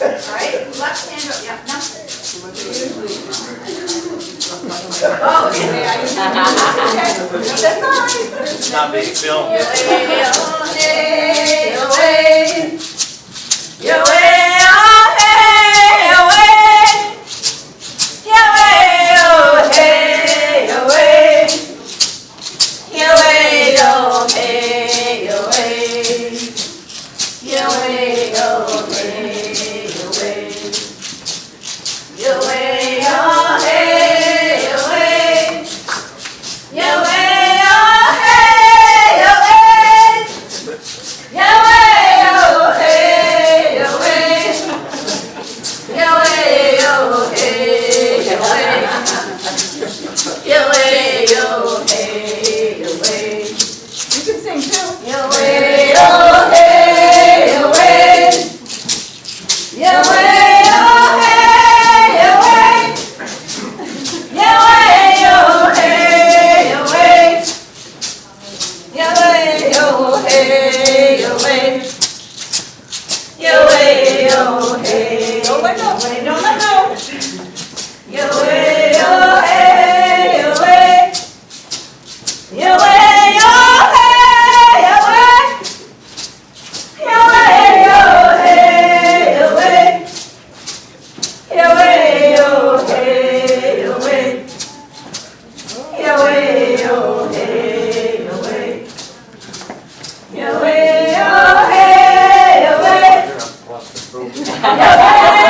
Right? Left hand over, yeah, no. Oh, okay. That's all right. It's not being filmed. Your way, oh hey, your way. Your way, oh hey, your way. Your way, oh hey, your way. Your way, oh hey, your way. Your way, oh hey, your way. Your way, oh hey, your way. Your way, oh hey, your way. Your way, oh hey, your way. Your way, oh hey, your way. Your way, oh hey, your way. You can sing too. Your way, oh hey, your way. Your way, oh hey, your way. Your way, oh hey, your way. Your way, oh hey, your way. Your way, oh hey. Don't let go, don't let go. Your way, oh hey, your way. Your way, oh hey, your way. Your way, oh hey, your way. Your way, oh hey, your way. Your way, oh hey, your way. Your way, oh hey, your way. Your way.